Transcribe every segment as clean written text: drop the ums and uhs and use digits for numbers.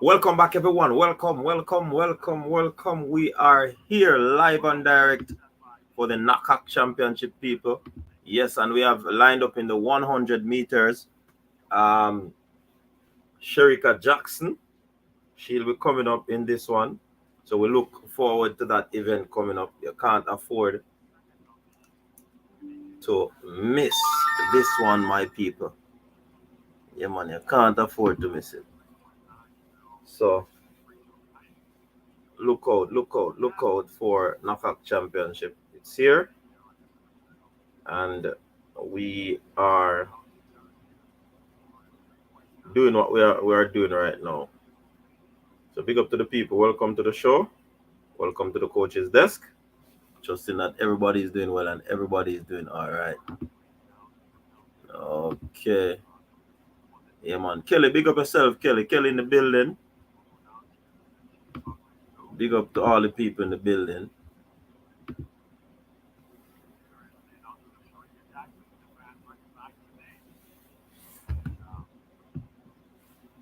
Welcome back, everyone. Welcome. We are here live and direct for the NACAC Championship, people. Yes, and we have lined up in the 100 meters. Um, Sherika Jackson, she'll be coming up in this one. So we look forward to that event coming up. You can't afford to miss this one, my people. Yeah, man, you can't afford to miss it. So look out for NACAC Championship. It's here. And we are doing what we are doing right now. So big up to the people. Welcome to the show. Welcome to the coach's desk. Trusting that everybody is doing well and everybody is doing all right. Okay. Yeah, man. Kelly, big up yourself, Kelly. Kelly in the building. Big up to all the people in the building.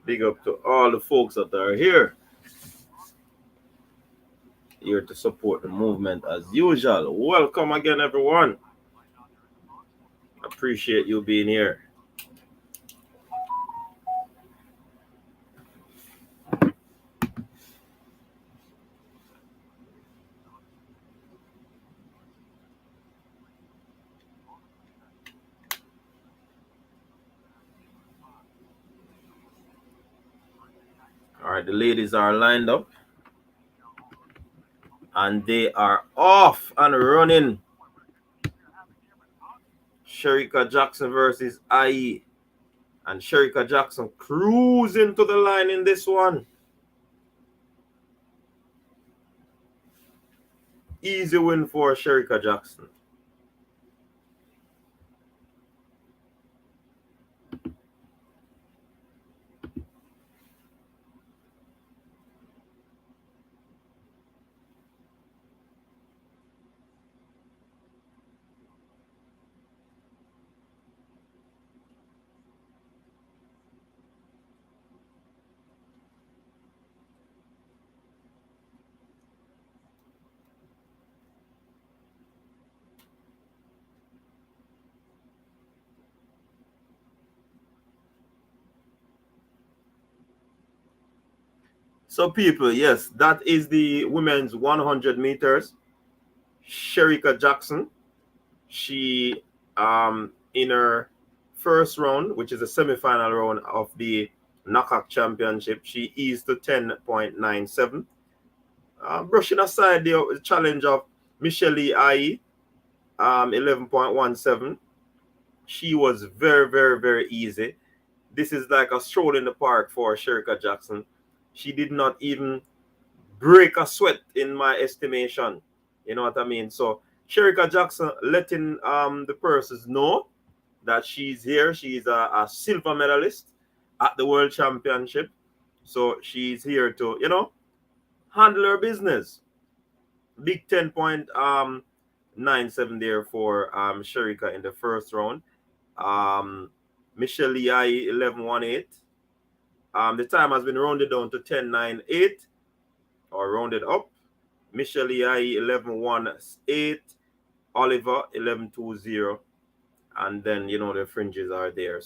Big up to all the folks that are here. Here to support the movement as usual. Welcome again, everyone. Appreciate you being here. All right, the ladies are lined up and they are off and running. Sherika Jackson versus IE. And Sherika Jackson cruising to the line in this one. Easy win for Sherika Jackson. So, people, yes, that is the women's 100 meters. Sherika Jackson, she in her first round, which is a semi-final round of the NACAC Championship, she eased to 10.97. Brushing aside the challenge of Michelle IE, 11.17. She was very easy. This is like a stroll in the park for Sherika Jackson. She did not even break a sweat in my estimation. You know what I mean? So Sherika Jackson letting the persons know that she's here. She's a silver medalist at the World Championship. So she's here to, handle her business. Big 10.97 there for Sherika in the first round. Michelle Yai 11.18. The time has been rounded down to 10.98 or rounded up. Michelle Yai 11.18. Oliver 11.20. And then, the fringes are there.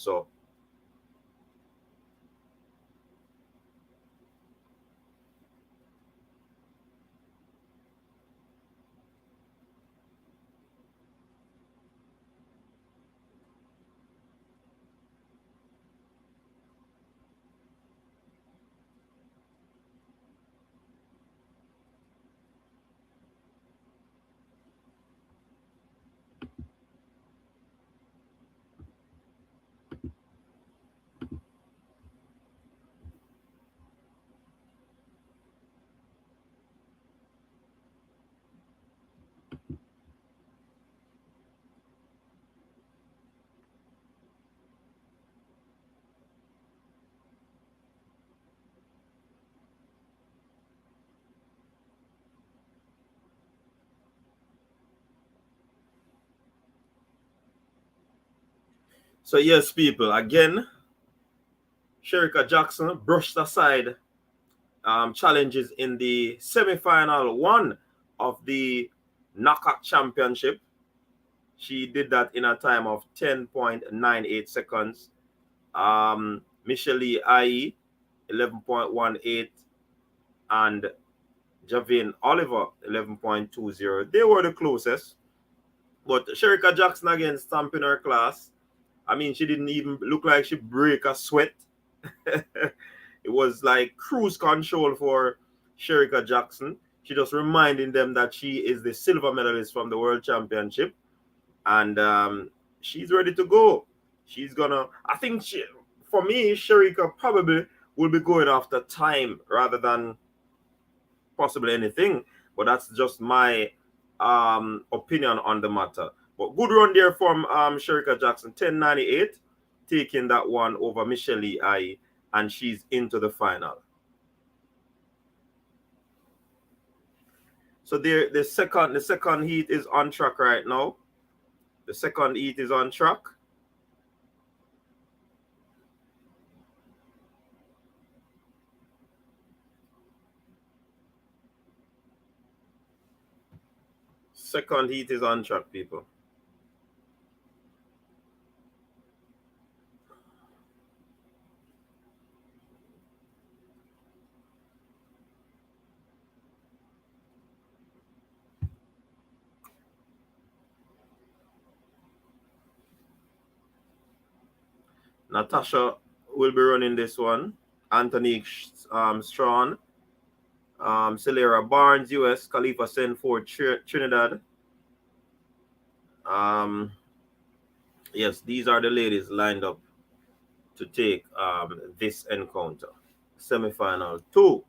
So yes, people, again, Sherika Jackson brushed aside challenges in the semi-final one of the NACAC championship. She did that in a time of 10.98 seconds. Michelle IE 11.18 and Javine Oliver 11.20. They were the closest. But Sherika Jackson again stamping her class. I mean, she didn't even look like she break a sweat. It was like cruise control for Sherika Jackson. She just reminding them that she is the silver medalist from the World Championship. And she's ready to go. She's gonna, I think, for me, Sherika probably will be going after time rather than possibly anything. But that's just my opinion on the matter. But good run there from Sherika Jackson, 10.98, taking that one over Michelle I, and she's into the final. So there, the second heat is on track right now. The second heat is on track. Second heat is on track, people. Natasha will be running this one. Anthony Strawn, Celera Barnes, US, Khalifa Senford, Trinidad. Yes, these are the ladies lined up to take this encounter. Semi-final 2.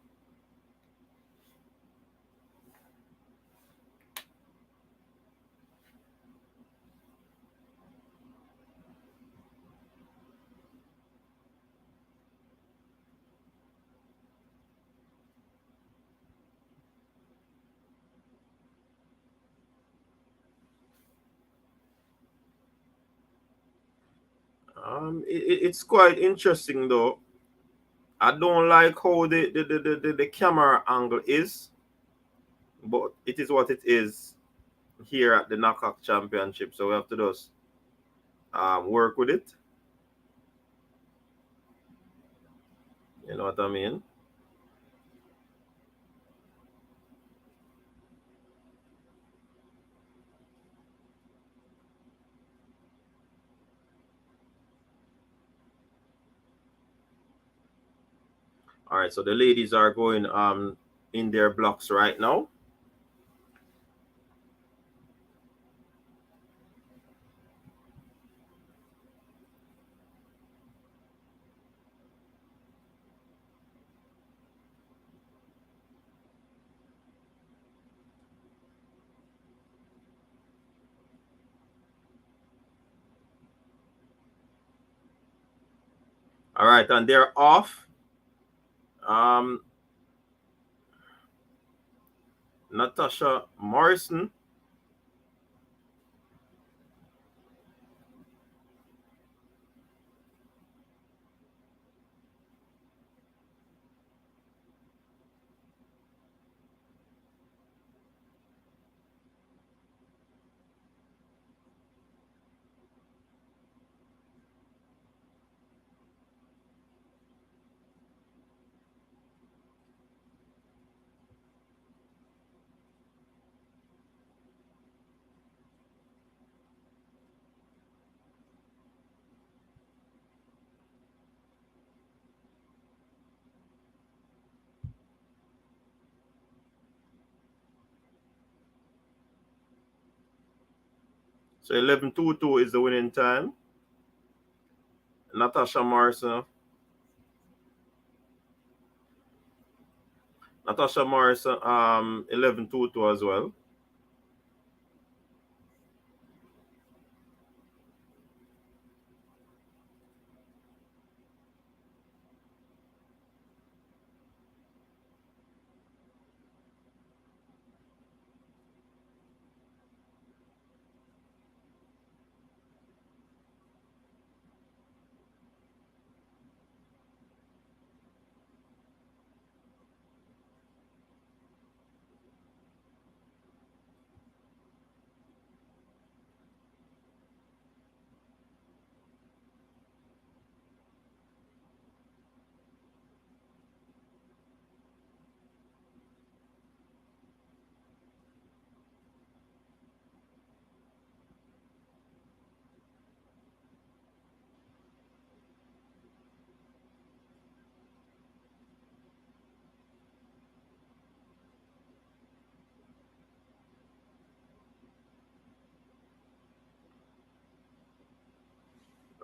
It's quite interesting though. I don't like how the camera angle is, but it is what it is here at the NACAC Championship. So we have to just work with it. You know what I mean? All right, so the ladies are going in their blocks right now. All right, and they're off. Natasha Morrison. So 11:22 is the winning time. Natasha Morrison. Natasha Morrison, 11:22 as well.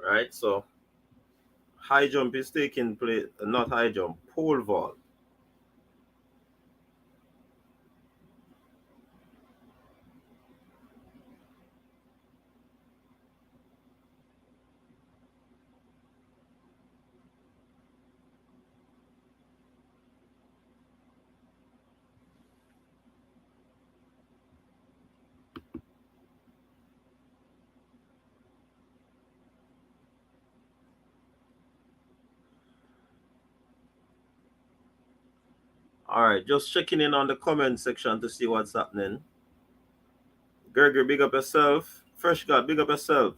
right? So high jump is taking place, not high jump, pole vault. All right, just checking in on the comment section to see what's happening. Gregory, big up yourself. Fresh God, big up yourself.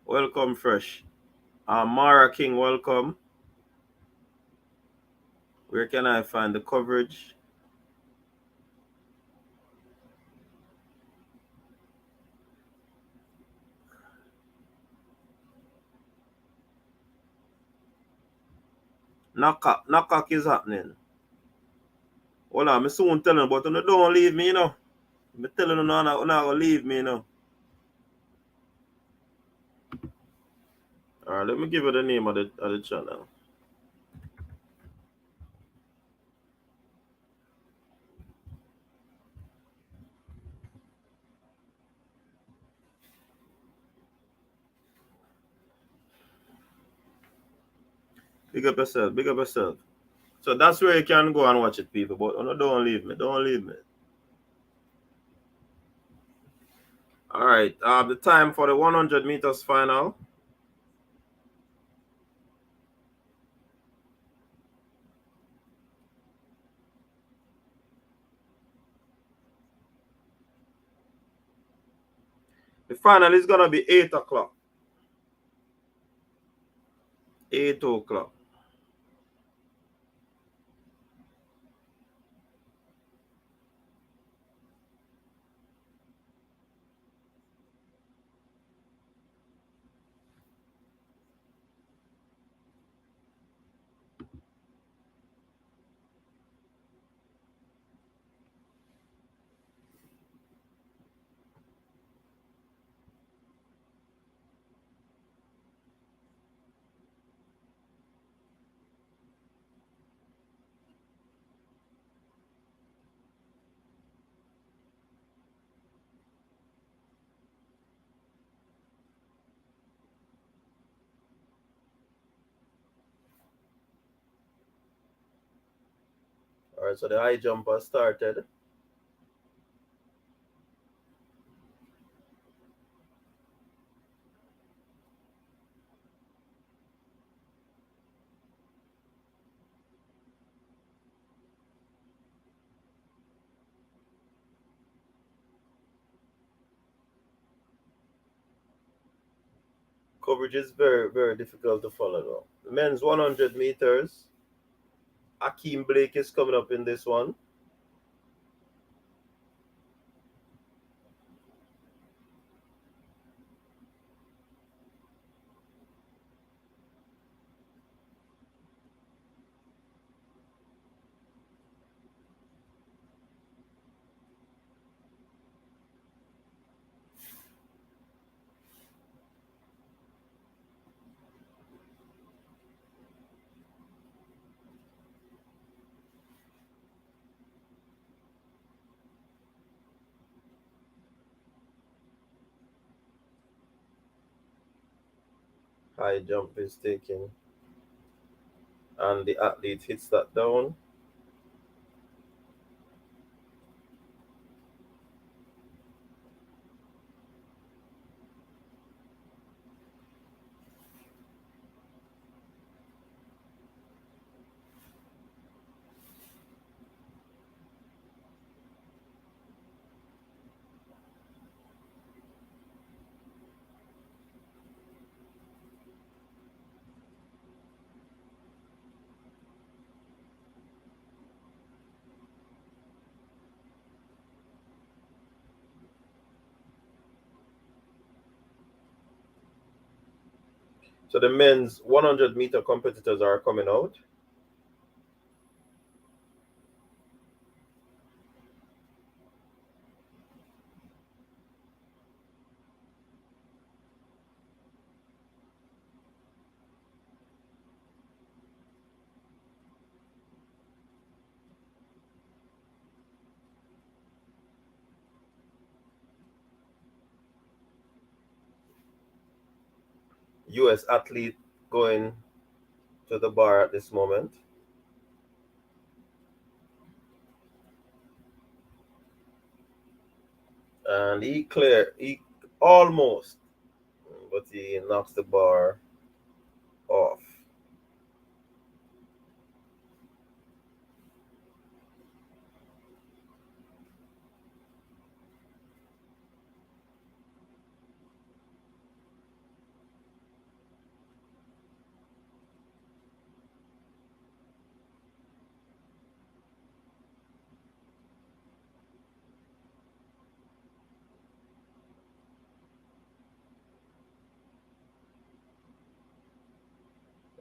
Welcome, Fresh. Mara King, welcome. Where can I find the coverage? NACAC is happening. Hold on, I soon telling you, but you don't leave me, you know. I'm telling you now, you're not going to leave me, you know. All right, let me give you the name of the channel. Big up yourself, big up yourself. So that's where you can go and watch it, people. But don't leave me, don't leave me. All right, the time for the 100 meters final. The final is going to be 8 o'clock. 8 o'clock. All right, so the high jumper started. Coverage is very, very difficult to follow though. The men's 100 meters. Akeem Blake is coming up in this one. High jump is taken. And the athlete hits that down. So the men's 100-meter competitors are coming out. US athlete going to the bar at this moment. And he almost, but he knocks the bar off.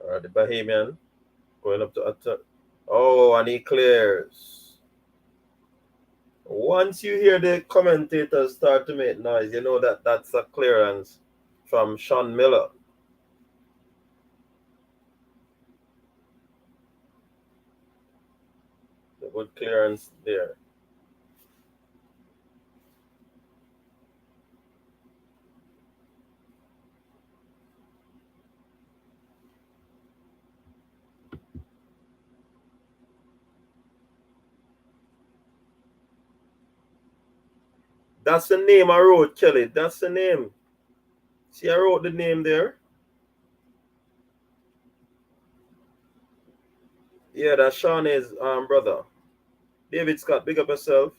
All right, the Bahamian going up to attack. Oh, and he clears. Once you hear the commentators start to make noise, you know that that's a clearance from Sean Miller. The good clearance there. That's the name I wrote, Kelly. That's the name. See, I wrote the name there. Yeah, that's Shawnee's brother. David Scott, big up yourself.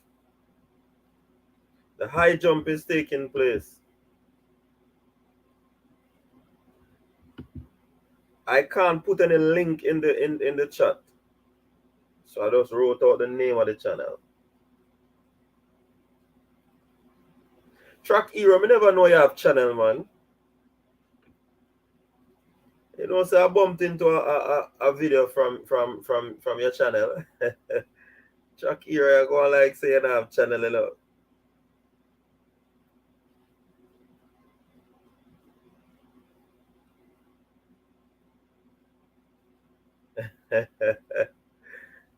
The high jump is taking place. I can't put any link in the chat. So I just wrote out the name of the channel. Track Hero, I never know you have channel, man. You know, so I bumped into a video from your channel. Track Hero, you go like say you don't have channel, you know.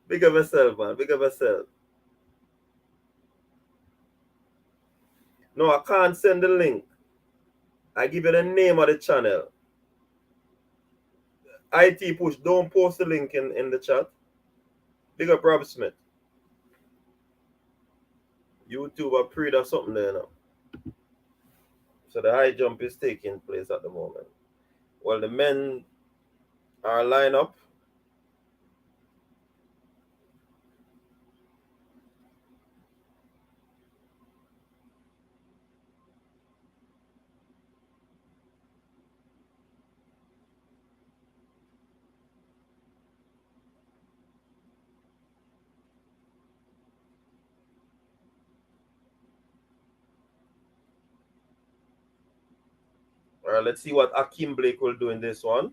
Big up yourself, man. Big up yourself. No, I can't send the link. I give you the name of the channel. IT Push, don't post the link in the chat. Big up Rob Smith. YouTube or pre or something there now. So the high jump is taking place at the moment. Well, the men are lined up. All right, let's see what Akeem Blake will do in this one.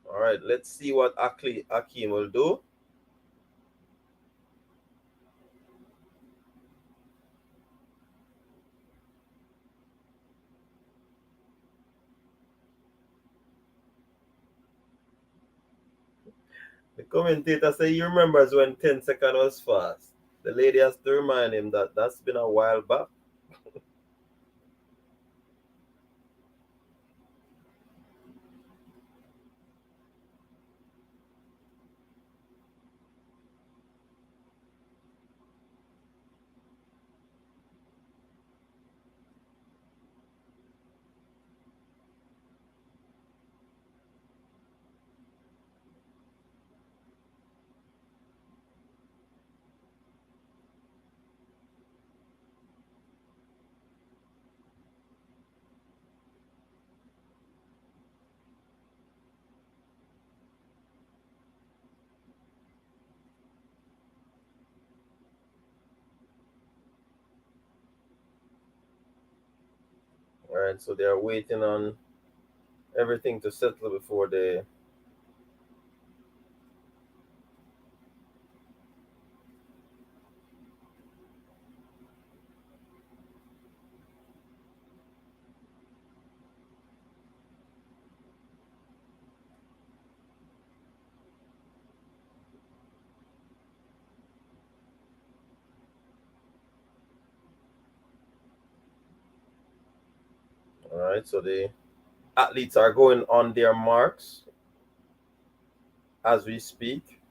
All right, let's see what Akeem will do. The commentator say he remembers when 10 seconds was fast. The lady has to remind him that that's been a while back. All right, so they are waiting on everything to settle before they. All right, so the athletes are going on their marks as we speak.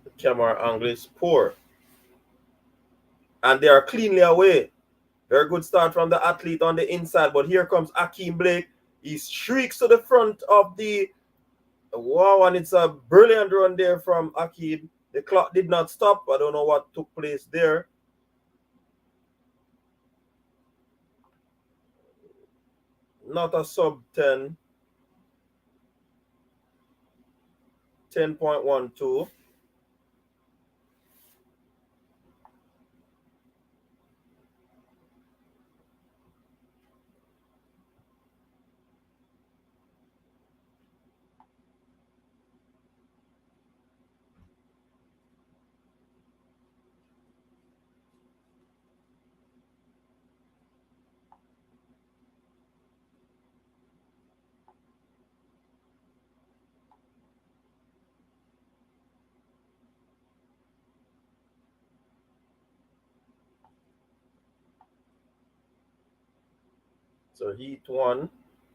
The camera angle is poor. And they are cleanly away. Very good start from the athlete on the inside, but here comes Akeem Blake. He shrieks to the front of the wow, and it's a brilliant run there from Akeem. The clock did not stop. I don't know what took place there. Not a sub 10. 10.12. So Heat 1,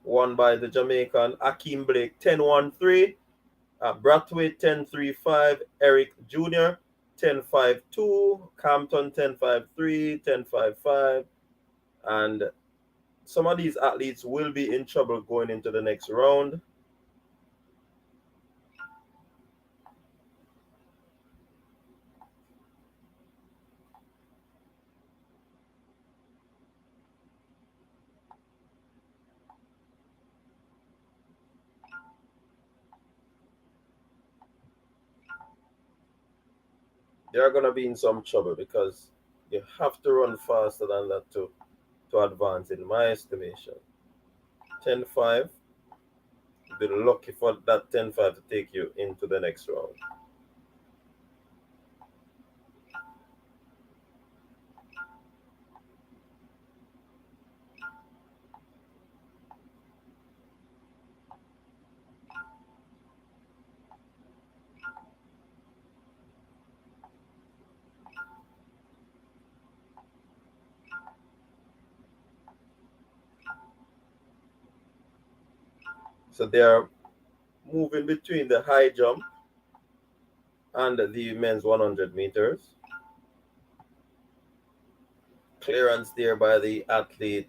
won by the Jamaican Akeem Blake 10-1-3. Brathwaite 10-3-5. Eric Jr. 10-5-2. Campton 10-5-3. 10-5-5. And some of these athletes will be in trouble going into the next round. They're going to be in some trouble because you have to run faster than that to advance, in my estimation. 10-5. Be lucky for that 10-5 to take you into the next round. So they are moving between the high jump and the men's 100 meters. Clearance there by the athlete.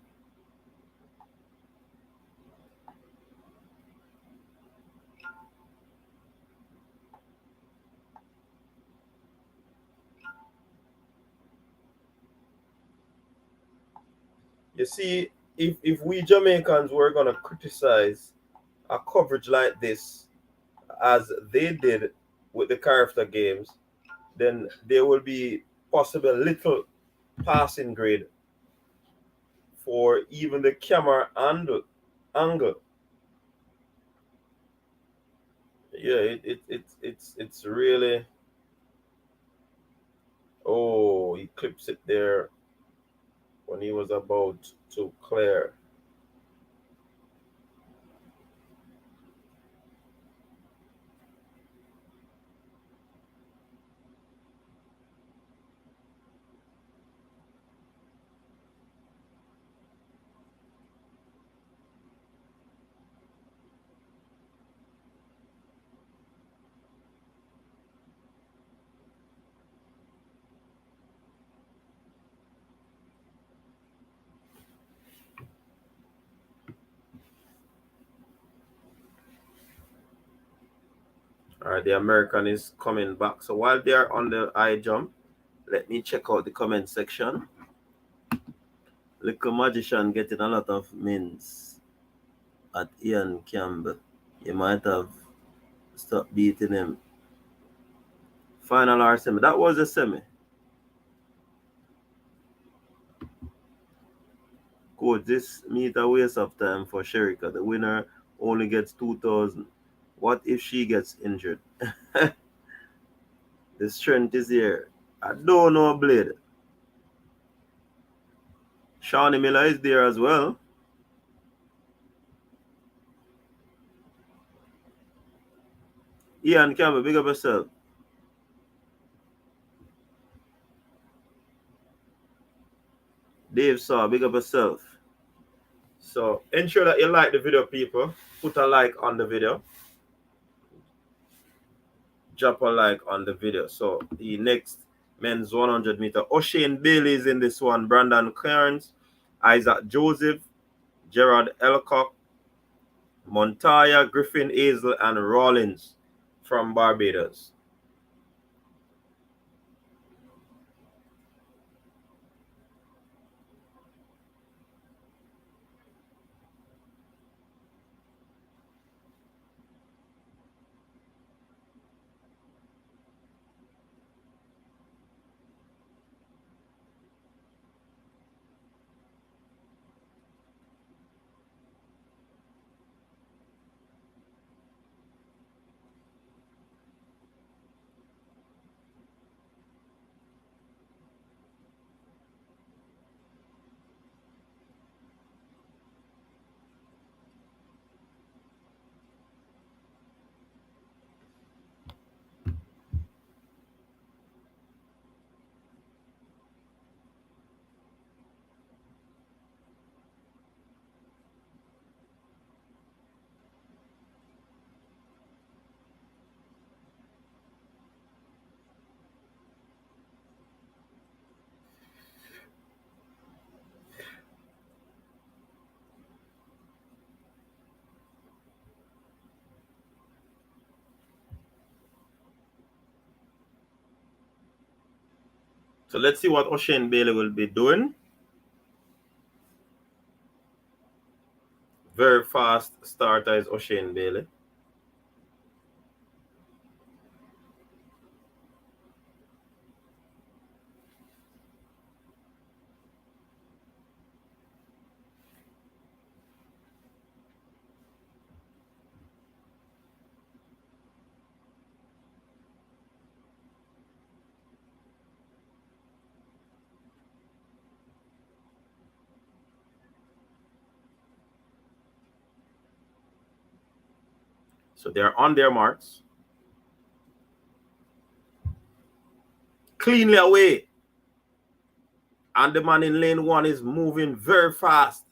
You see, if we Jamaicans were going to criticize a coverage like this, as they did with the character games, then there will be possible little passing grade for even the camera angle. Yeah, it's really. Oh, he clips it there when he was about to clear. All right, the American is coming back. So while they're on the high jump, let me check out the comment section. Little magician getting a lot of mints at Ian Campbell. You might have stopped beating him. Final or semi? That was a semi. Coach, this meet a waste of time for Sherika. The winner only gets 2,000. What if she gets injured? The strength is here. I don't know, Blade. Shawnee Miller is there as well. Ian Campbell, big up yourself. Dave Saw, big up yourself. So ensure that you like the video, people. Put a like on the video. Drop a like on the video. So the next men's 100-meter, O'Shane Bailey is in this one. Brandon Clarence, Isaac Joseph, Gerard Elcock, Montoya, Griffin Hazel, and Rollins from Barbados. So let's see what O'Shane Bailey will be doing. Very fast starter is O'Shane Bailey. So they're on their marks. Cleanly away. And the man in lane one is moving very fast.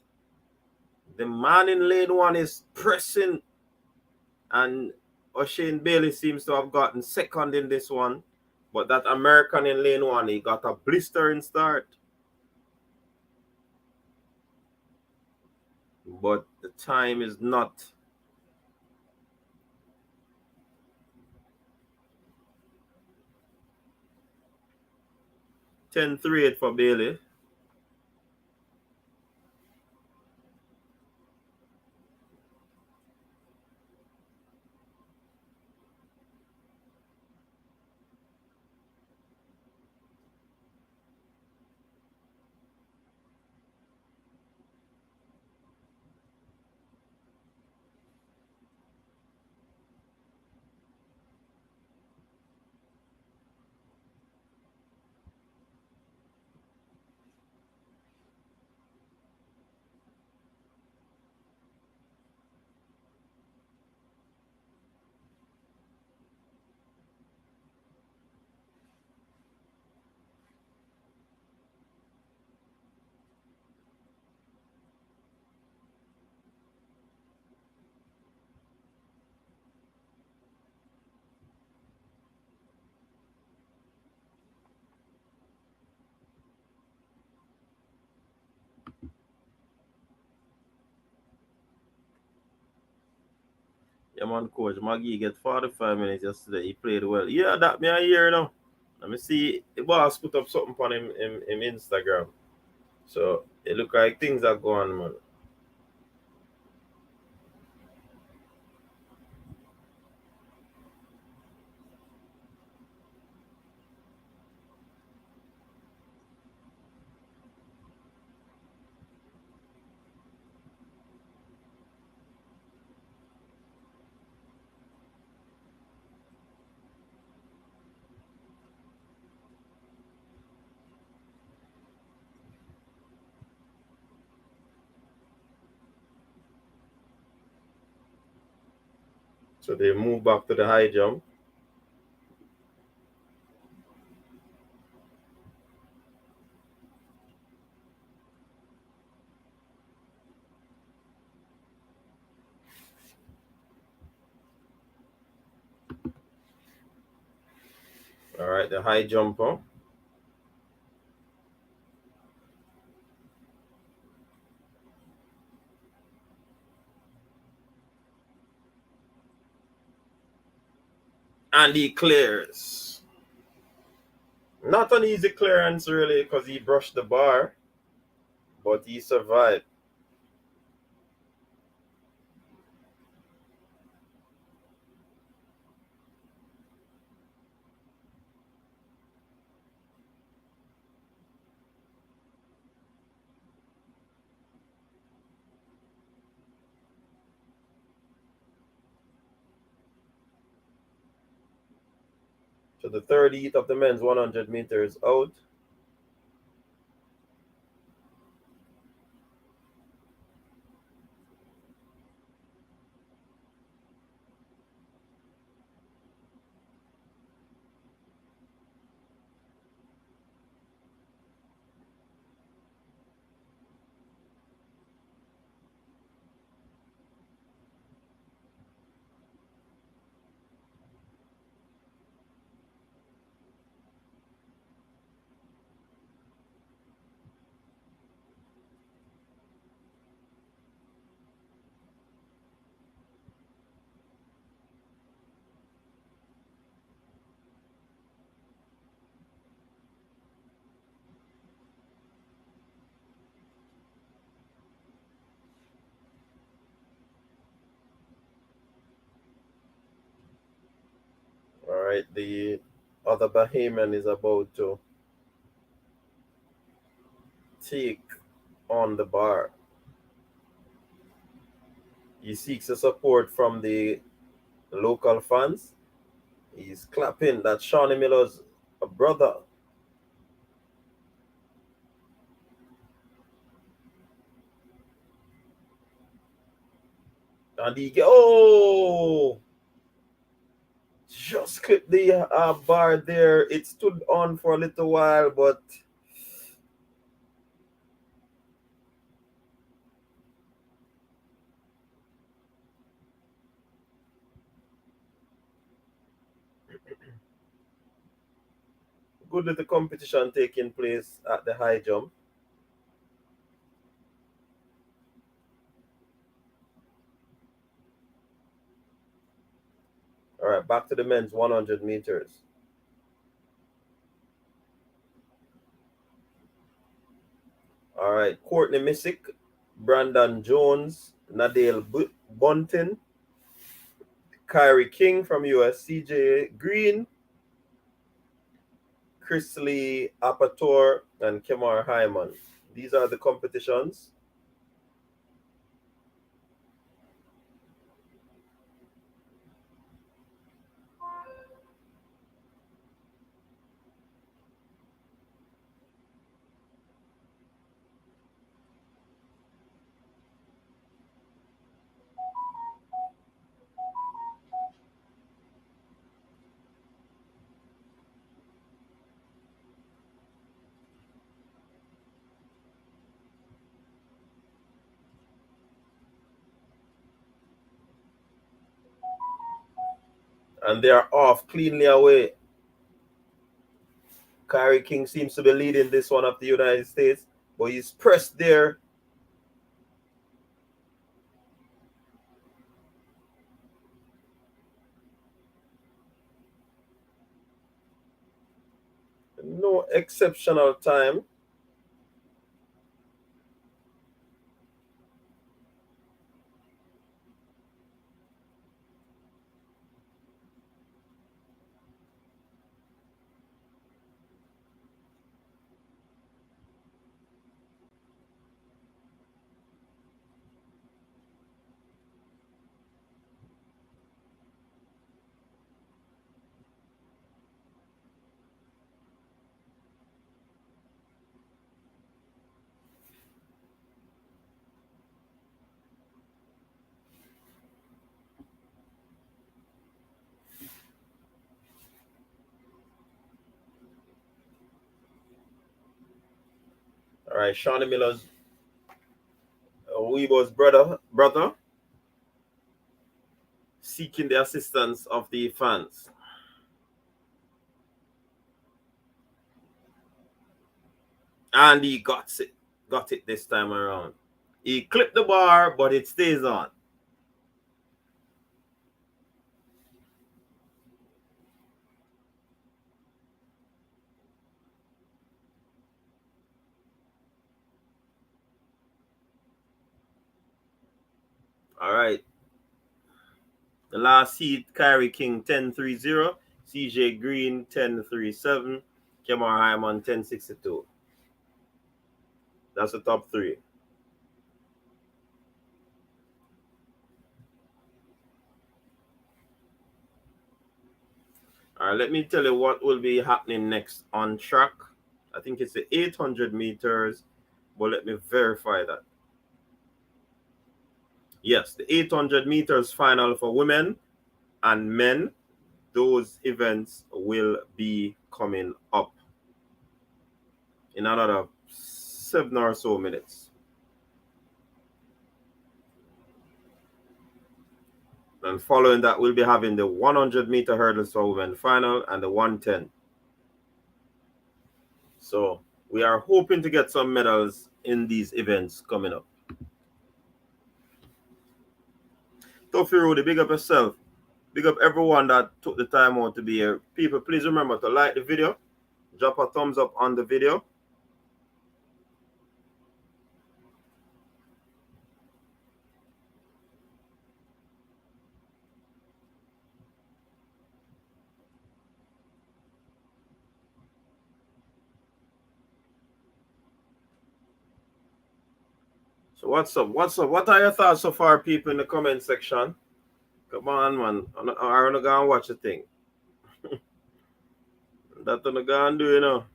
The man in lane one is pressing. And O'Shane Bailey seems to have gotten second in this one. But that American in lane one, he got a blistering start. But the time is not. 10-3 for Bailey. Yeah, man, coach. Maggie get 45 minutes yesterday. He played well. Yeah, that me I hear now. Let me see. The boss put up something on him Instagram. So it look like things are going, man. So they move back to the high jump. All right, the high jumper. And he clears. Not an easy clearance, really, because he brushed the bar, but he survived. So the third heat of the men's 100 meters out. All right, the other Bahamian is about to take on the bar. He seeks the support from the local fans. He's clapping. That's Shawnee Miller's brother. And he just clipped the bar there. It stood on for a little while, but good little competition taking place at the high jump. All right, back to the men's 100 meters. All right, Courtney Missick, Brandon Jones, Nadale Bunting, Kyrie King from US, CJ Green, Chrisley Apator, and Kemar Hyman. These are the competitions. And they are off cleanly away. Kyrie King seems to be leading this one of the United States, but he's pressed there. No exceptional time. right, Shawnee Miller's Weebo's brother seeking the assistance of the fans. And he got it. Got it this time around. He clipped the bar, but it stays on. All right. The last seed, Kyrie King 10-3-0, CJ Green 10-3-7, Kemar Hyman 10-62. That's the top three. All right, let me tell you what will be happening next on track. I think it's the 800 meters, but let me verify that. Yes, the 800 meters final for women and men, those events will be coming up in another 7 or so minutes. And following that, we'll be having the 100-meter hurdles for women final and the 110. So we are hoping to get some medals in these events coming up. Tofi Rudy, big up yourself. Big up everyone that took the time out to be here. People, please remember to like the video. Drop a thumbs up on the video. So what's up? What's up? What are your thoughts so far, people, in the comment section? Come on, man. I'm gonna go and watch the thing. That's what I'm gonna do, you know.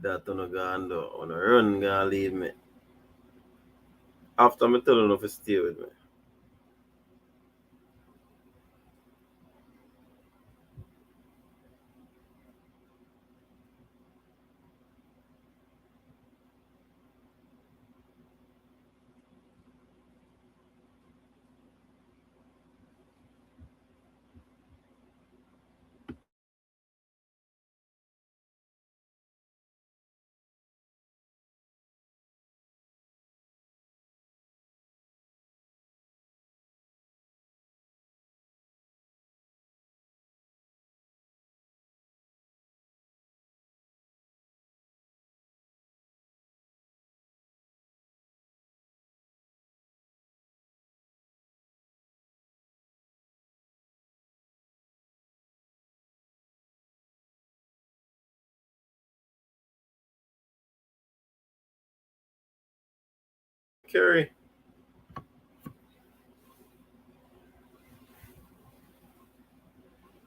That's what I'm gonna do. I'm gonna run, gonna leave me. After me telling you to stay with me. Kerry.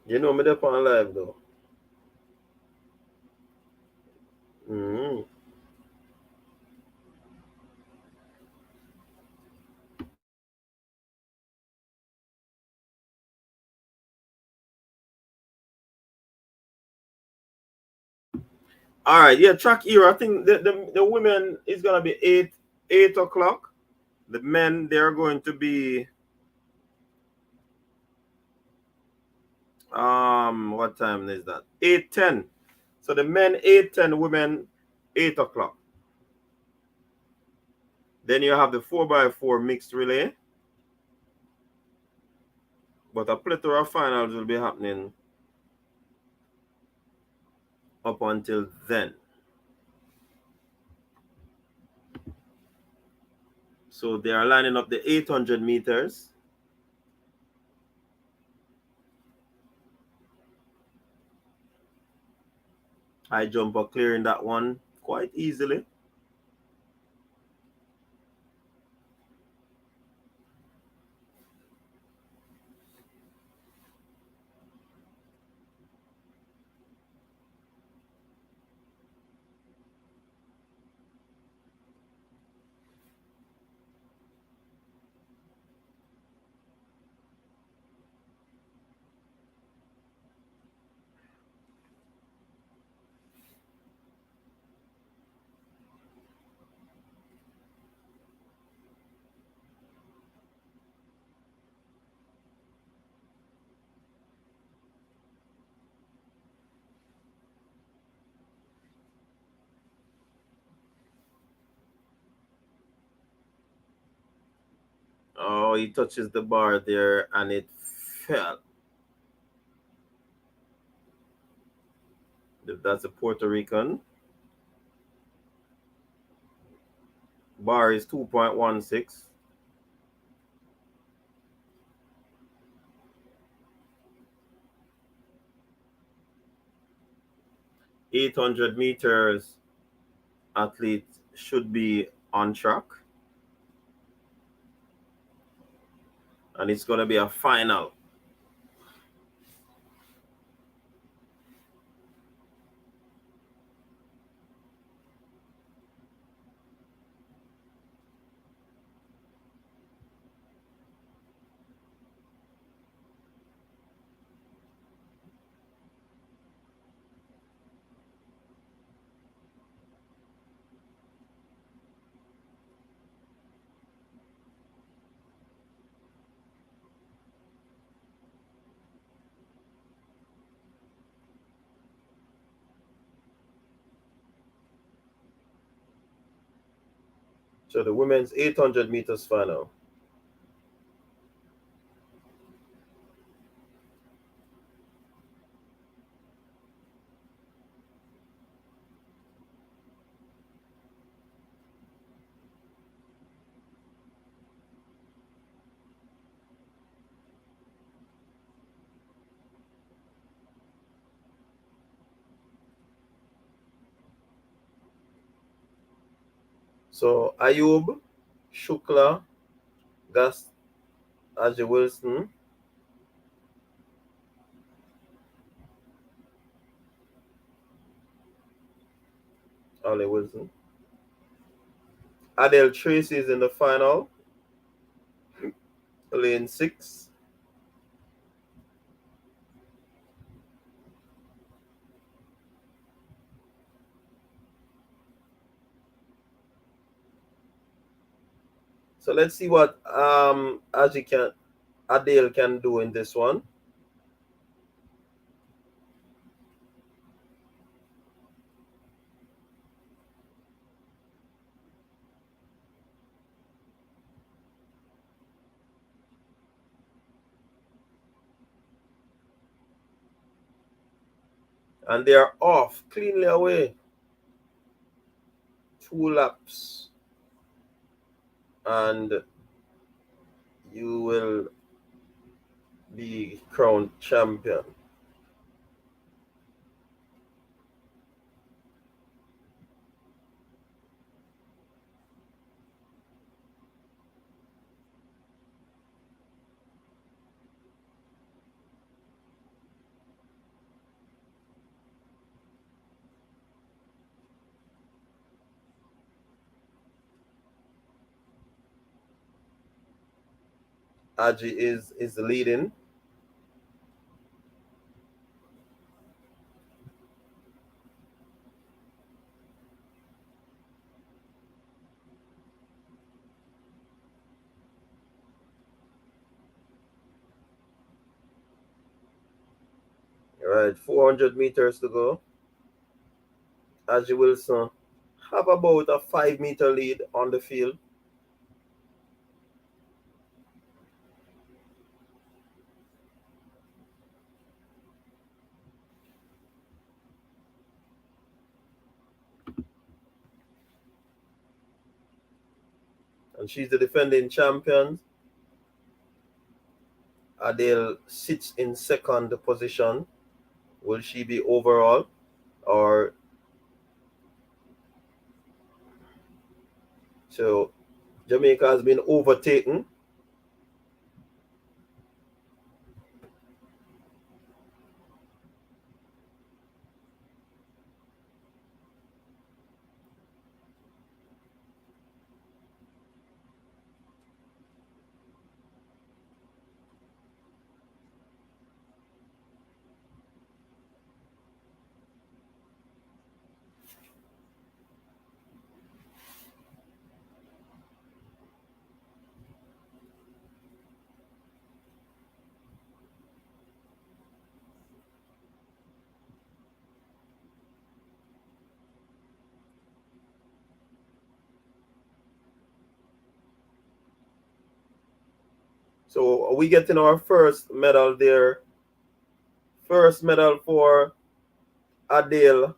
You know me up on live though. Mm-hmm. All right, yeah, track era. I think the women is gonna be 8 o'clock. The men they're going to be what time is that? 8:10. So the men 8:10, women 8 o'clock. Then you have the 4x4 mixed relay. But a plethora of finals will be happening up until then. So they are lining up the 800 meters. High jumper clearing that one quite easily. Oh, he touches the bar there and it fell. That's a Puerto Rican. Bar is 2.16. 800 meters athlete should be on track. And it's going to be a final. So the women's 800 meters final. So Ayub, Shukla, Gas, Aja Wilson, Ali Wilson. Adele Tracy is in the final, lane 6. So let's see what Adele can do in this one. And they are off cleanly away. 2 laps. And you will be crowned champion. Aji is leading. All right, 400 meters to go. Aji Wilson have about a 5-meter lead on the field. And she's the defending champion. Adele sits in second position. Will she be overall? Or so Jamaica has been overtaken. So we getting our first medal there. First medal for Adele.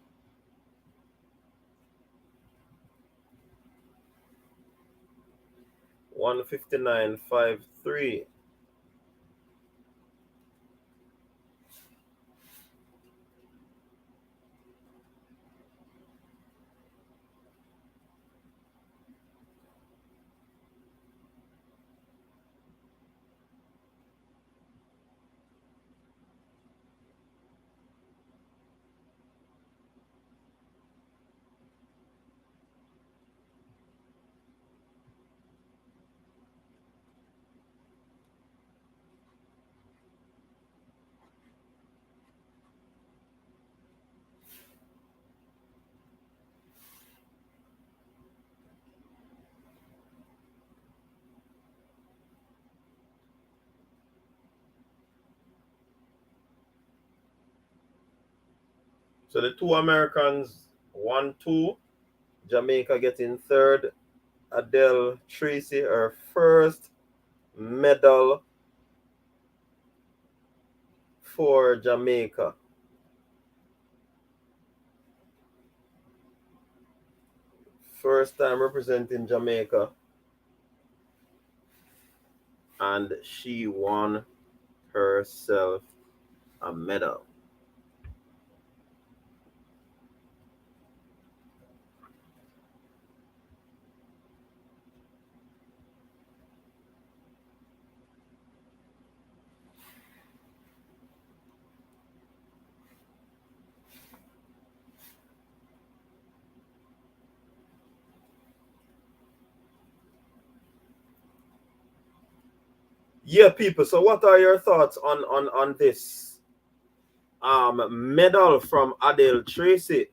$159.53. So the two Americans won 2. Jamaica getting third. Adele Tracy, her first medal for Jamaica. First time representing Jamaica. And she won herself a medal. Yeah, people. So what are your thoughts on this medal from Adele Tracy?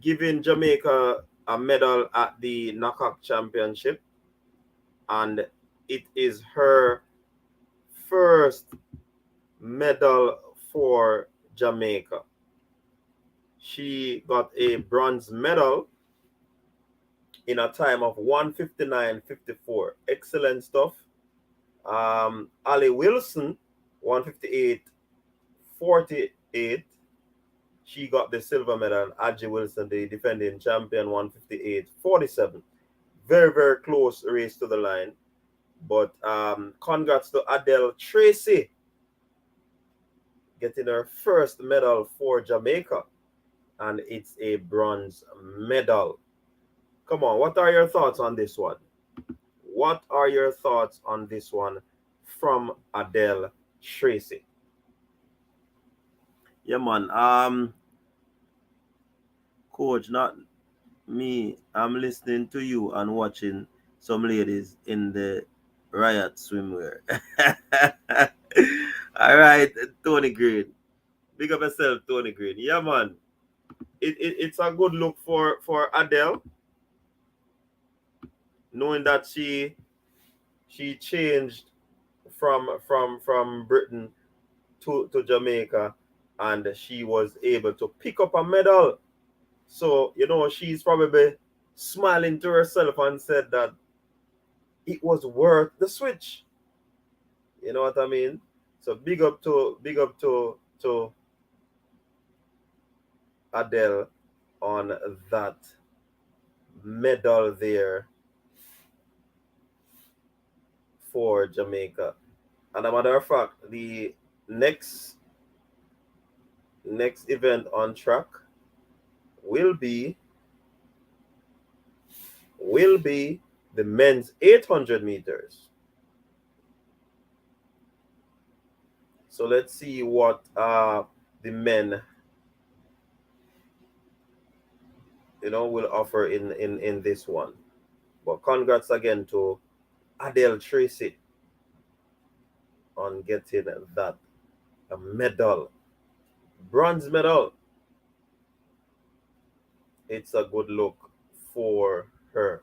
Giving Jamaica a medal at the NACAC Championship, and it is her first medal for Jamaica. She got a bronze medal in a time of 159.54. Excellent stuff. Ali Wilson, 158.48. She got the silver medal. And Adji Wilson, the defending champion, 158.47. Very, very close race to the line. But congrats to Adele Tracy getting her first medal for Jamaica. And it's a bronze medal. Come on, what are your thoughts on this one? What are your thoughts on this one from Adele Tracy? Yeah, man. Coach, not me. I'm listening to you and watching some ladies in the riot swimwear. All right, Tony Green. Big up yourself, Tony Green. Yeah, man. It's a good look for Adele, knowing that she changed from Britain to Jamaica, and she was able to pick up a medal. So, she's probably smiling to herself and said that it was worth the switch. You know what I mean? So big up to Adele on that medal there for Jamaica. And a matter of fact, the next event on track will be the men's 800 meters. So let's see what the men will offer in this one. But congrats again to Adele Tracy on getting that medal, bronze medal. It's a good look for her.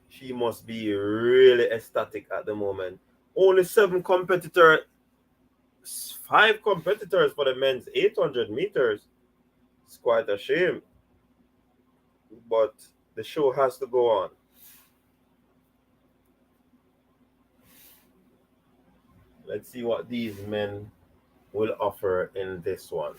She must be really ecstatic at the moment. Only 5 competitors for the men's 800 meters. It's quite a shame. But the show has to go on. Let's see what these men will offer in this one.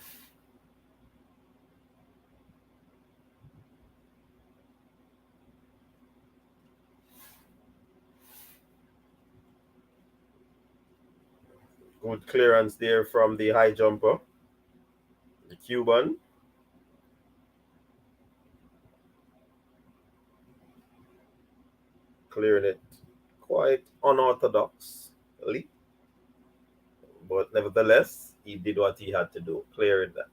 Good clearance there from the high jumper, the Cuban. Clearing it quite unorthodoxly, but nevertheless, he did what he had to do, clearing that.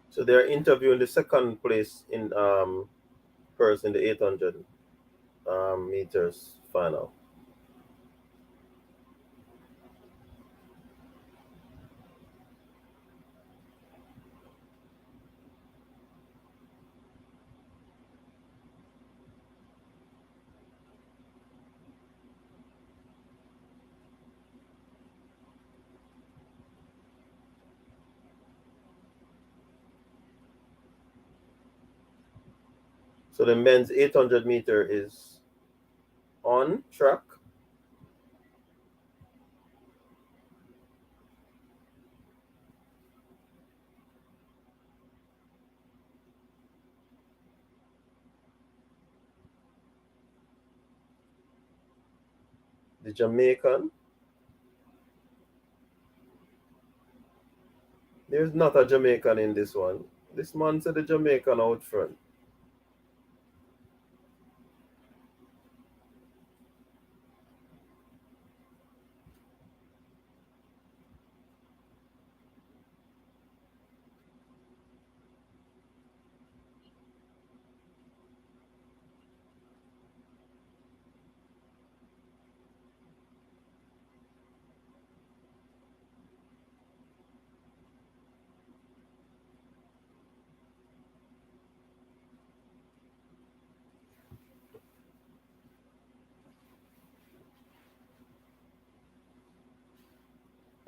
So they're interviewing the second place in person in the 800 meters final. So the men's 800 meter is on track. The Jamaican, there's not a Jamaican in this one. This man said the Jamaican out front.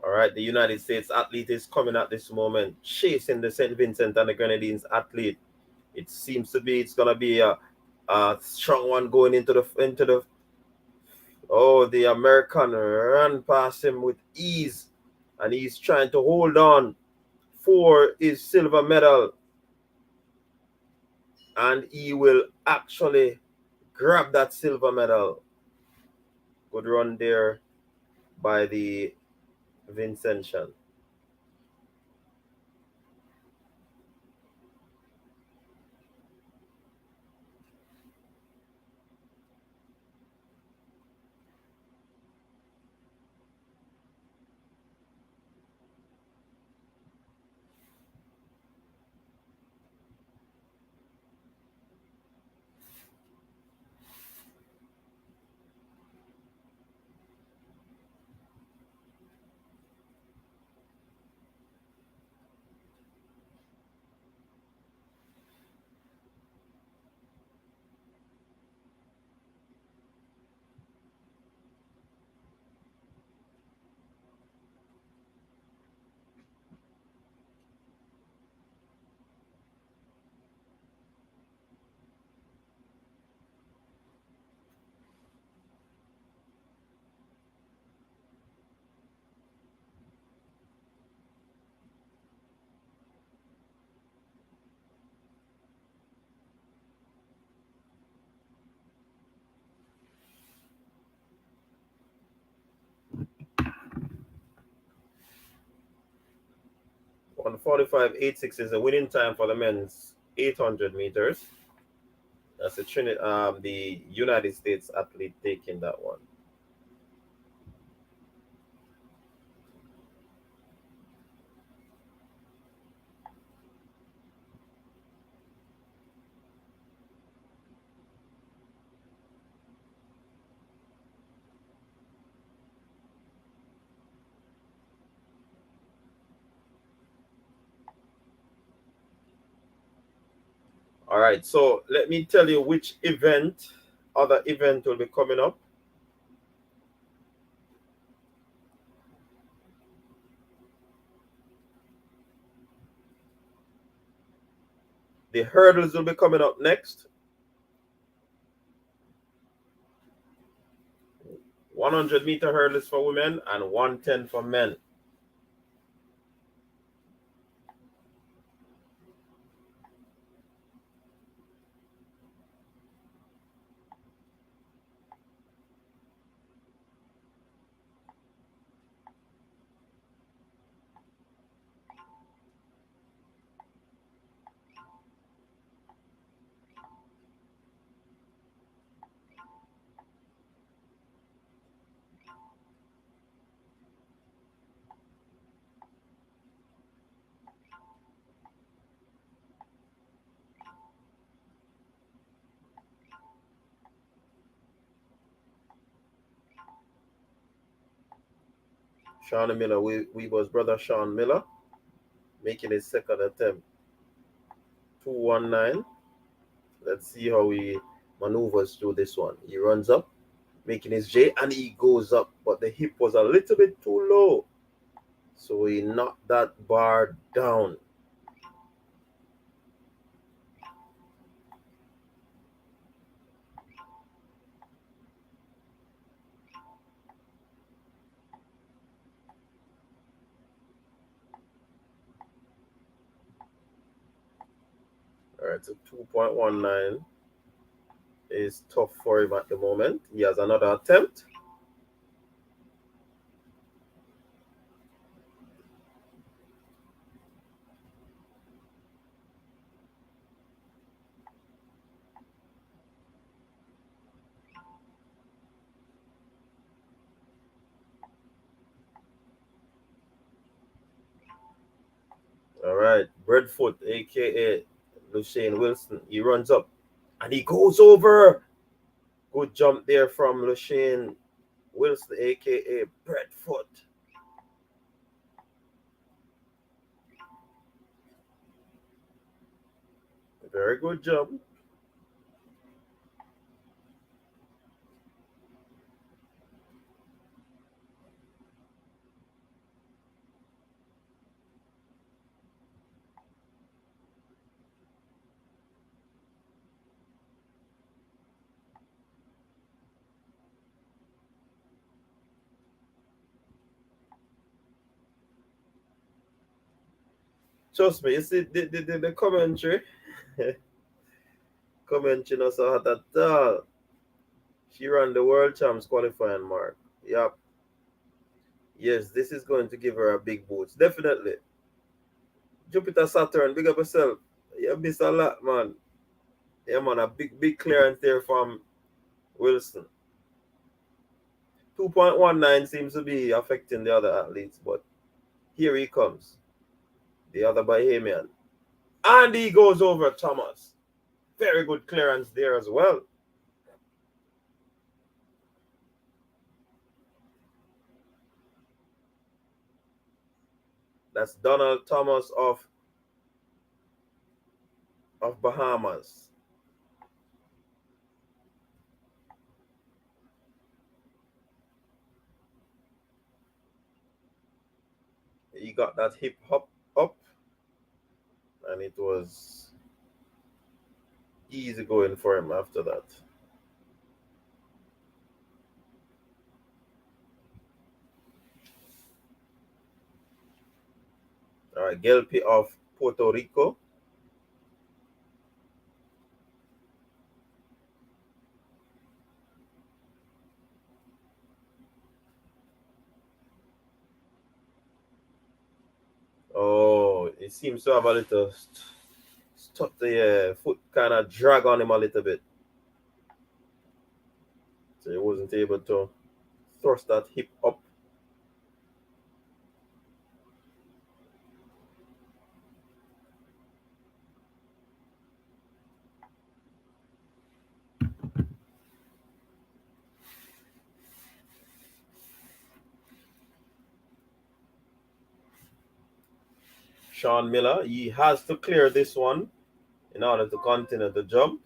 All right, the United States athlete is coming at this moment, chasing the St. Vincent and the Grenadines athlete. It seems to be it's gonna be a strong one going into the. Oh, the American ran past him with ease, and he's trying to hold on for his silver medal, and he will actually grab that silver medal. Good run there by the Vincentian. 1:45.86 is the winning time for the men's 800 meters. That's the United States athlete taking that one. All right, so let me tell you which other event will be coming up. The hurdles will be coming up next. 100-meter hurdles for women and 110 for men. Sean Miller, Weber's brother Sean Miller, making his second attempt. 2:19. Let's see how he maneuvers through this one. He runs up, making his J, and he goes up, but the hip was a little bit too low. So he knocked that bar down. All right, so 2.19 is tough for him at the moment. He has another attempt. All right, Breadfoot, aka Lushane Wilson, he runs up and he goes over. Good jump there from Lushane Wilson, aka Breadfoot. Very good jump. Trust me, you see the commentary. Commentary not so hot at all. She ran the world champs qualifying mark. Yep. Yes, this is going to give her a big boost. Definitely. Jupiter Saturn, big up yourself. You miss a lot, man. Yeah, man, a big clearance there from Wilson. 2.19 seems to be affecting the other athletes, but here he comes. The other Bahamian. And he goes over Thomas. Very good clearance there as well. That's Donald Thomas of Bahamas. He got that hip hop up, and it was easy going for him after that. All right, Gelpi of Puerto Rico. Oh, seems to have a little the foot kind of drag on him a little bit. So he wasn't able to thrust that hip up. Sean Miller, he has to clear this one in order to continue the jump.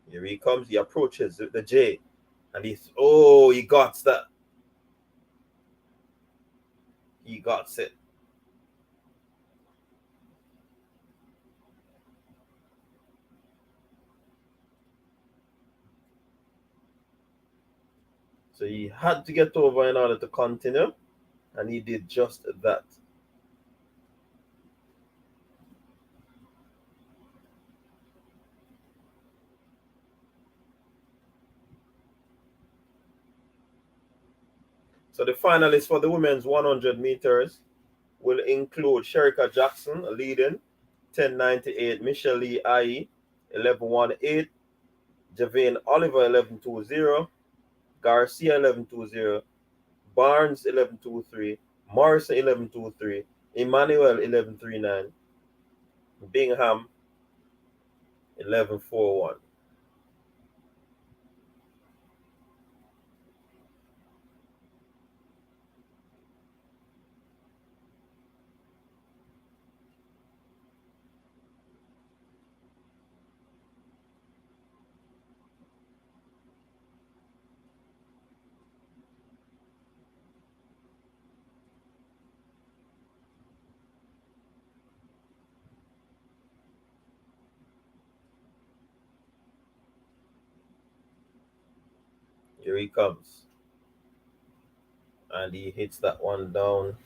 Here he comes, he approaches the J, and he got that. He got it. So he had to get over in order to continue, and he did just that. So the finalists for the women's 100 meters will include Sherika Jackson leading 10:98, Michelle Lee IE 11:18, Javane Oliver 11:20, Garcia 11:20, Barnes 11:23, Morrison 11:23, Emmanuel 11:39, Bingham 11:41. Here he comes. And he hits that one down.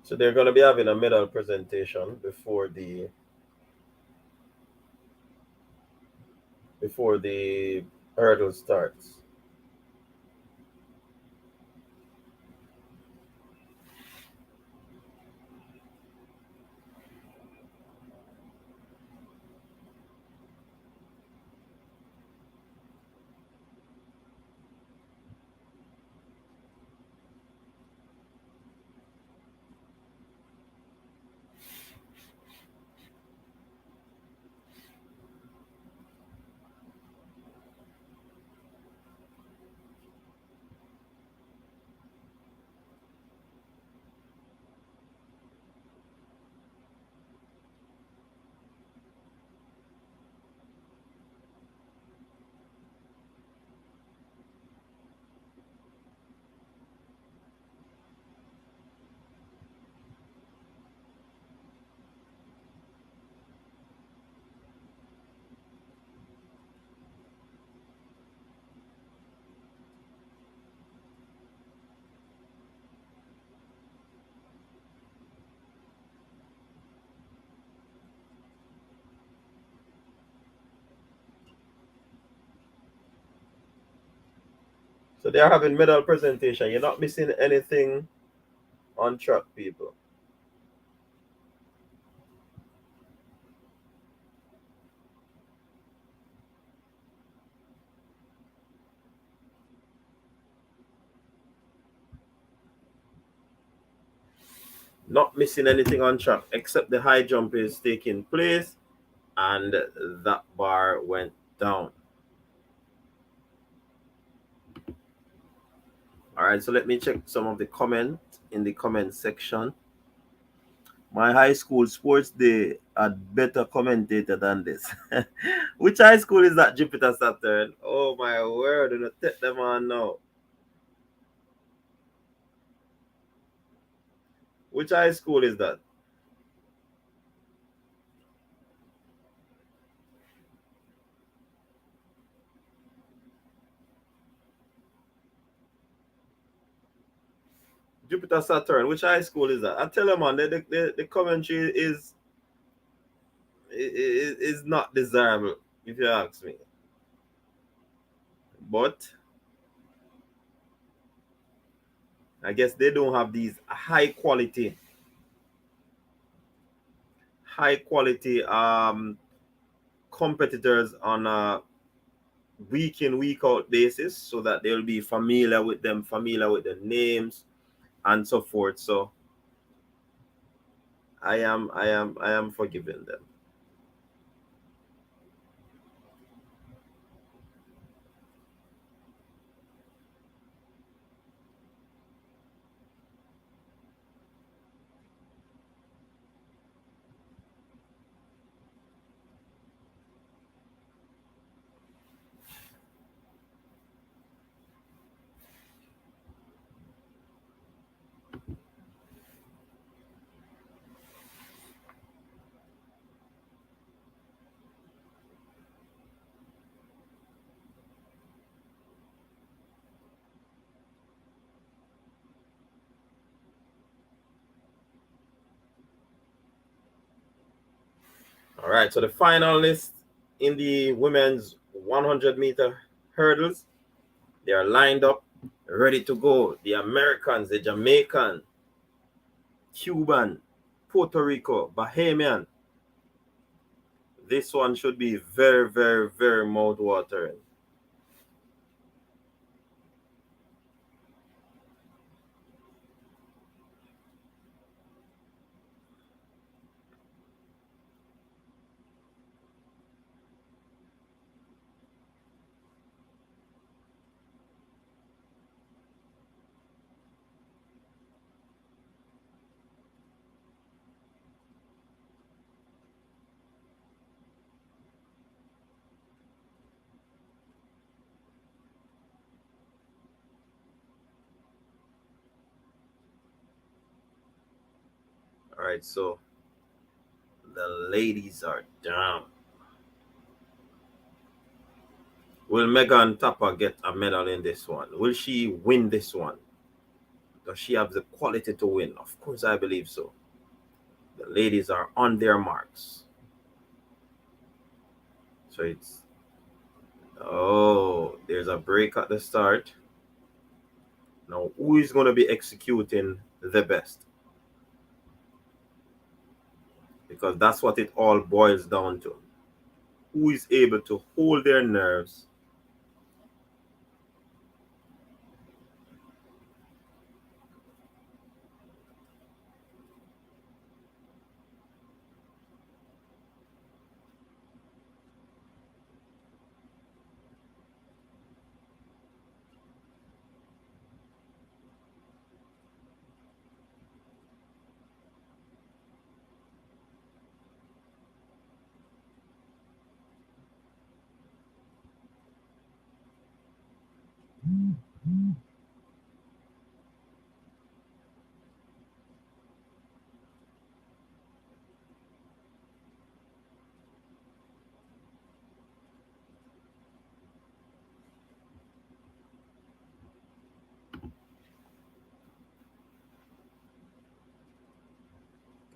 So they're going to be having a medal presentation before the hurdle starts. So they are having medal presentation. You're not missing anything on track, people. Not missing anything on track except the high jump is taking place and that bar went down. All right, so let me check some of the comment in the comment section. My high school sports day had better commentator than this. Which high school is that, Jupiter Saturn? Oh my word, I'm gonna take them on now. Which high school is that? Jupiter Saturn. Which high school is that? I tell them on the commentary is not desirable, if you ask me. But I guess they don't have these high quality competitors on a week in week out basis, so that they'll be familiar with them, familiar with the names and so forth. So I am forgiving them. All right, so the final list in the women's 100-meter hurdles, they are lined up, ready to go. The Americans, the Jamaican, Cuban, Puerto Rico, Bahamian. This one should be very, very, very mouth-watering. All right, so the ladies are down. Will Megan Tapper get a medal in this one? Will she win this one? Does she have the quality to win? Of course, I believe so. The ladies are on their marks. So it's, oh, there's a break at the start. Now, who is going to be executing the best? Because that's what it all boils down to. Who is able to hold their nerves?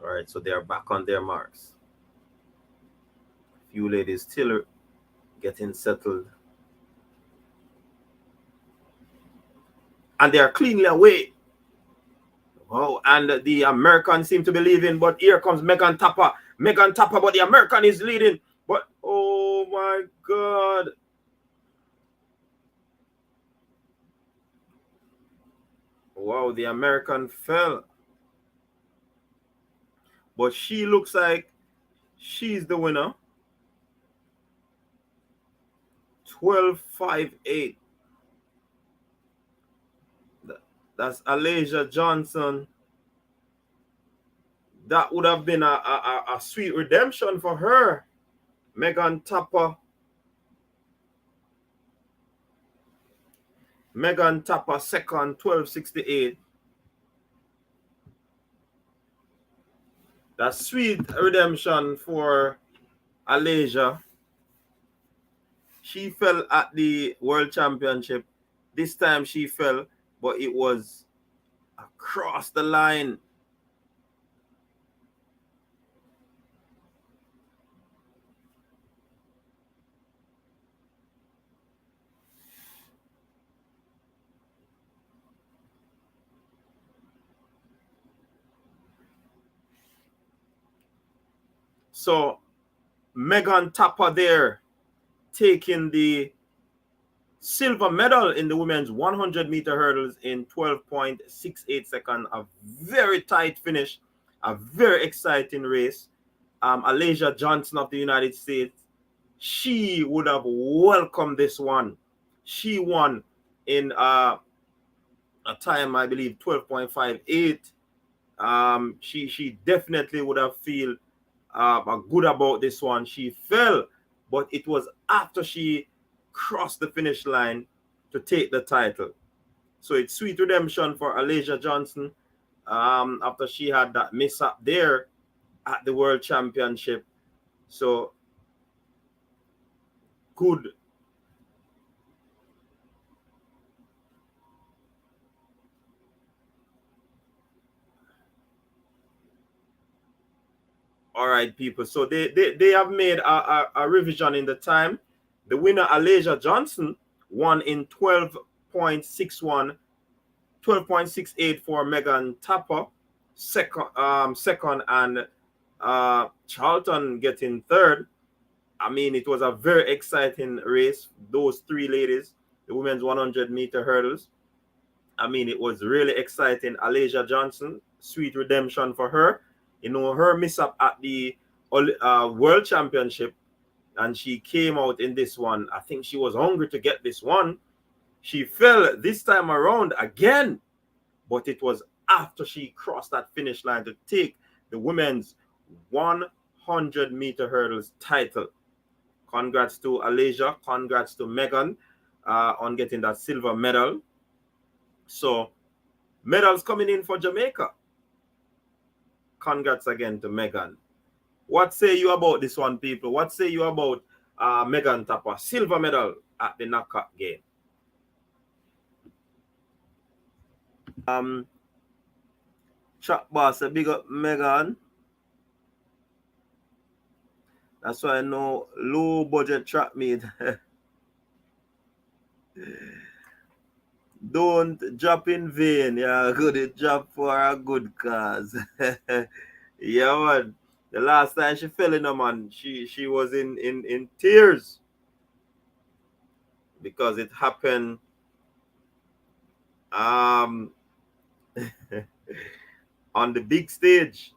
All right, so they are back on their marks. Few ladies still getting settled. and they are cleanly away. Oh, and the Americans seem to be leaving, but here comes Megan Tapper. Megan Tapper, but the American is leading. But oh my God. Wow, the American fell. But she looks like she's the winner. 12.58. That's Alasia Johnson. That would have been a sweet redemption for her. Megan Tapper. Megan Tapper second, 12.68. That sweet redemption for Alasia. She fell at the World Championship. This time she fell, but it was across the line. So Megan Tapper there taking the silver medal in the women's 100-meter hurdles in 12.68 seconds. A very tight finish, a very exciting race. Alasia Johnson of the United States, she would have welcomed this one. She won in a time, I believe, 12.58. She definitely would have feel good about this one. She fell, but it was after she crossed the finish line to take the title. So it's sweet redemption for Alasia Johnson after she had that mishap there at the World Championship. So good. All right, people. So they have made a revision in the time. The winner, Alasia Johnson, won in 12.61, 12.68 for Megan Tapper, second, and Charlton getting third. I mean, it was a very exciting race. Those three ladies, the women's 100-meter hurdles. I mean, it was really exciting. Alasia Johnson, sweet redemption for her. You know, her mishap at the World Championship, and she came out in this one. I think she was hungry to get this one. She fell this time around again, but it was after she crossed that finish line to take the women's 100-meter hurdles title. Congrats to Alasia. Congrats to Megan on getting that silver medal. So, medals coming in for Jamaica. Congrats again to Megan. What say you about this one, people? What say you about Megan Tapper? Silver medal at the NACAC game. Trap boss, a big up Megan. That's why I know low budget trap meet. Don't drop in vain. Yeah, good drop for a good cause. Yeah, man. The last time she fell in, man, she was in tears because it happened um on the big stage.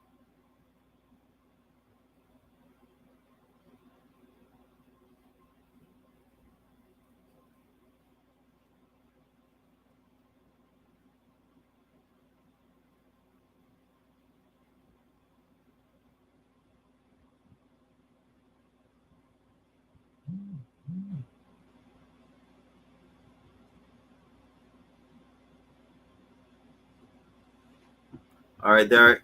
All right, there.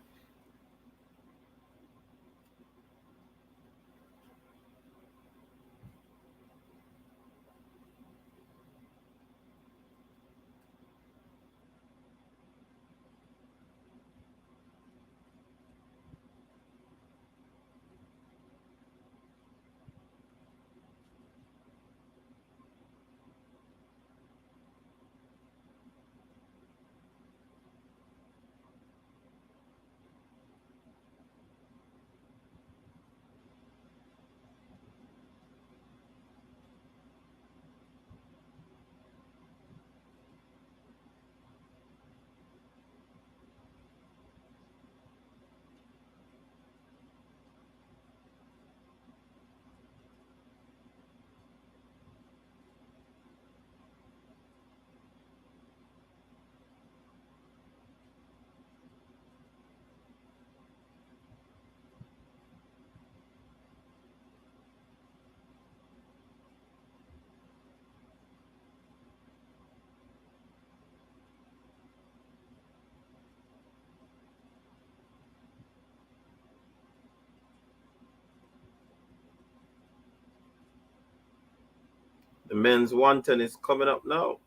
The men's 110 is coming up now.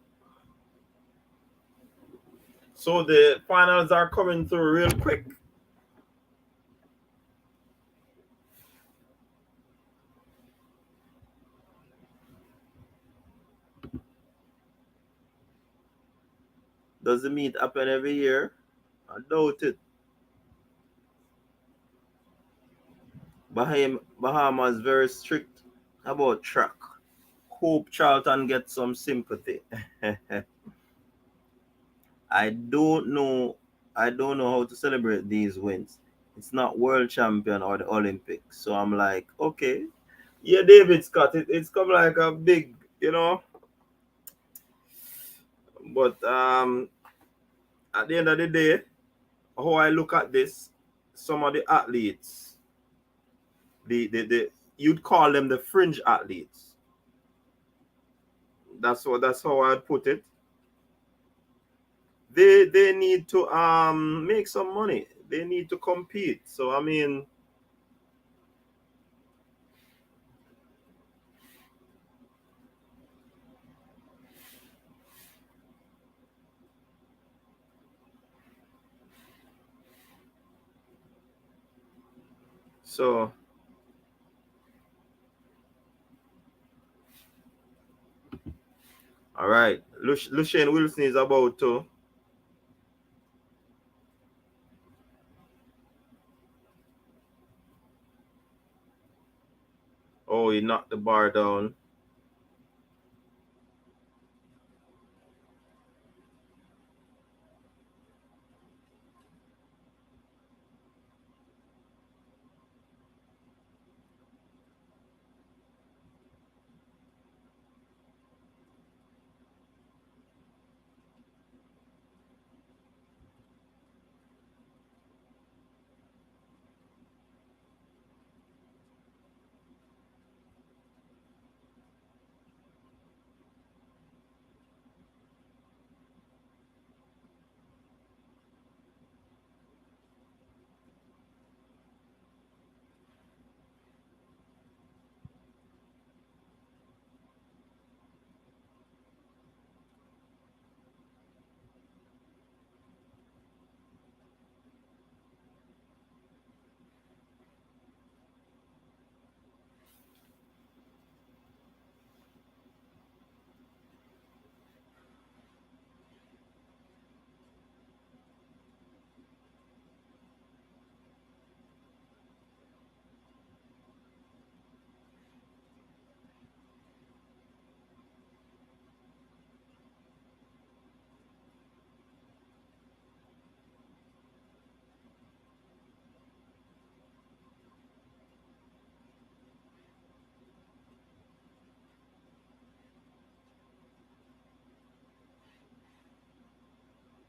So the finals are coming through real quick. Does the meet happen every year? I doubt it. Bahamas very strict about track. Hope Charlton gets some sympathy. I don't know. I don't know how to celebrate these wins. It's not world champion or the Olympics. So I'm like, okay, yeah, David Scott. It's come like a big, you know. But at the end of the day, how I look at this, some of the athletes, the you'd call them the fringe athletes. That's how I'd put it. They need to make some money. They need to compete. So I mean, so all right. Lucien Wilson is about to. Oh, he knocked the bar down.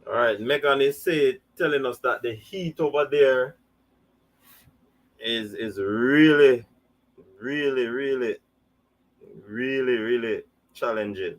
All right, Megan is telling us that the heat over there is really, really, really, really, really challenging.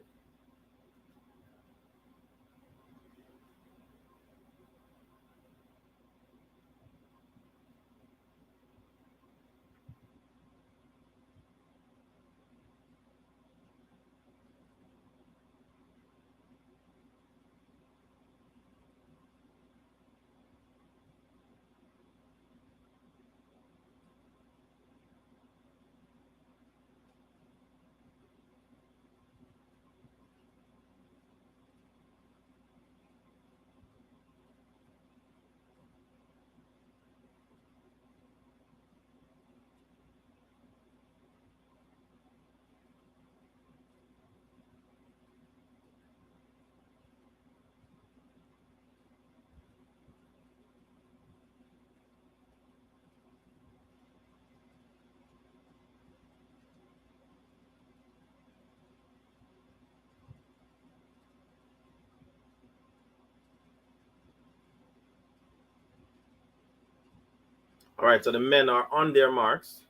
All right, so the men are on their marks,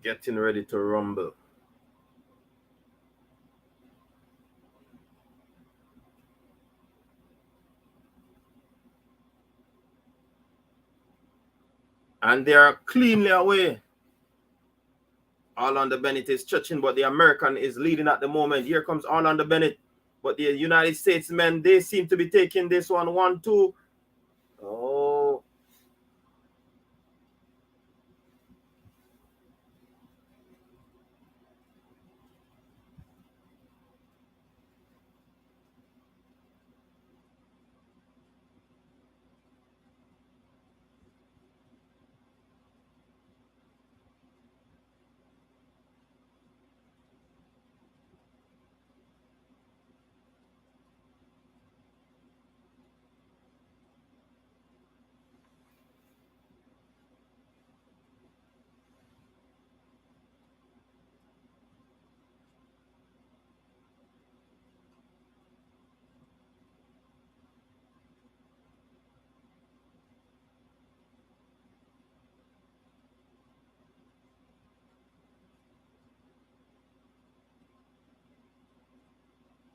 getting ready to rumble. And they are cleanly away. Orlando Bennett is stretching, but the American is leading at the moment. Here comes Orlando Bennett. But the United States men, they seem to be taking this one 1-2. Oh.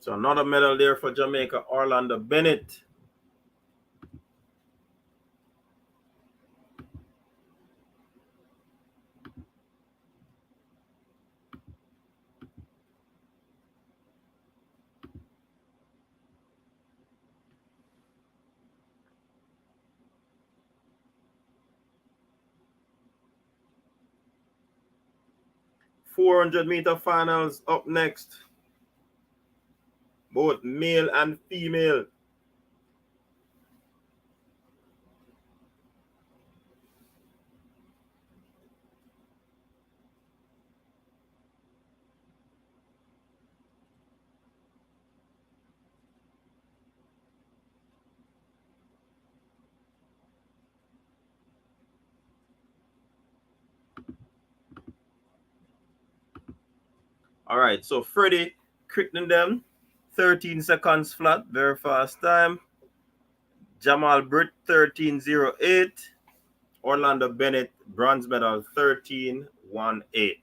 So another medal there for Jamaica, Orlando Bennett. .400 meter finals up next. Both male and female. All right, so Freddie Crittenden, 13 seconds flat, very fast time. Jamal Britt, 13.08. Orlando Bennett, bronze medal, 13.18.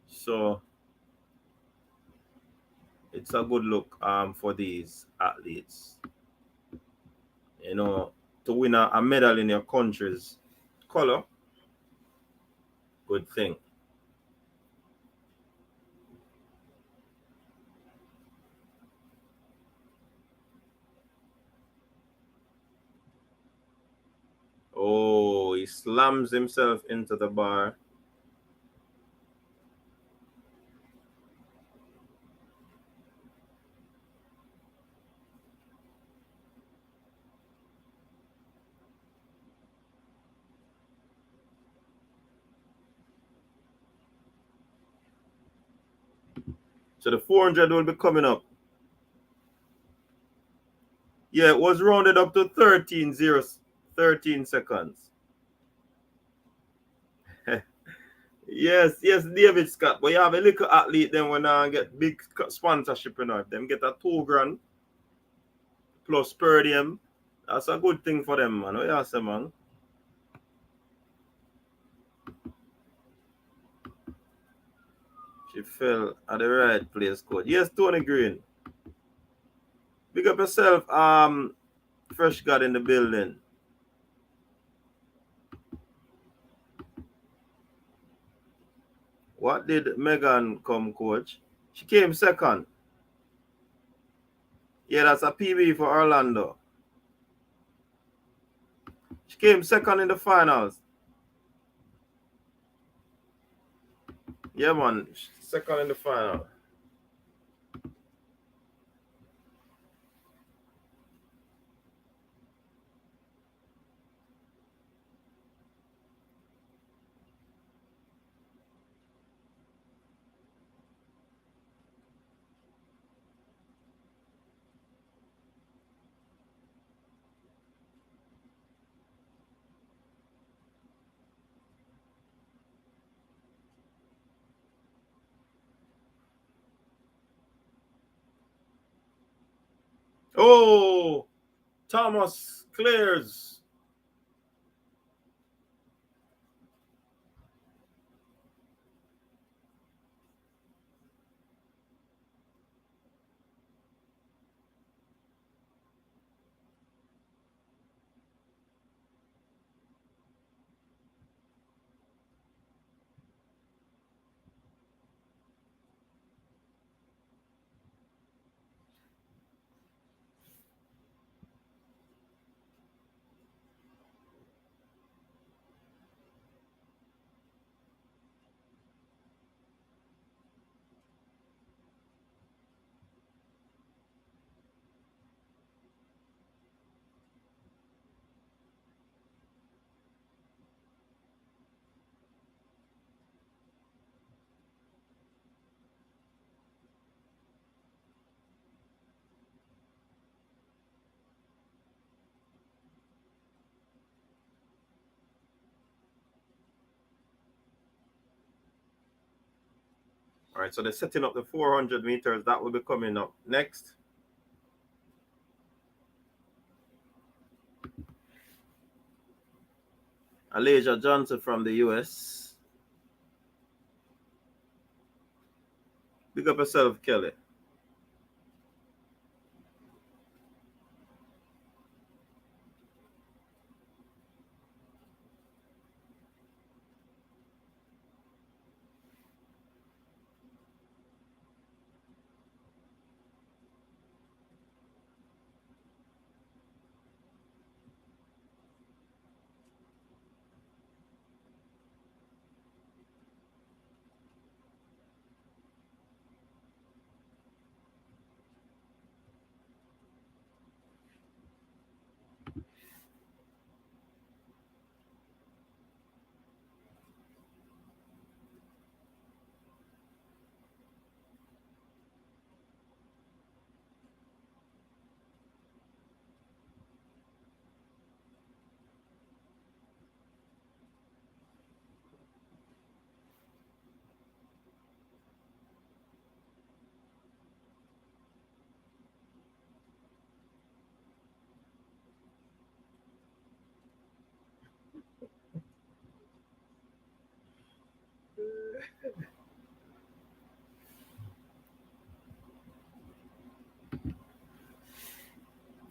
So it's a good look for these athletes. You know, to win a medal in your country's color, good thing. Oh, he slams himself into the bar. So the 400 will be coming up. Yeah, it was rounded up to 13 seconds. Yes, David Scott. But you have a little athlete then when I get big sponsorship, you know, if them get a 2 grand plus per diem. That's a good thing for them, man. What you say, man? She fell at the right place, coach. Yes, Tony Green. Big up yourself, Fresh God in the building. What did Megan come, coach? She came second. Yeah, that's a PB for Orlando. She came second in the finals. Yeah, man. Second in the final. Oh, Thomas clears. All right, so they're setting up the 400 meters. That will be coming up next. Alasia Johnson from the US. Big up yourself, Kelly.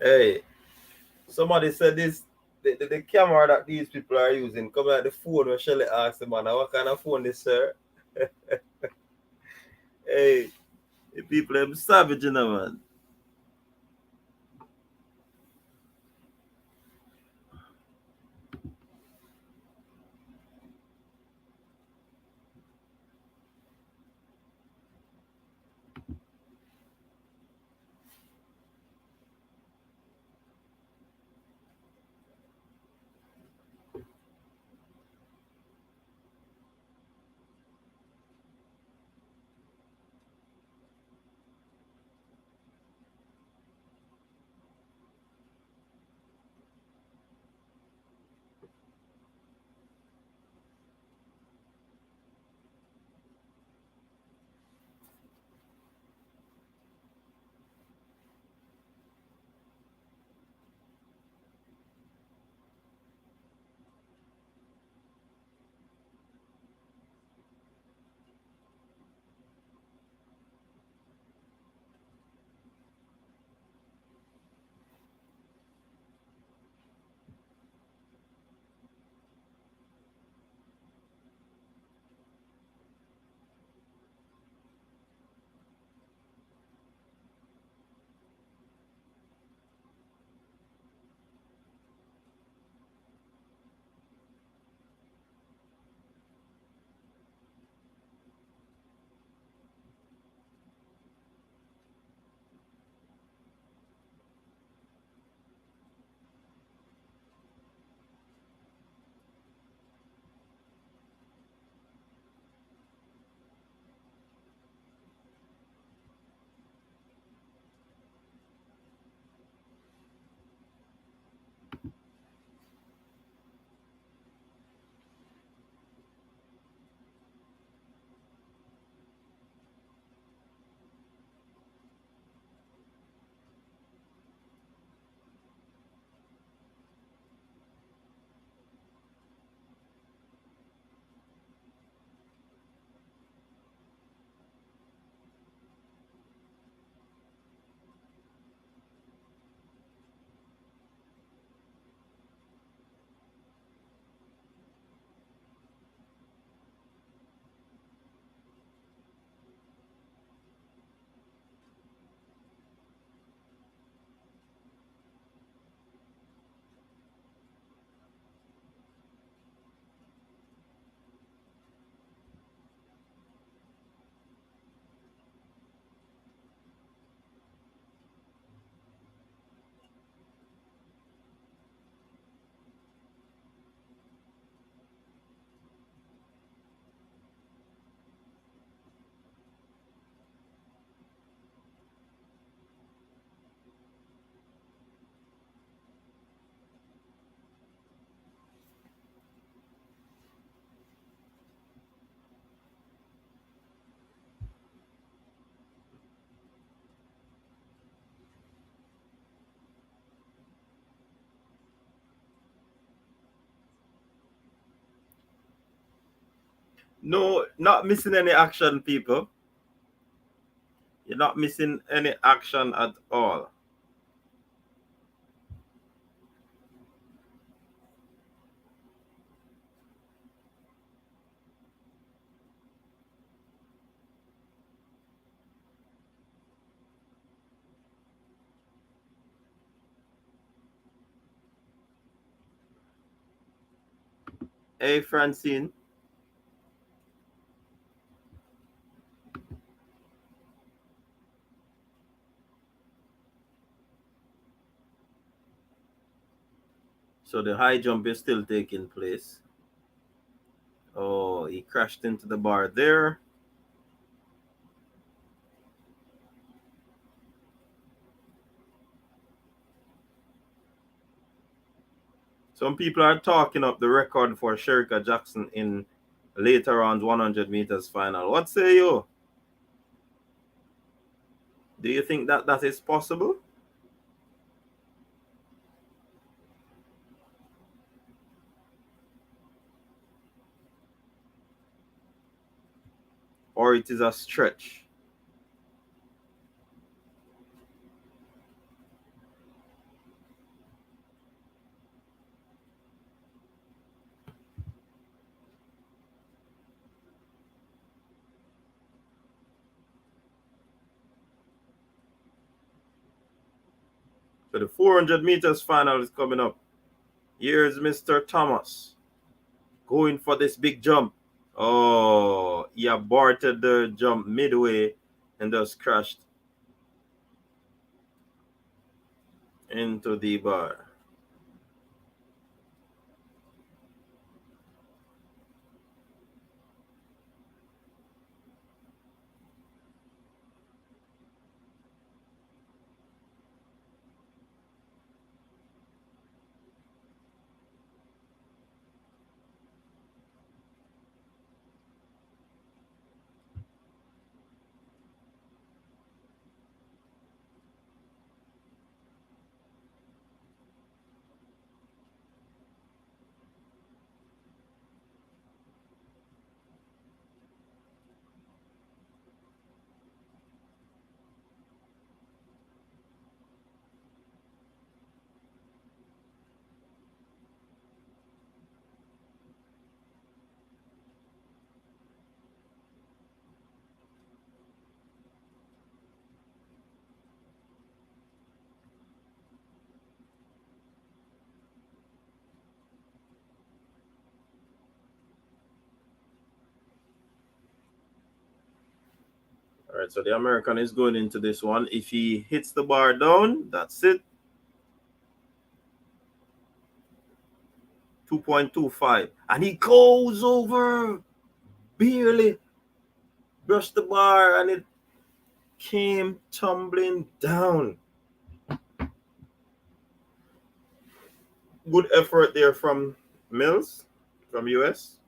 Hey, somebody said this the camera that these people are using come like the phone when Shelly asked the man, what kind of phone this, sir? Hey, the people are savage, you know, man. No, not missing any action, people. You're not missing any action at all. Hey, Francine. So the high jump is still taking place. Oh, he crashed into the bar there. Some people are talking up the record for Sherika Jackson in later round 100 meters final. What say you? Do you think that that is possible? Or it is a stretch? So the 400 meters final is coming up. Here's Mr. Thomas going for this big jump. Oh, he aborted the jump midway and just crashed into the bar. All right, so the American is going into this one. If he hits the bar down, that's it. 2.25. And he goes over, barely brushed the bar, and it came tumbling down. Good effort there from Mills, from US.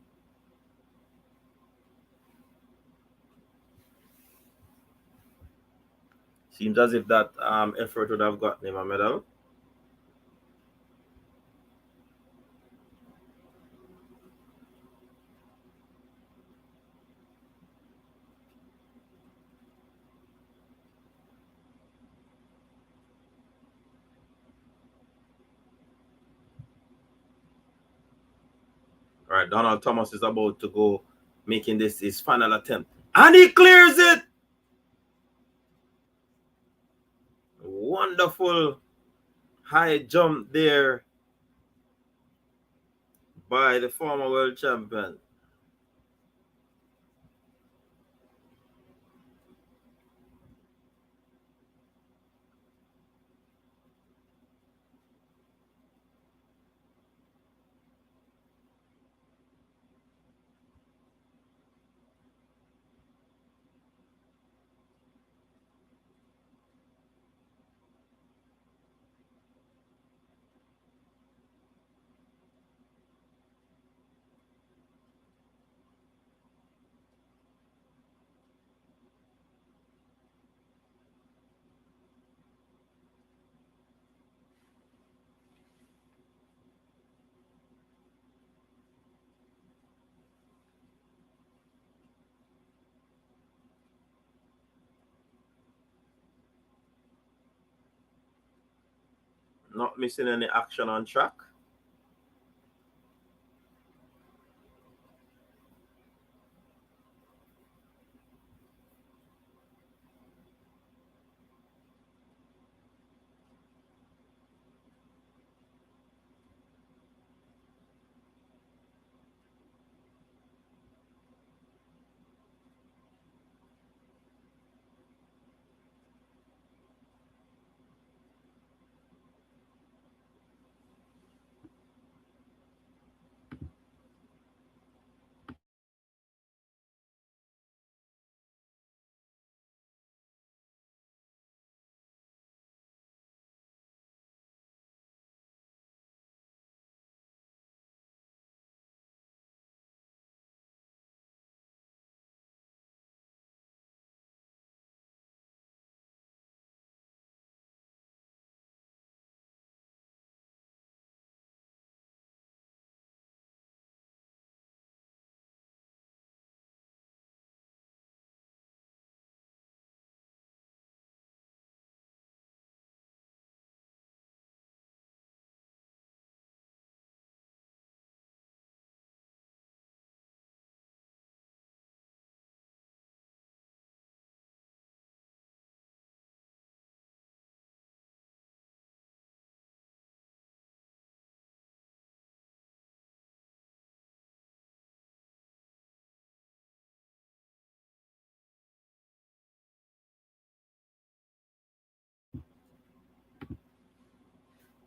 Seems as if that effort would have gotten him a medal. All right, Donald Thomas is about to go, making this his final attempt. And he clears it! Wonderful high jump there by the former world champion. Not missing any action on track.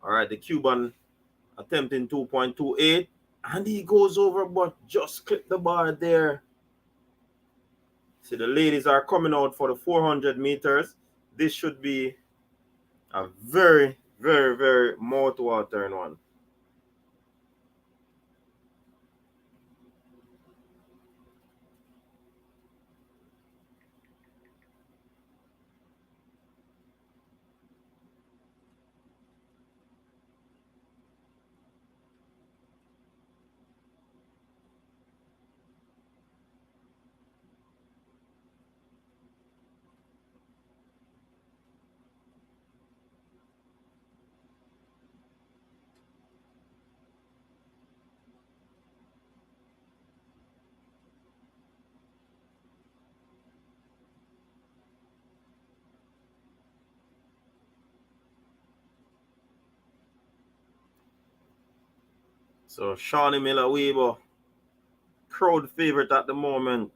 All right, the Cuban attempting 2.28, and he goes over, but just clip the bar there. See, the ladies are coming out for the 400 meters. This should be a very, very, very mouth-watering one. So Shawnee Miller-Weber, crowd favorite at the moment.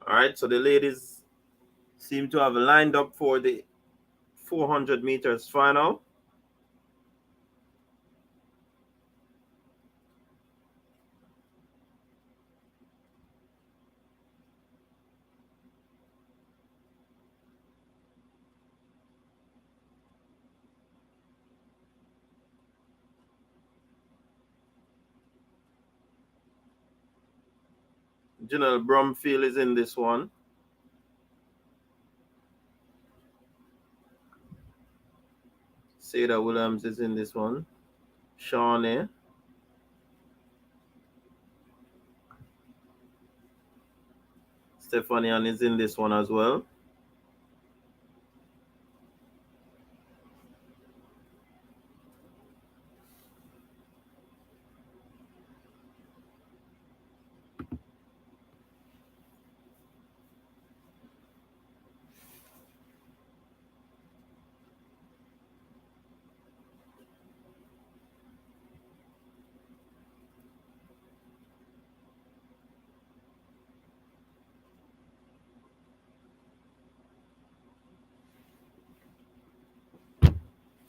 All right, so the ladies seem to have lined up for the 400 meters final. Janelle Brumfield is in this one. Seda Williams is in this one. Shawnee. Stephanie Ann is in this one as well.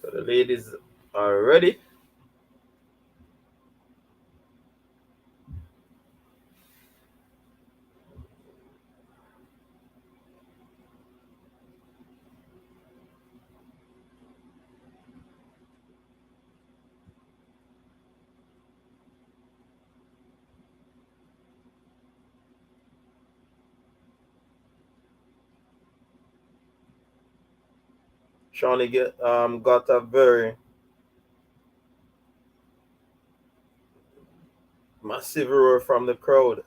So the ladies are ready. Shawnee got a very massive roar from the crowd.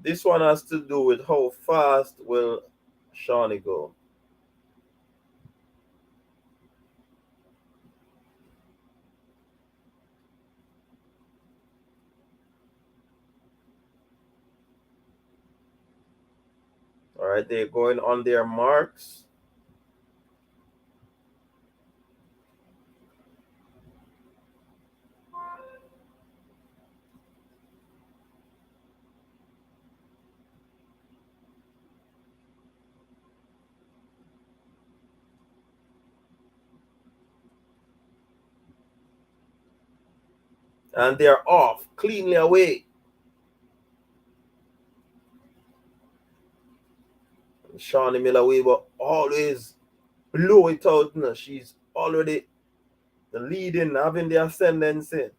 This one has to do with how fast will Shawnee go. All right, they're going on their marks. And they're off cleanly away. Shawnee Miller-Weaver always blow it out. No? She's already leading, having the ascendancy.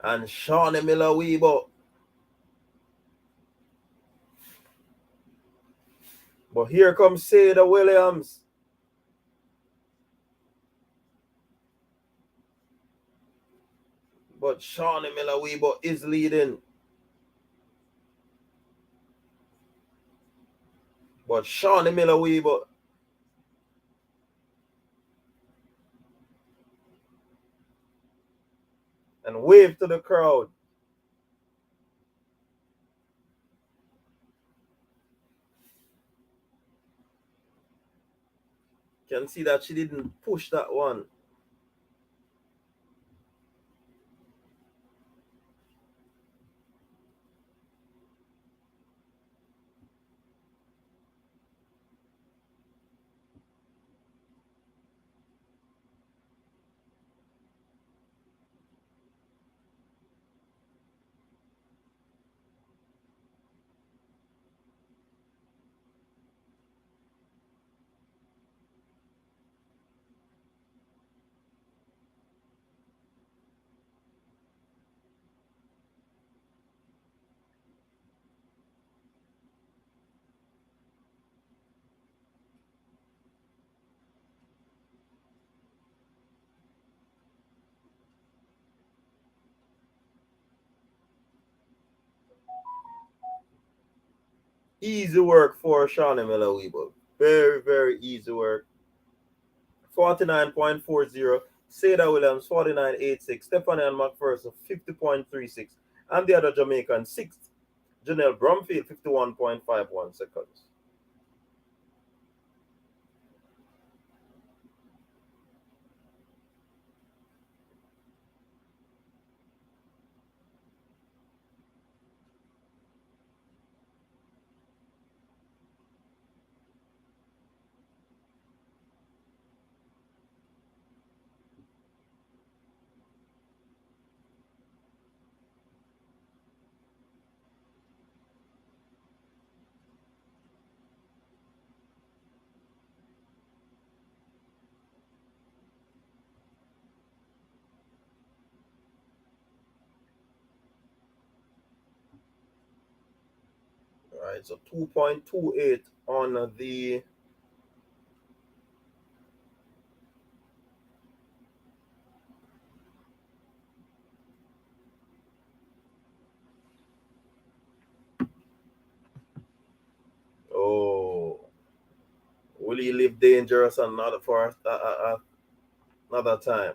And Shawnee Miller-Weaver. But here comes Seda Williams. But Shawnee Miller-Weaver is leading. But Shawnee Miller-Weaver and wave to the crowd. Can see that she didn't push that one. Easy work for Shawnee Miller-Weaver. Very, very easy work. 49.40. Seda Williams, 49.86. Stephanie Ann McPherson, 50.36. And the other Jamaican sixth, Janelle Brumfield, 51.51 seconds. All right, so 2.28 on the oh, will he live dangerous another for another time?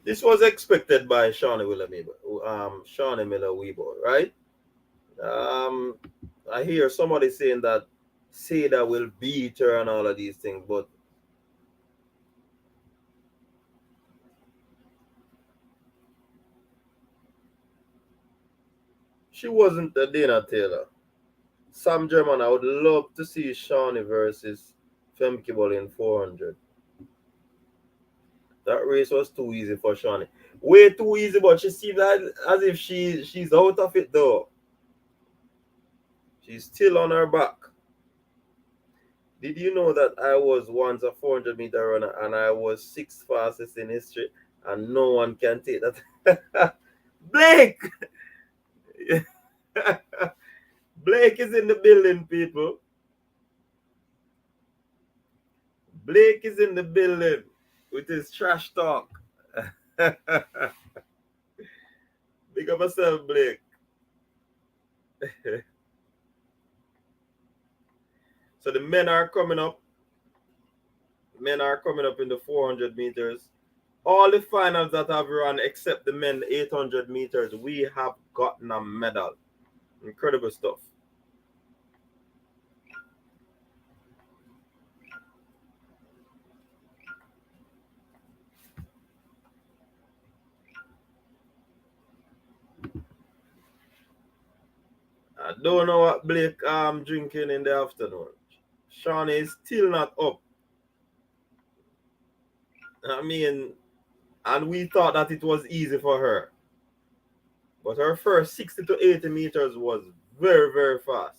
This was expected by Shawnee Miller Weebo, right? Um, I hear somebody saying that Seda will beat her and all of these things, but she wasn't the Dana Taylor. Sam German, I would love to see Shawnee versus Femke in 400. That race was too easy for Shawnee. Way too easy, but she seems as if she's out of it though. She's still on her back. Did you know that I was once a 400-meter runner and I was sixth fastest in history and no one can take that? Blake! Blake is in the building, people. Blake is in the building with his trash talk. Big up yourself, Blake. So the men are coming up. Men are coming up in the 400 meters. All the finals that have run except the men 800 meters, we have gotten a medal. Incredible stuff. I don't know what Blake drinking in the afternoon. Shawnee is still not up. I mean, and we thought that it was easy for her. But her first 60 to 80 meters was very, very fast.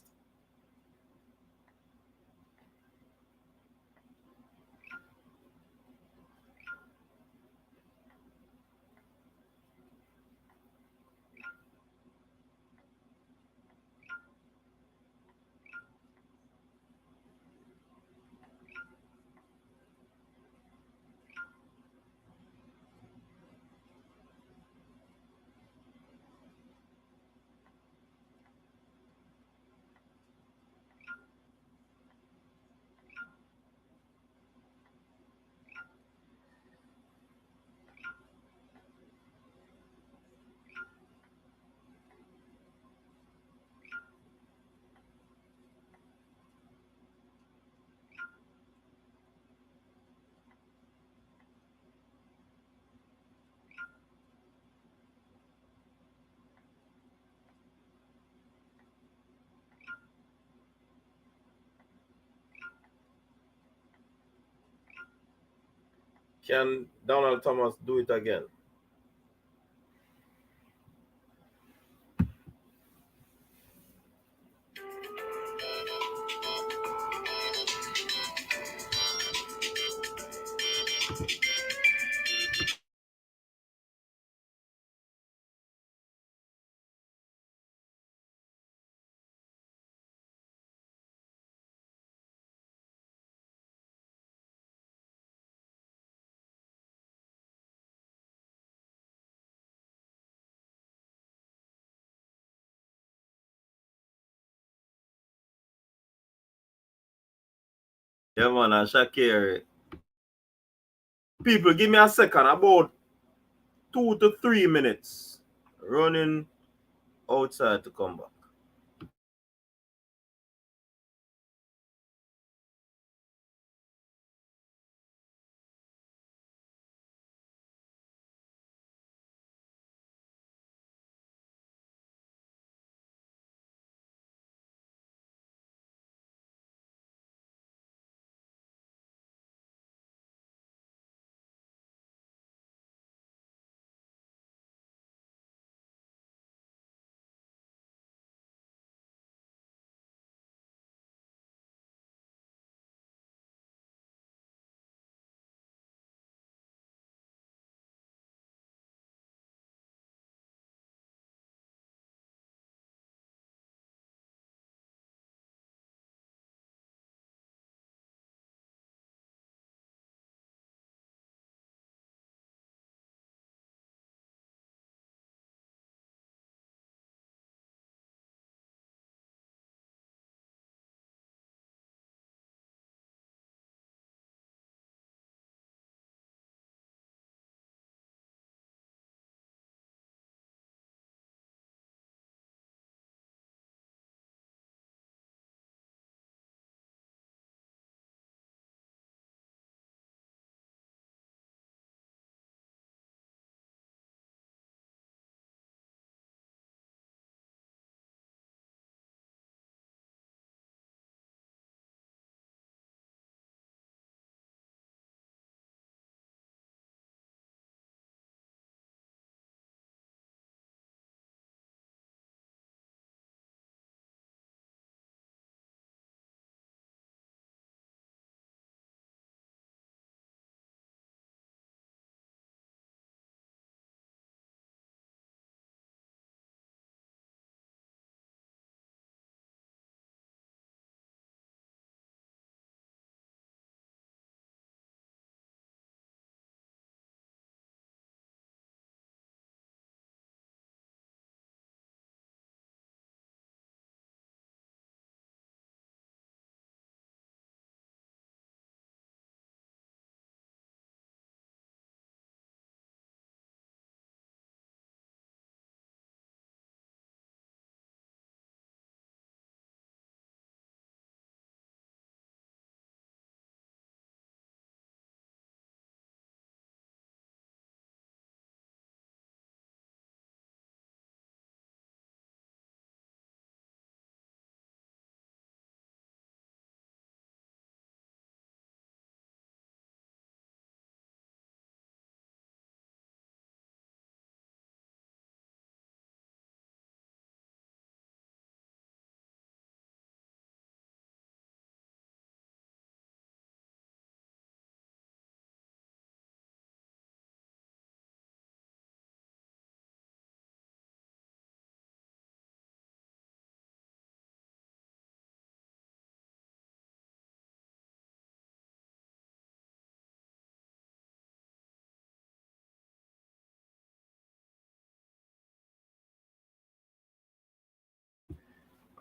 Can Donald Thomas do it again? Yeah, man, and Shakira. People, give me a second. About 2 to 3 minutes. Running outside to come back.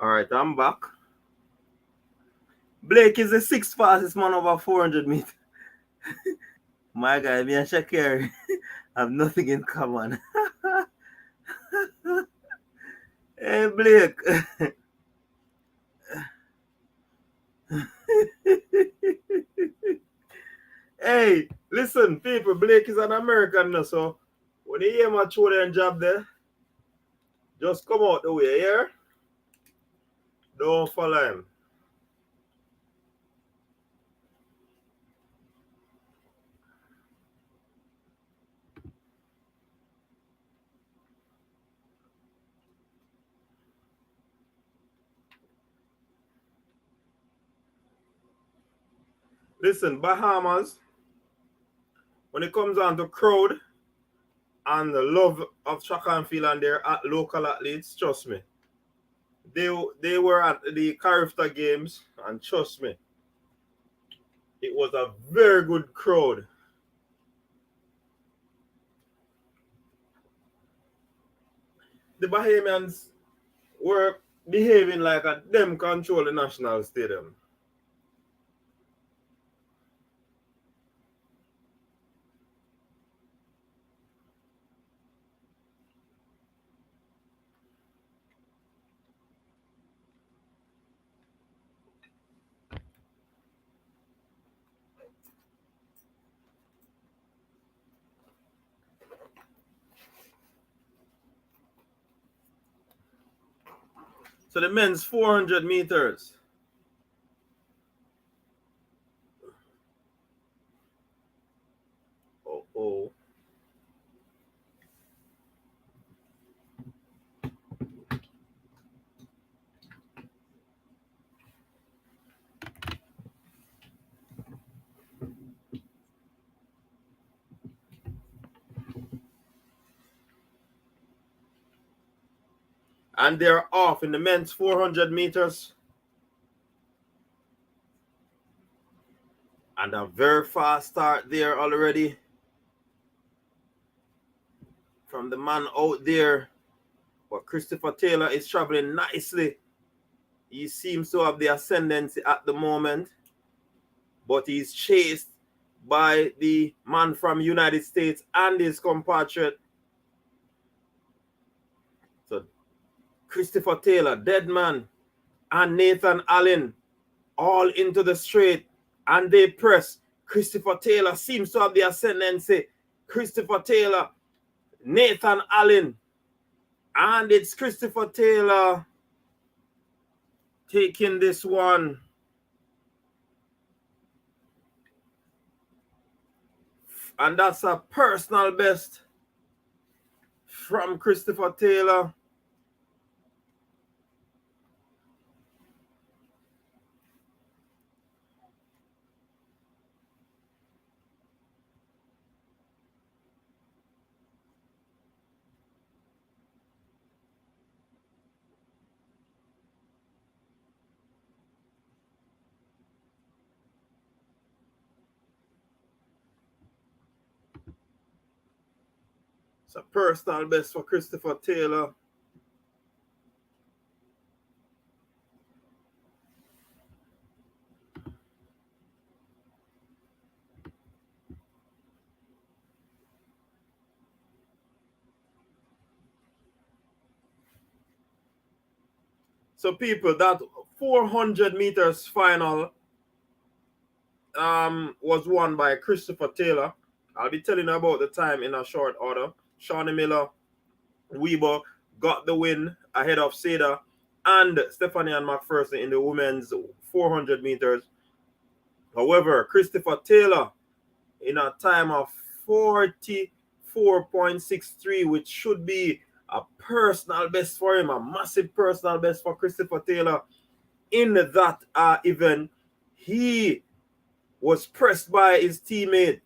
All right, I'm back. Blake is the sixth fastest man over 400 meters. My guy, me and Shakir have nothing in common. Hey, Blake. Hey, listen, people, Blake is an American now, so when you hear my children job there, just come out the way, yeah? Don't follow him. Listen, Bahamas, when it comes on to crowd and the love of track and field and their local athletes, trust me, they were at the Carifta games, and trust me, it was a very good crowd. The Bahamians were behaving like a them control the national stadium. So the men's 400 meters. Oh. And they're off in the men's 400 meters. And a very fast start there already from the man out there. But Christopher Taylor is traveling nicely. He seems to have the ascendancy at the moment. But he's chased by the man from United States and his compatriot. So Christopher Taylor, Deadman, and Nathan Allen all into the straight. And they press. Christopher Taylor seems to have the ascendancy. Christopher Taylor, Nathan Allen. And it's Christopher Taylor taking this one. And that's a personal best from Christopher Taylor. It's a personal best for Christopher Taylor. So people, that 400 meters final was won by Christopher Taylor. I'll be telling you about the time in a short order. Shawnee Miller, Weber got the win ahead of Seda and Stephanie and McPherson in the women's 400 meters. However, Christopher Taylor in a time of 44.63, which should be a personal best for him, a massive personal best for Christopher Taylor in that event. He was pressed by his teammate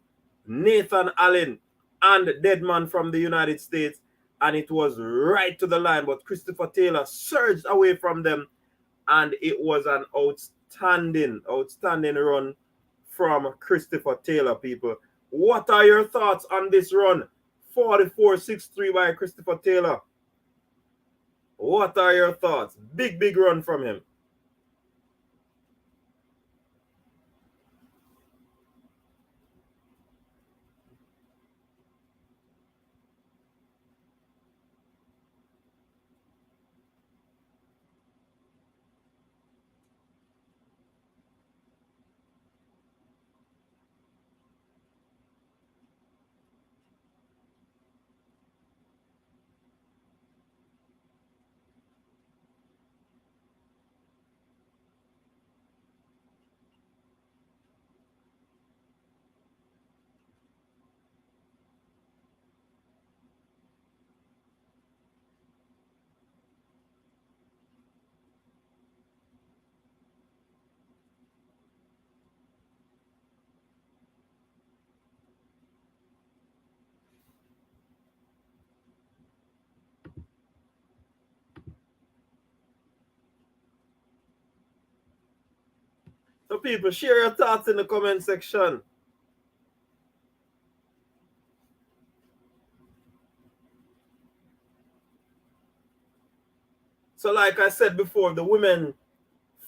Nathan Allen and Deadman from the United States, and it was right to the line, but Christopher Taylor surged away from them, and it was an outstanding run from Christopher Taylor, people. What are your thoughts on this run? 44.63 by Christopher Taylor. What are your thoughts? Big run from him. So people, share your thoughts in the comment section. So like I said before, the women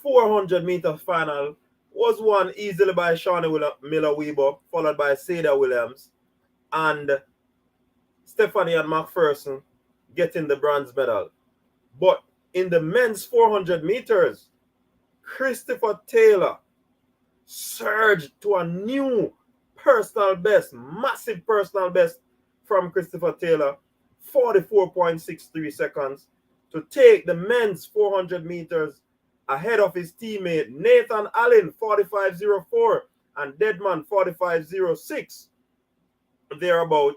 400-meter final was won easily by Shawnee Miller-Weber, followed by Seda Williams, and Stephanie and McPherson getting the bronze medal. But in the men's 400 meters, Christopher Taylor surged to a new personal best, massive personal best from Christopher Taylor, 44.63 seconds to take the men's 400 meters ahead of his teammate Nathan Allen 45.04 and Deadman 45.06 thereabout.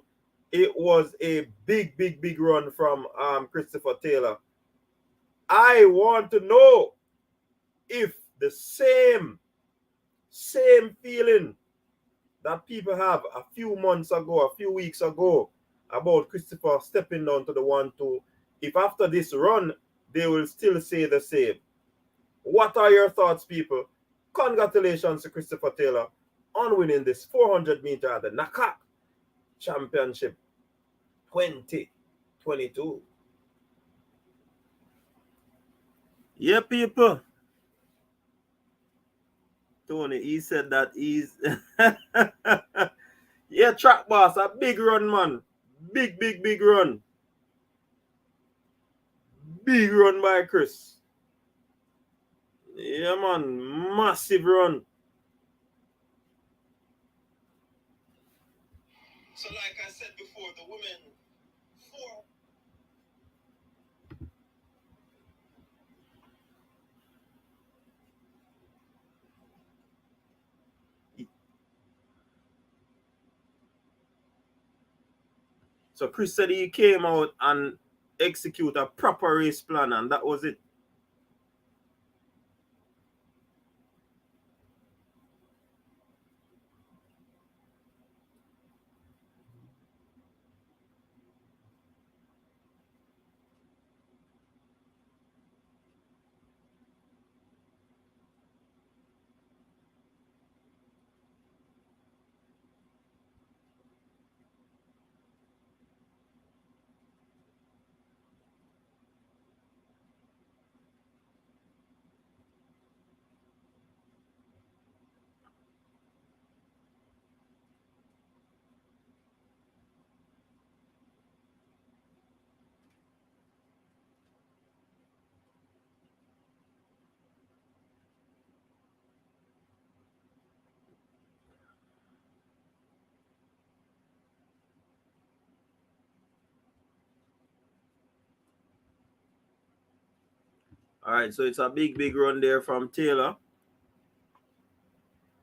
It was a big run from Christopher Taylor. I want to know if the same feeling that people have a few months ago, a few weeks ago, about Christopher stepping down to the 1-2, if after this run, they will still say the same. What are your thoughts, people? Congratulations to Christopher Taylor on winning this 400 meter at the NACAC Championship 2022. Yeah, people. Tony, he said that he's... yeah, track boss, a big run, man. Big run. Big run by Chris. Yeah, man. Massive run. So like I said before, the women 4... So Chris said he came out and execute a proper race plan, and that was it. All right, so it's a big run there from Taylor.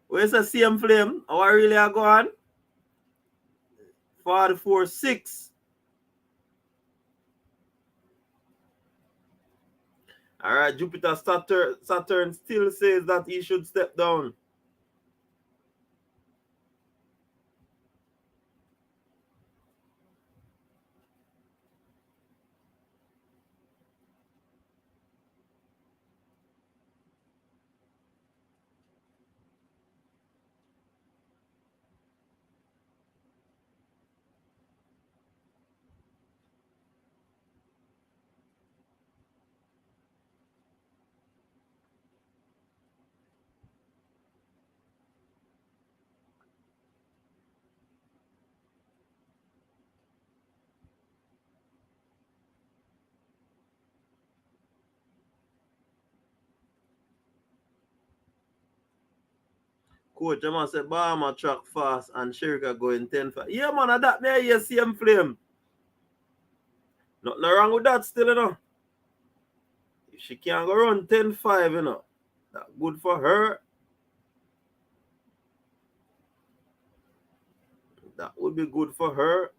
Where's the same flame? How I really are going? 44.6. All right, Jupiter Saturn still says that he should step down. Coach, I must say, Bahama track fast and Sherika going 10-5. Yeah, man, that there you see him flame. Nothing wrong with that still, you know. If she can't go run 10-5, you know, that's good for her. That would be good for her.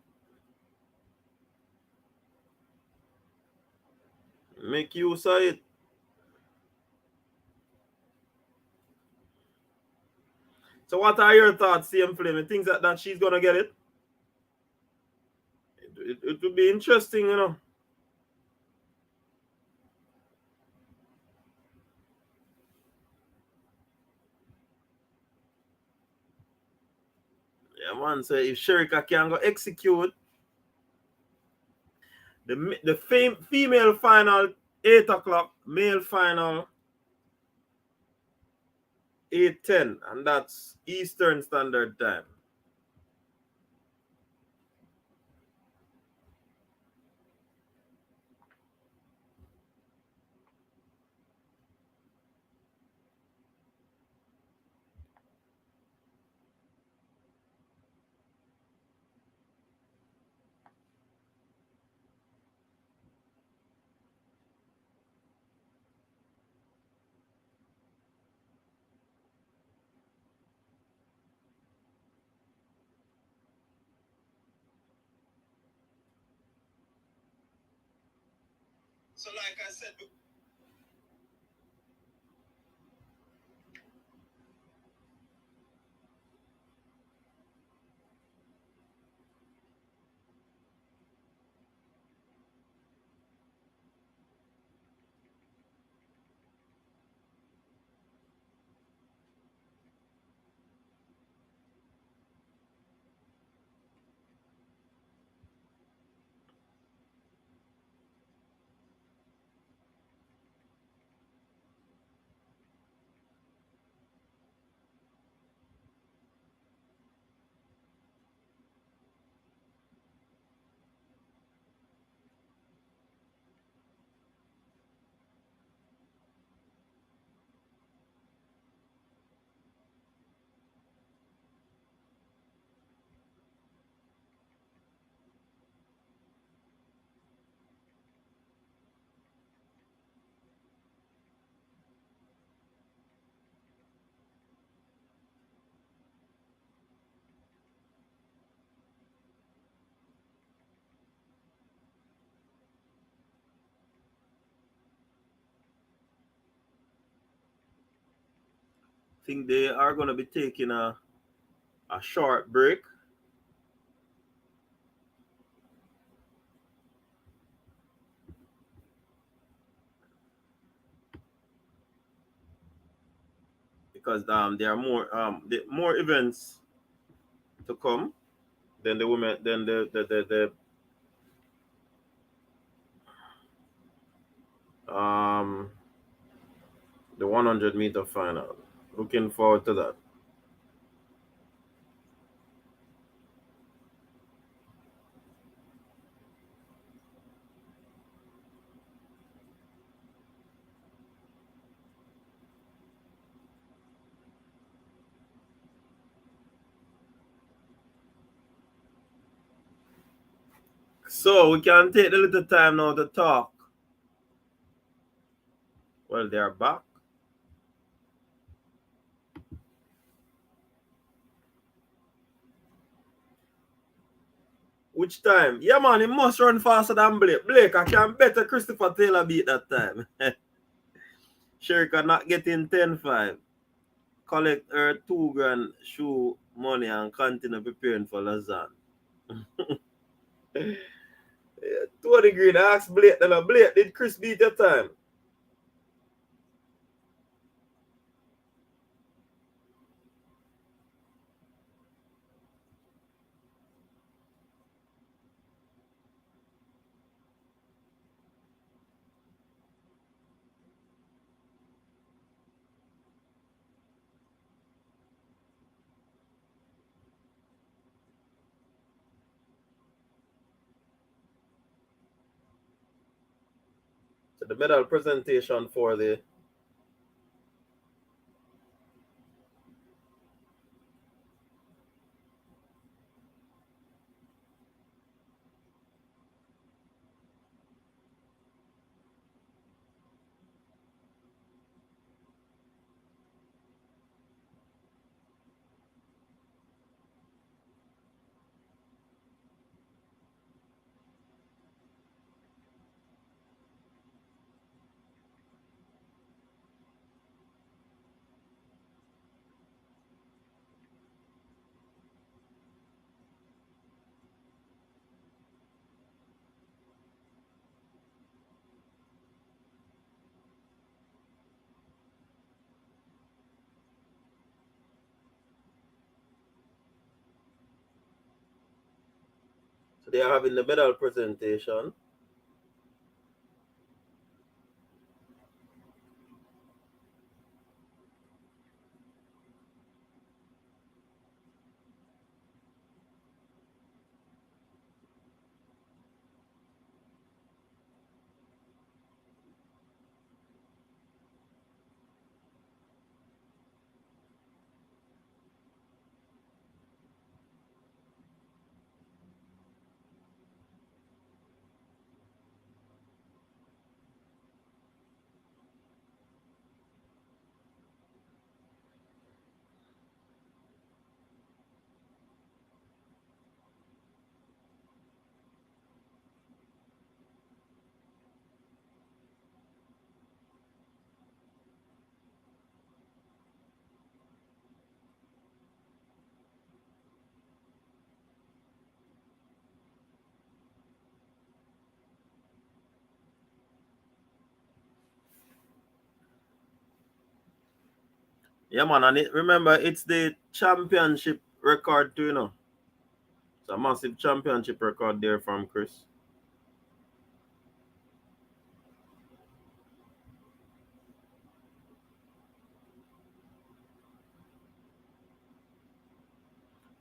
Make use of it. So what are your thoughts, CM Flame? You think that she's going to get it? It would be interesting, you know. Yeah, man. So if Sherika can go execute the female final 8 o'clock, male final 8:10, and that's Eastern Standard Time. Think they are going to be taking a short break because there are more events to come than the women than the 100-meter final. Looking forward to that. So we can take a little time now to talk. Well, they are back. Which time? Yeah, man, he must run faster than Blake. Blake, I can better Christopher Taylor beat that time. Sherika not getting 10-5. Collect her 2 grand shoe money and continue preparing for Lausanne. Yeah, 20 green. I asked Blake, then Blake, did Chris beat your time? So the medal presentation for the so they are having the medal presentation. Yeah, man, and remember, it's the championship record too, you know. It's a massive championship record there from Chris.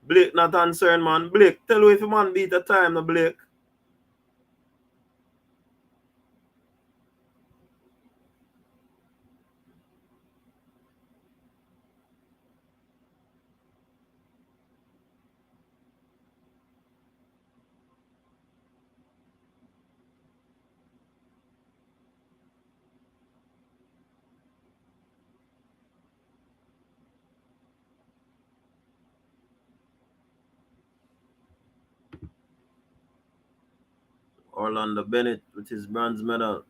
Blake not answering, man. Blake, tell you if you man beat the time, no Blake. Orlando Bennett with his bronze medal.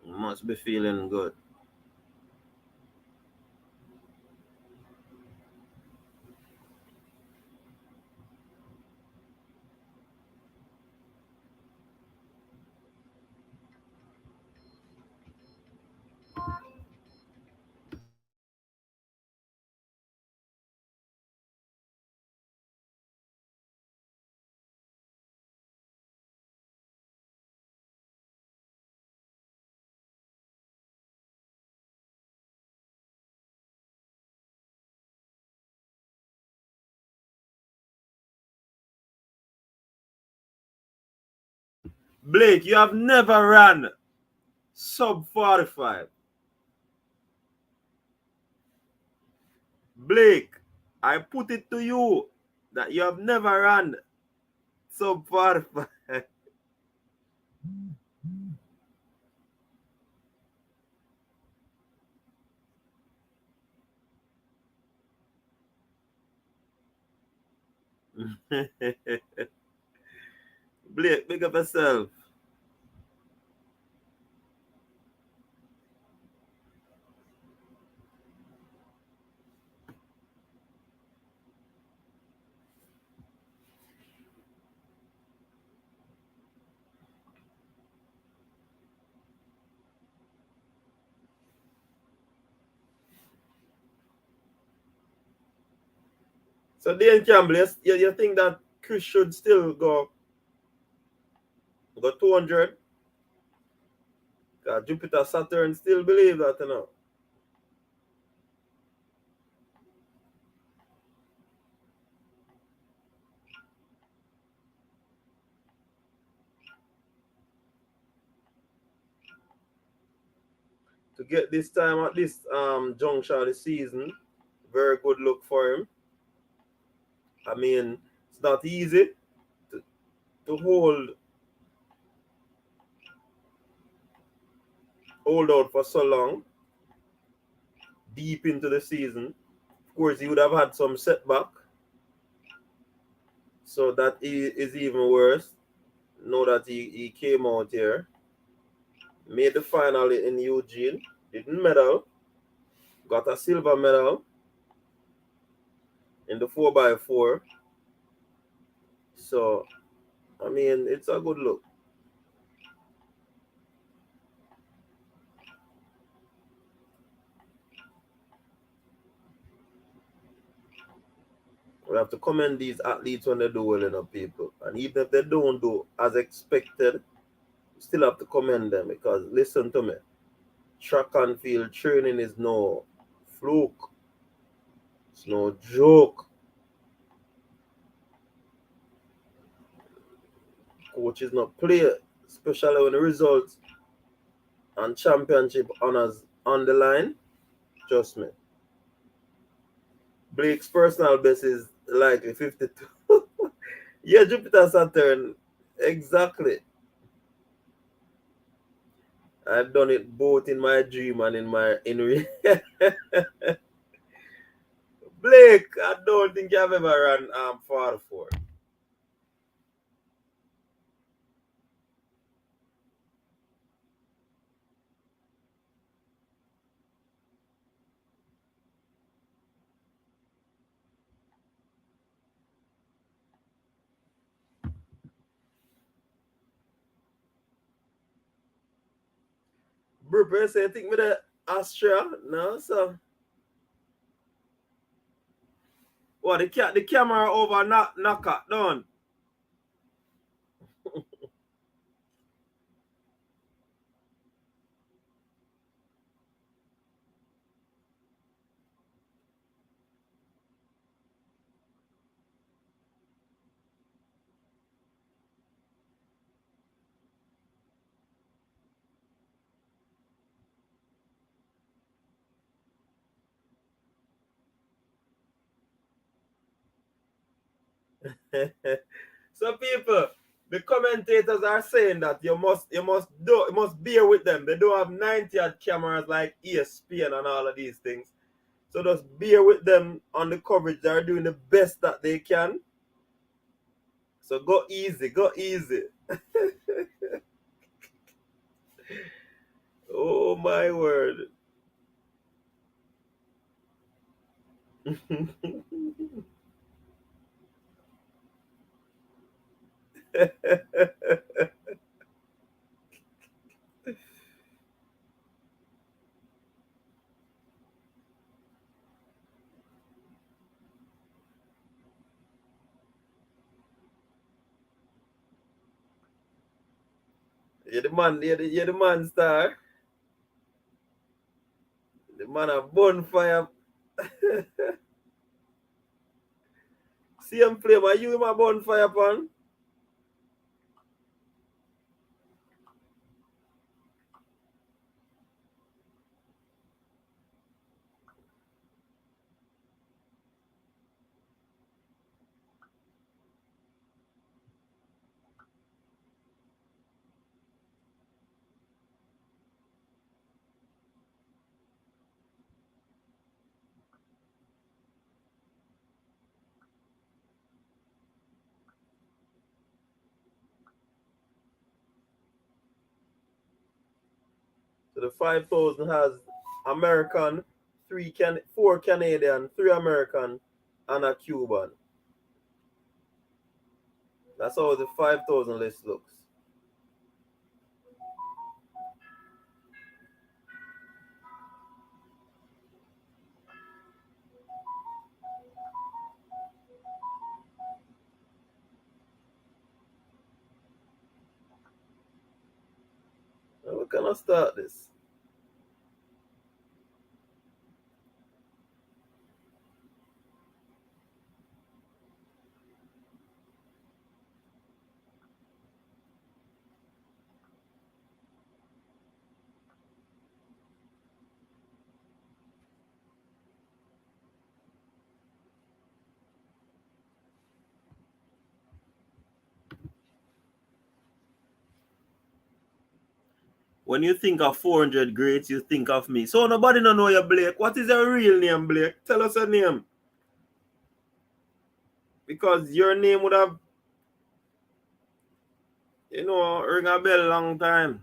Must be feeling good. Blake, you have never ran sub 45. Blake, I put it to you that you have never run sub 45. Blake, big up yourself. So, Dan Campbell, you think that Chris should still go 200? Jupiter, Saturn still believe that, you know. To get this time at this juncture of the season, very good look for him. I mean, it's not easy to, to hold out for so long, deep into the season. Of course, he would have had some setback, so that is even worse. Know that he came out here, made the final in Eugene, didn't medal, got a silver medal in the 4x4. So, I mean, it's a good look. We have to commend these athletes when they do well enough, people. And even if they don't do as expected, we still have to commend them because listen to me. Track and field training is no fluke. It's no joke. Coach is not player, especially when the results and championship honors on the line. Trust me. Blake's personal best is likely 52. Yeah, Jupiter Saturn. Exactly. I've done it both in my dream and in real. Blake, I don't think I've ever run 4. Bro, say think me that. Austria? No, so. What, the camera over NACAC done? So people, the commentators are saying that you must bear with them. They don't have 90 odd cameras like ESPN and all of these things. So just bear with them on the coverage. They're doing the best that they can. So go easy, go easy. Oh my word. You're the man star. The man a bonfire. Same flame, are you in my bonfire pan? So the 5,000 has American, four Canadian, three American, and a Cuban. That's how the 5,000 list looks. Now we cannot start this. When you think of 400 greats, you think of me. So nobody don't know your Blake. What is your real name, Blake? Tell us your name. Because your name would have, ring a bell long time.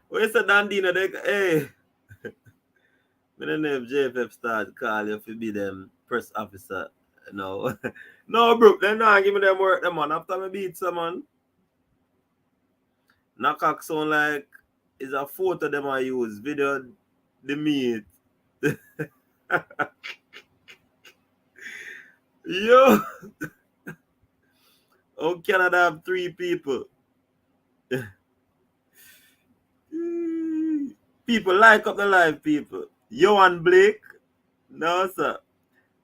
Where's the Dandina? Hey, my name JFF start call you to be them press officer. No. No, bro. They not give me them work, them man. After me beat someone, NACAC sound like is a photo them I use. Video the meat. Yo, how Canada have three people? People like up the live people. Yo and Blake. No, sir.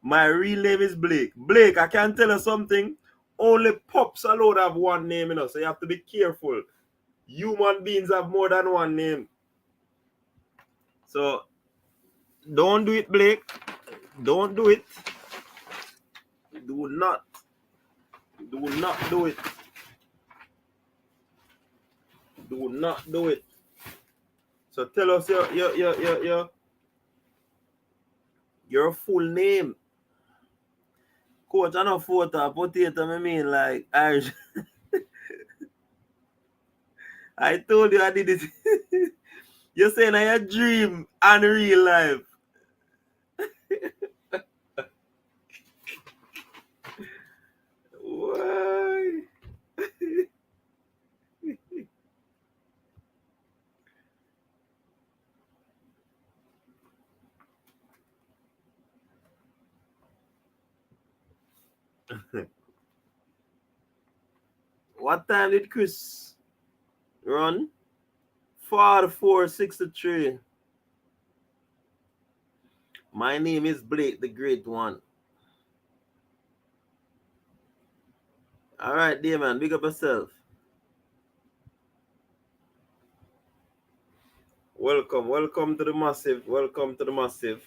My real name is Blake. Blake, I can tell you something. Only pups alone have one name, so you have to be careful. Human beings have more than one name. So don't do it, Blake. Don't do it. Do not. Do not do it. Do not do it. So tell us your full name. Coach, I know photo, potato, I mean like Irish. I told you I did it. You're saying I a dream and real life. Why? What time did Chris run? 4463. My name is Blake, the Great One. All right, dear man, big up yourself. Welcome to the massive. Welcome to the massive.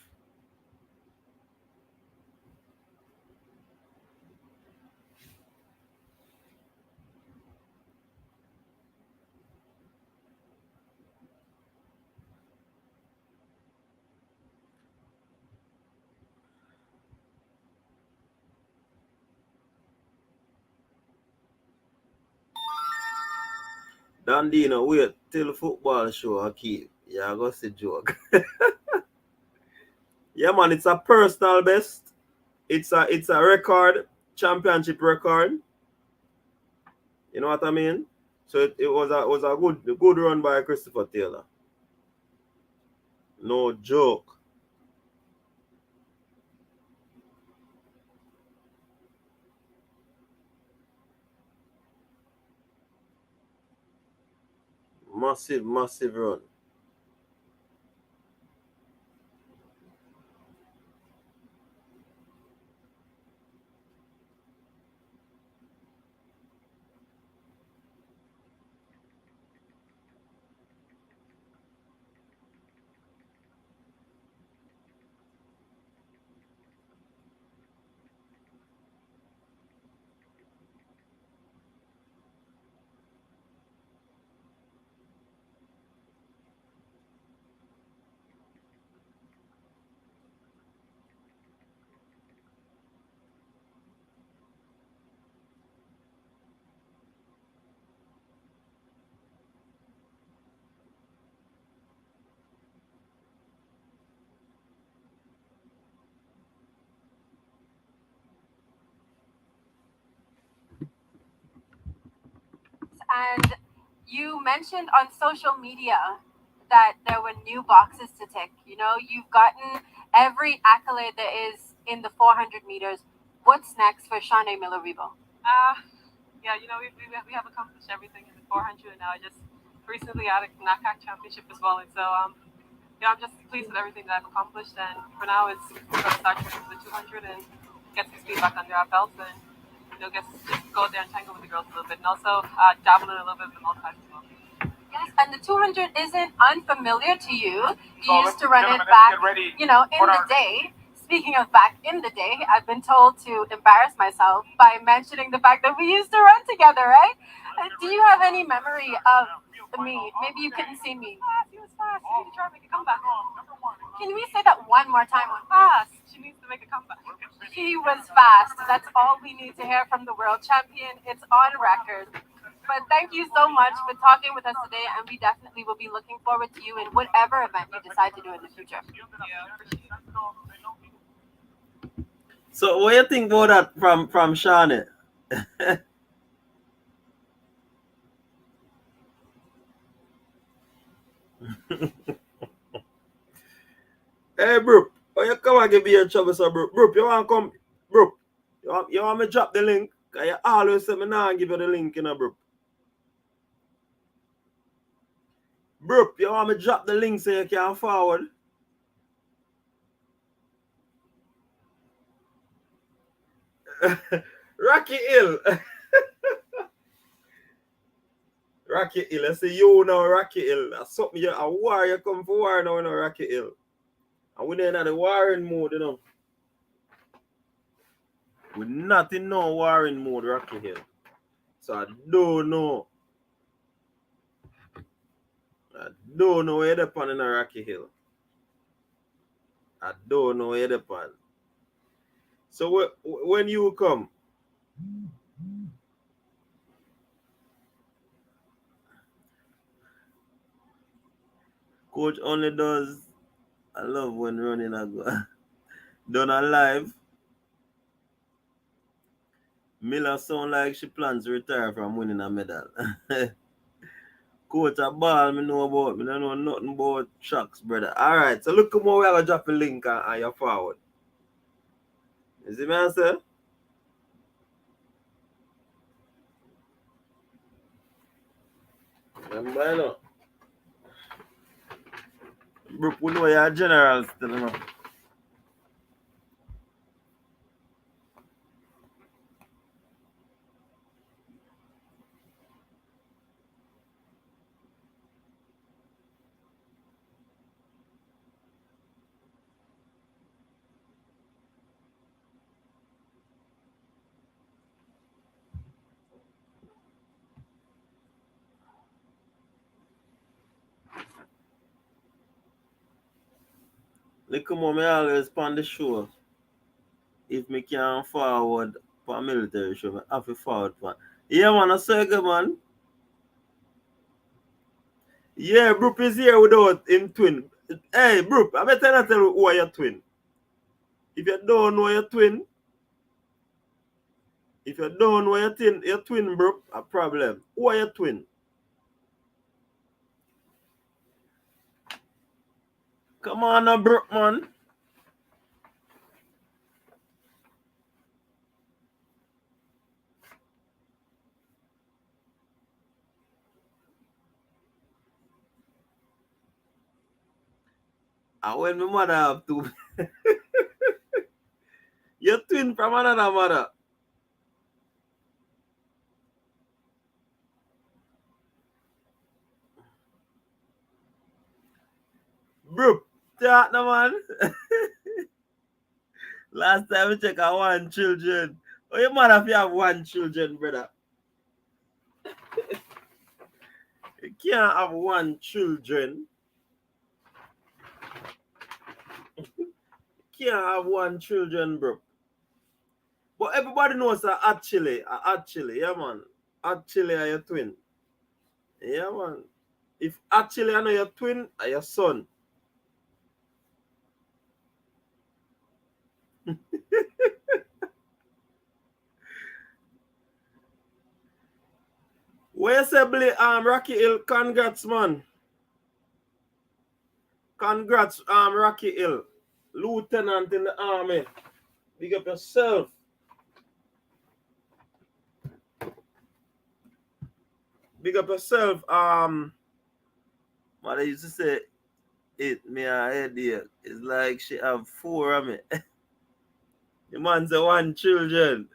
Dandino, wait till football show I keep. Yeah, I go see joke. Yeah, man, it's a personal best. It's a record, championship record. You know what I mean? So it was a good run by Christopher Taylor. No joke. Massive run. And you mentioned on social media that there were new boxes to tick. You know, you've gotten every accolade there is in the 400 meters. What's next for Shanae Miller-Rebo? Yeah, you know, we have accomplished everything in the 400, and now I just recently had a NACAC championship as well. And so, yeah, I'm just pleased with everything that I've accomplished. And for now, it's going to start training for the 200 and get some speed back under our belts and, you know, just go there and tangle with the girls a little bit. And also dabble in a little bit of the multi as well. Yes, and the 200 isn't unfamiliar to you. You used to run it back, you know, in the day. Speaking of back in the day, I've been told to embarrass myself by mentioning the fact that we used to run together, right? Do you have any memory of me? Maybe you couldn't see me. He was fast. You need to try to make a comeback. Can we say that one more time? Fast. She needs to make a comeback. He was fast. That's all we need to hear from the world champion. It's on record. But thank you so much for talking with us today, and we definitely will be looking forward to you in whatever event you decide to do in the future. Yeah, appreciate it. So what you think about that from Shanae? Hey, bro, when you come and give me a trouble, so bro, you want to come, bro? You want me drop the link? Cause you always say me now and give you the link, you know, bro. Bro, you want me drop the link so you can forward? Rocky Hill. Rocky Hill. I say you now, Rocky Hill. That's something you a war, you come for war now, you know, Rocky Hill. And we're not in the warring mode, you know. We're not in no warring mode, Rocky Hill. So I don't know. I don't know where they're on in a Rocky Hill. I don't know where they're on. So when you come, coach only does. I love when running a go. Done alive. Miller sound like she plans to retire from winning a medal. Coach a ball, me know about. Me don't know nothing about shocks, brother. Alright, so look how we are gonna drop a link on your forward. You see me I say? Remember, you know. Bro, we know you're a general still, you know. Look how me always on the show. If me can forward for a military show, me have to forward for. Yeah, man, a circle, man. Yeah, Brook is here without him twin. Hey, Brook, I better not tell you who are your twin. If you don't know your twin, if you don't know your twin, Brook, a problem. Who are your twin? Come on now, Brook, man. And when my mother have two, your twin from another mother. Brook, talk no man. Last time we check I one children. Oh, your mother if you have one children, brother. You can't have one children. You can't have one children, bro. But everybody knows that actually, yeah man. Actually are your twin. Yeah man. If actually I know your twin are your son. Where you say Rocky Hill, congrats man. Congrats, Rocky Hill. Lieutenant in the army. Big up yourself. Big up yourself. Mother used to say it me a headache. It's like she have four of me. The man say one children.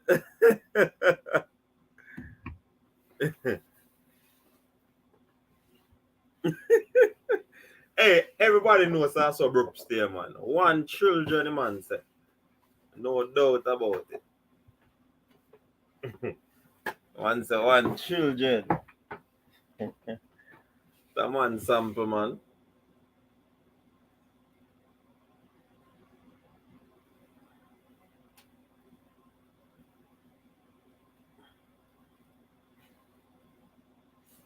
Hey, everybody knows that's a broke stay, man. One children, the man say. No doubt about it. One say one children. The man sample, man.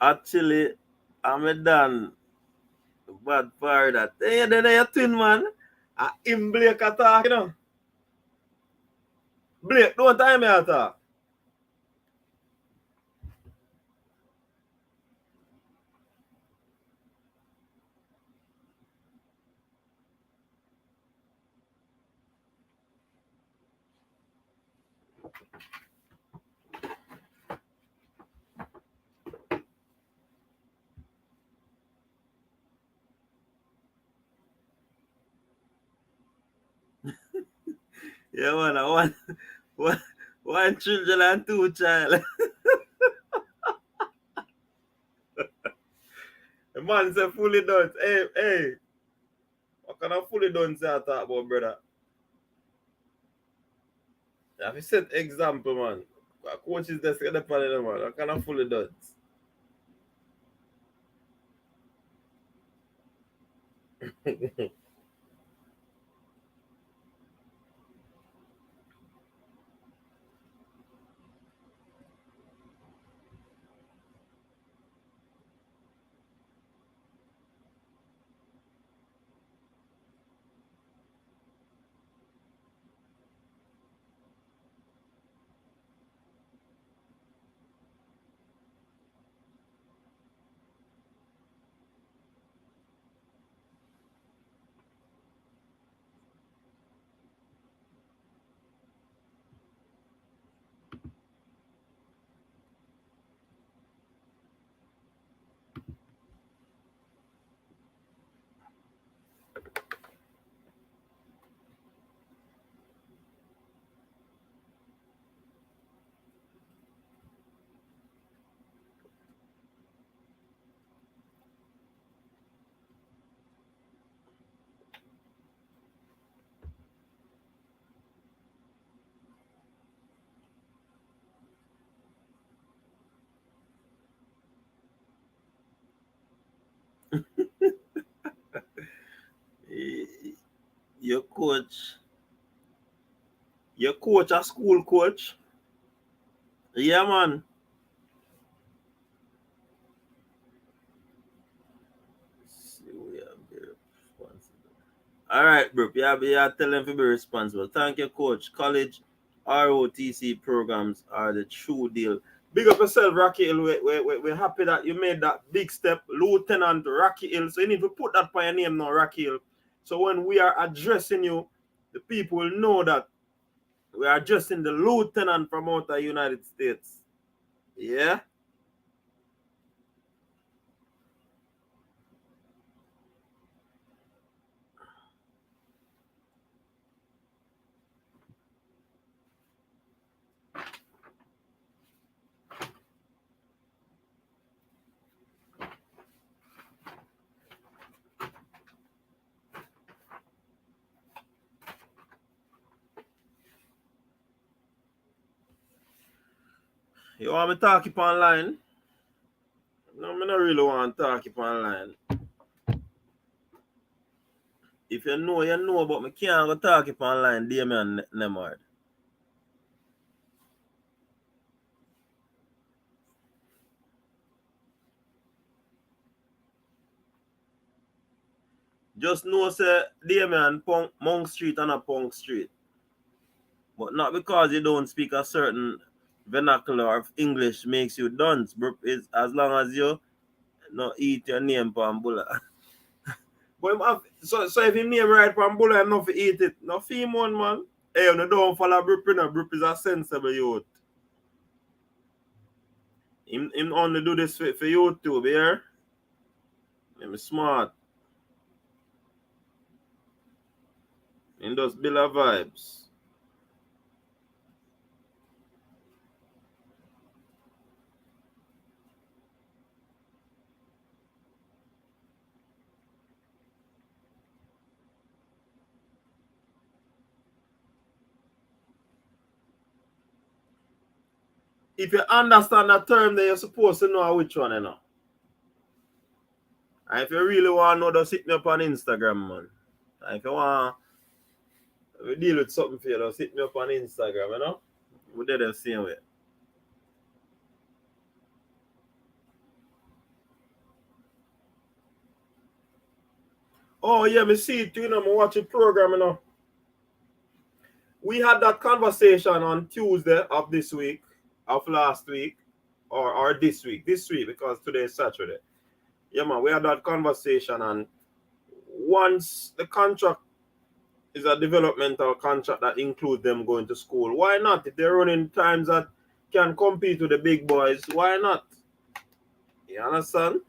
Actually, I'm a done bad for that. Hey, then your twin, man. Him Blake attack, you know. Blake, don't time me attack. Yeah, man. One, one children and two child. The man say fully done. Hey. What kind of fully done say I talk about, brother? You have to set example, man. Coach is just get up on it, man. What kind of fully done? Your coach, a school coach. Yeah, man. See, we have be responsible. All right, bro. You tell them to be responsible. Thank you, coach. College ROTC programs are the true deal. Big up yourself, Rocky Hill. We're happy that you made that big step, Lieutenant Rocky Hill. So you need to put that by your name now, Rocky Hill. So when we are addressing you, the people will know that we are addressing the lieutenant from out the United States. Yeah? You want me to talk it online? No, I don't really want to talk it online. If you know, you know, but I can't go talk it online, Damien Nemard. Just know, say, Damien, Monk Street and a Punk Street. But not because you don't speak a certain vernacular of English makes you dunce, bro. It's as long as you not eat your name Pambula. But so if you name right Pambula, I'm not for eat it. No fee one man. Hey, you don't follow Brip, no. Brip is a sensible youth. Him only do this for YouTube, yeah? Him smart. Him does build a vibes. If you understand that term, then you're supposed to know which one, you know. And if you really want to know, just hit me up on Instagram, man. And if you want to deal with something for you, just hit me up on Instagram, you know. We did the same way. Oh, yeah, me see it, you know. I watch the program, you know. We had that conversation on Tuesday of this week, of last week, or this week. This week, because today is Saturday. Yeah, man, we had that conversation, and once the contract is a developmental contract that includes them going to school, why not? If they're running times that can compete with the big boys, why not? You understand?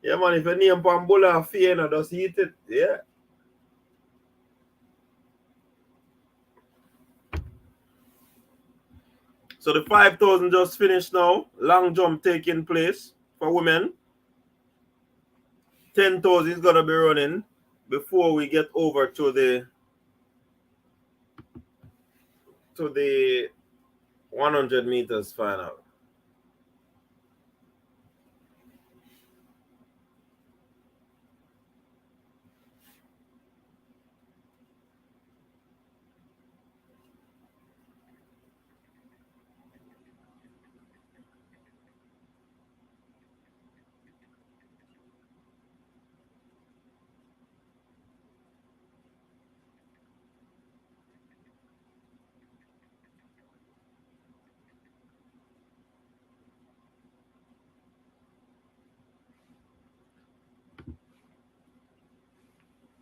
Yeah, man, if you name Pambula Fiena, just eat it. Yeah. So the 5,000 just finished now. Long jump taking place for women. 10,000 is going to be running before we get over to the 100 meters final.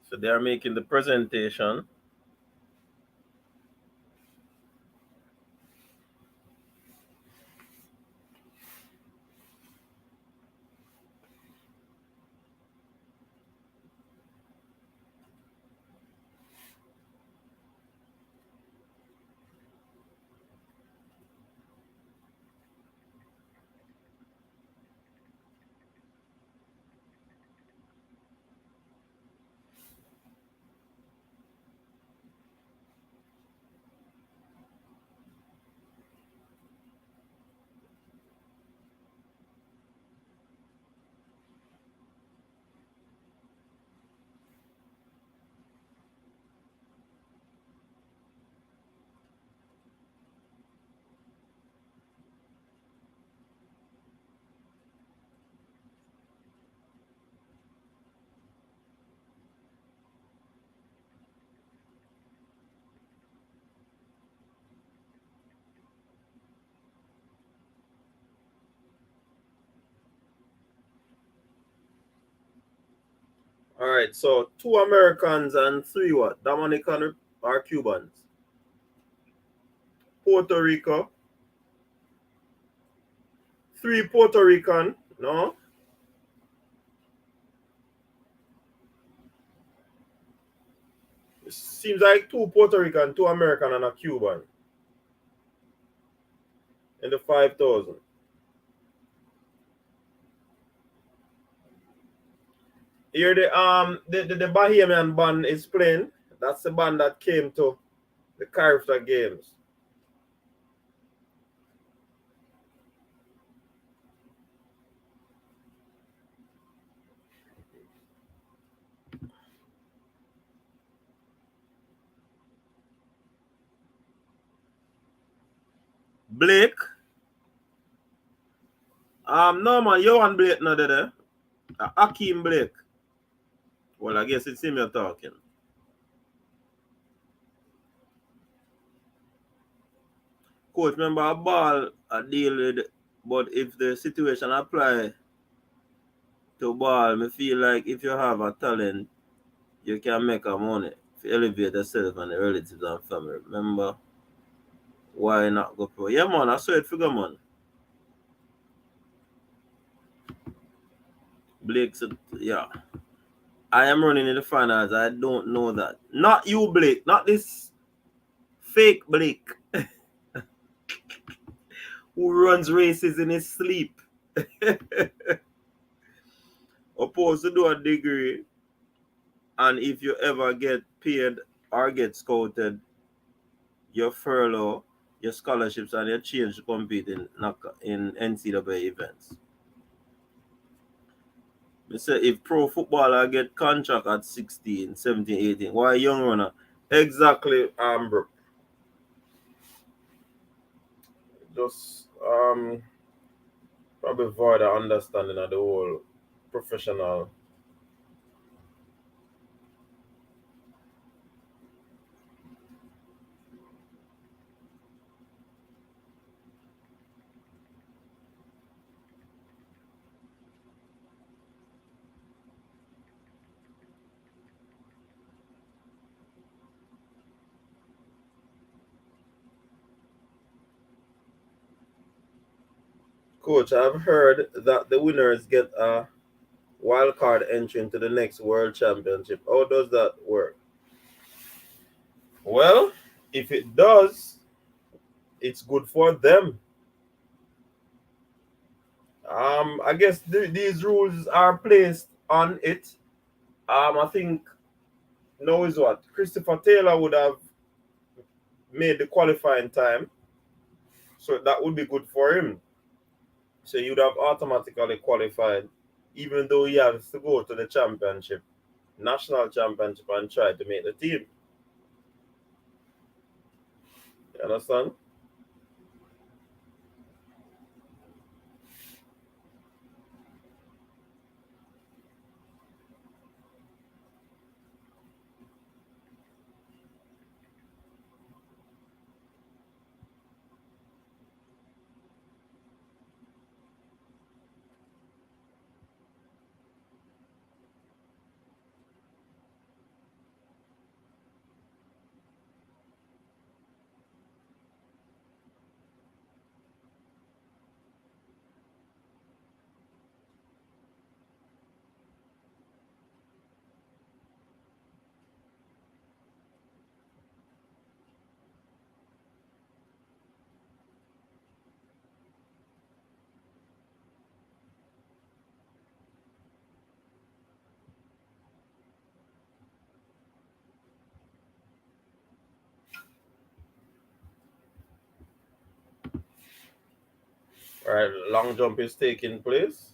So they are making the presentation. All right, so 2 Americans and 3 what? Dominican or Cubans? Puerto Rico. 3 Puerto Rican. No. It seems like 2 Puerto Rican, 2 American, and a Cuban in the 5,000. Here the Bahamian band is playing. That's the band that came to the Carifta Games. Blake. No man, you and Blake not there. Akeem Blake. Well, I guess it's him you're talking. Coach, remember a ball I deal with, but if the situation apply to ball, me feel like if you have a talent, you can make a money to elevate yourself and the relatives and family. Remember, why not go pro? Yeah, man, I saw it figure, man. Blake said, yeah. I am running in the finals. I don't know that. Not you, Blake. Not this fake Blake who runs races in his sleep. Opposed to do a degree, and if you ever get paid or get scouted, your furlough, your scholarships, and your change to compete in NCAA events. Me say if pro footballer get contract at 16, 17, 18, why young runner? Exactly, bro. Just probably void of understanding of the whole professional. Coach, I've heard that the winners get a wild card entry into the next world championship. How does that work? Well, if it does, it's good for them. I guess these rules are placed on it. I think now is what Christopher Taylor would have made the qualifying time, so that would be good for him. So you'd have automatically qualified, even though he has to go to the championship, national championship, and try to make the team. You understand? All right, long jump is taking place.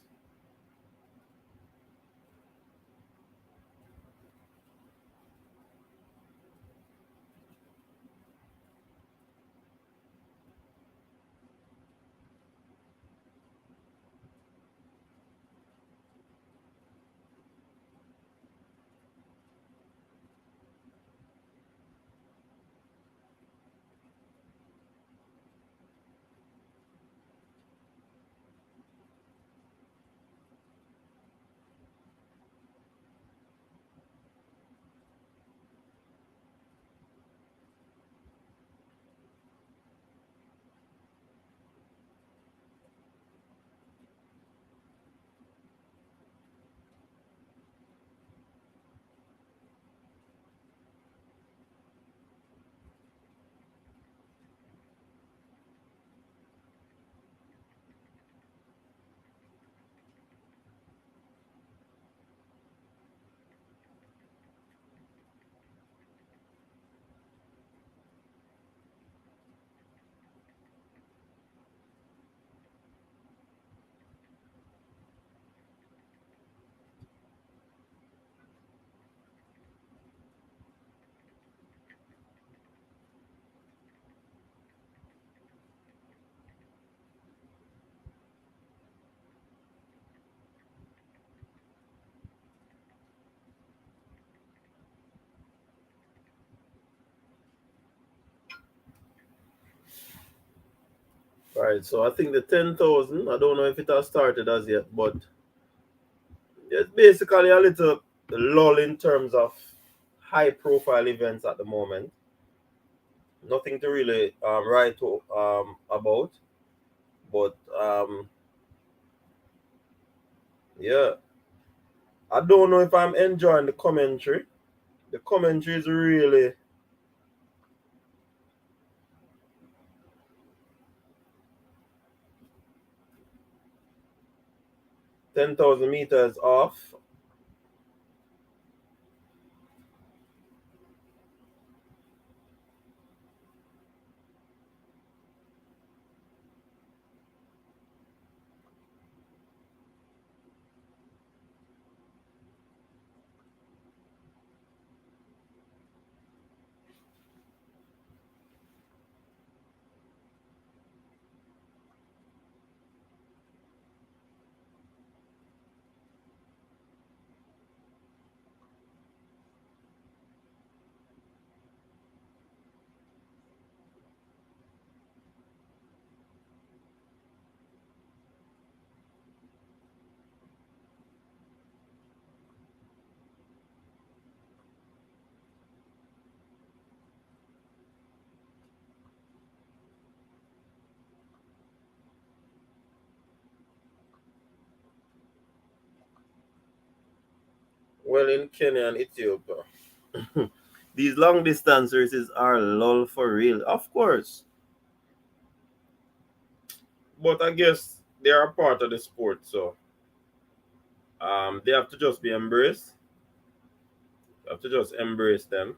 right, so I think the 10,000, I don't know if it has started as yet, but it's basically a little lull in terms of high profile events at the moment. Nothing to really write about, but yeah, I don't know if I'm enjoying the commentary. The commentary is really 10,000 meters off. Well, in Kenya and Ethiopia, these long distance races are lull for real, of course. But I guess they are part of the sport, so they have to just be embraced. You have to just embrace them.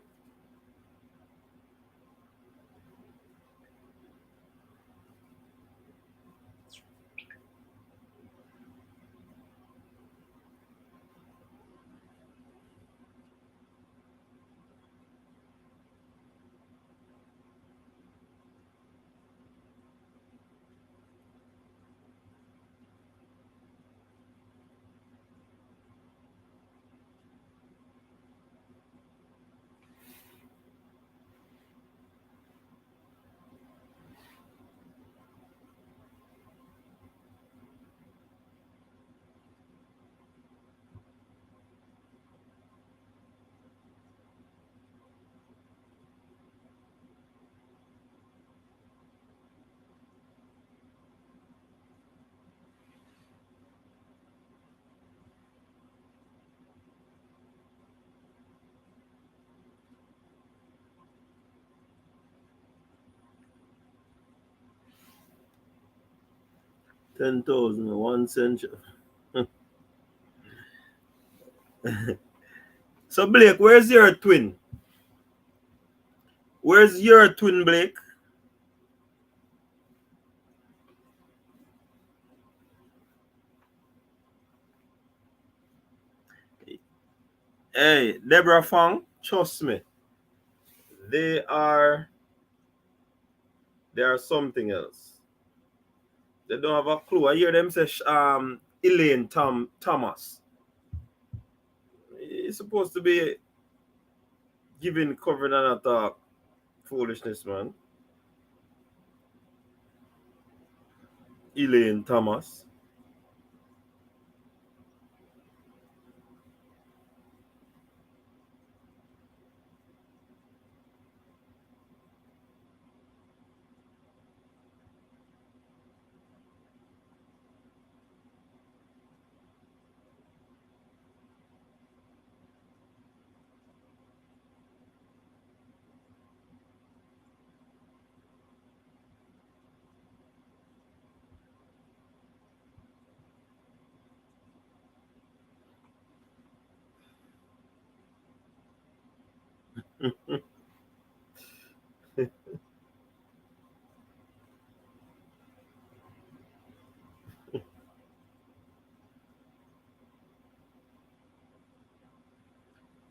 10,000, 1 century. So, Blake, where's your twin? Where's your twin, Blake? Hey, Deborah Fong, trust me, they are they are something else. They don't have a clue. I hear them say Elaine Thomas. He's supposed to be giving covering and talk foolishness, man. Elaine Thomas.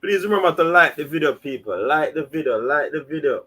Please remember to like the video, people. Like the video, like the video.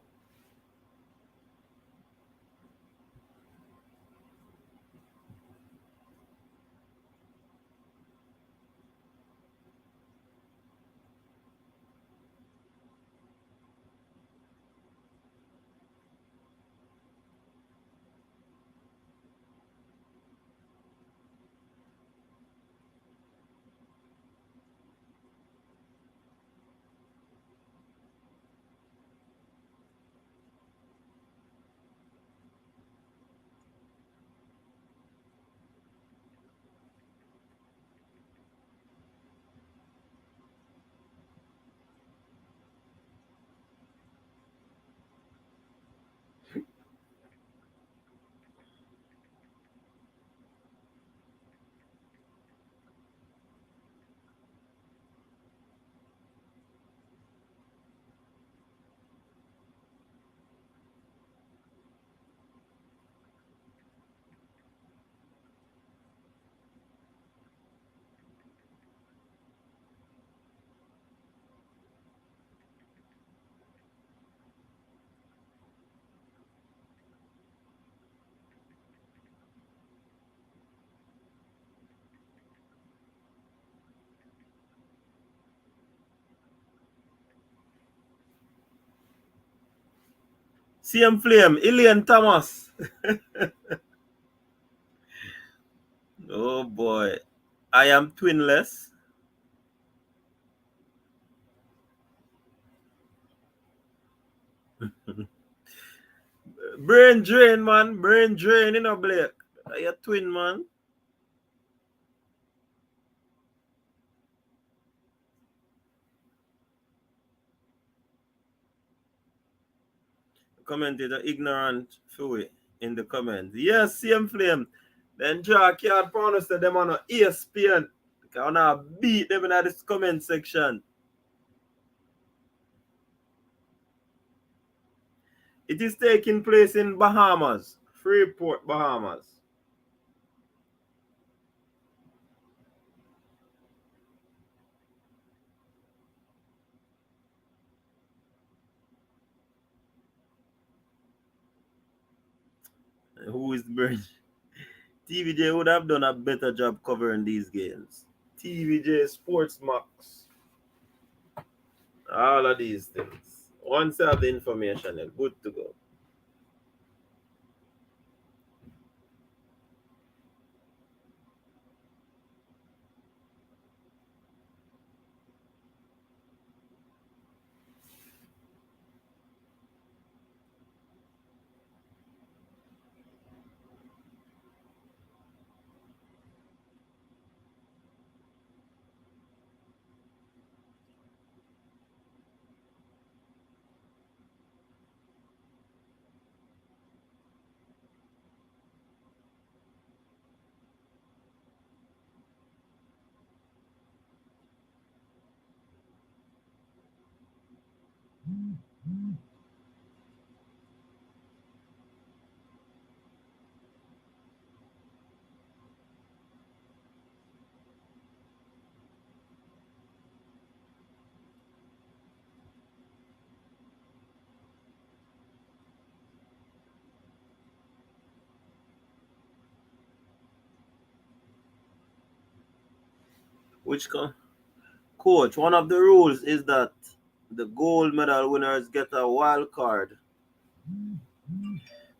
CM Flame, Ilian Thomas. Oh boy. I am twinless. Brain drain, man. Brain drain, you know, Blake. Are you a twin, man? Commentator ignorant fui in the comments. Yes, CM Flame. Then draw a card for us them on ESPN. Can I beat them in this comment section? It is taking place in Bahamas, Freeport, Bahamas. Who is the bridge? TVJ would have done a better job covering these games. TVJ Sports Max. All of these things. Once you have the information, you're good to go. Which coach, one of the rules is that the gold medal winners get a wild card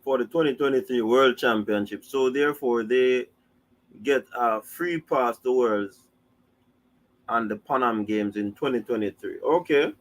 for the 2023 World Championship. So therefore they get a free pass to Worlds and the Pan Am Games in 2023. Okay.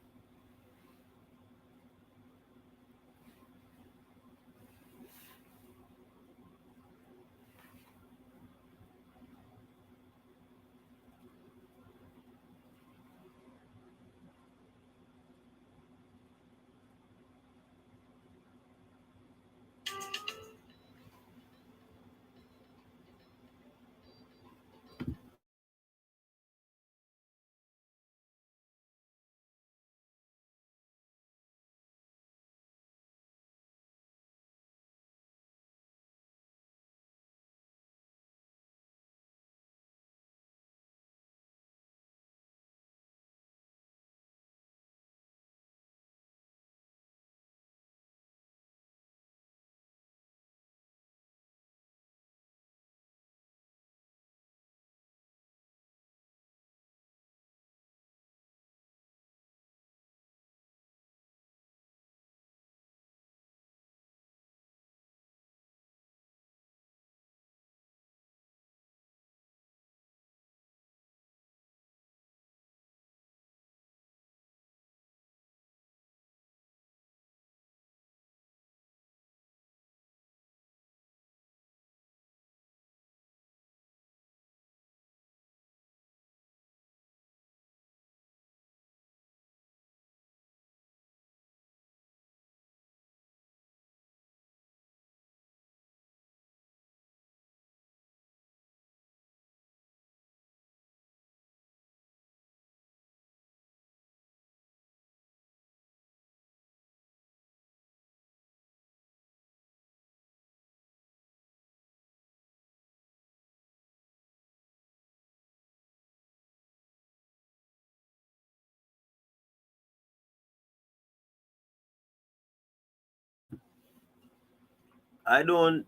I don't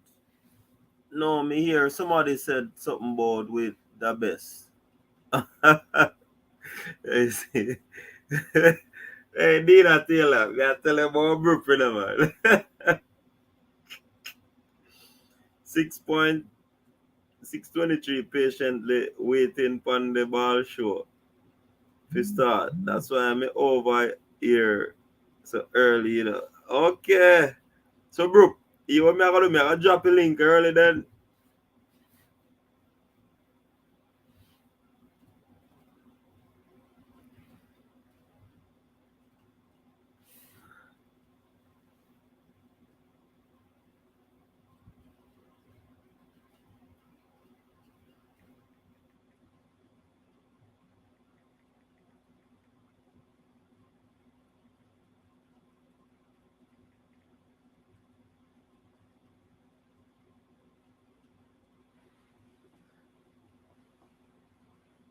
know. Me hear somebody said something about with the best. Hey, Dina Taylor, gotta tell him about Brooklyn, man. 6:23 patiently waiting on the ball show to start. That's why I'm over here so early, you know. Okay. So, bro, you want me to do? Me, I drop a link early then.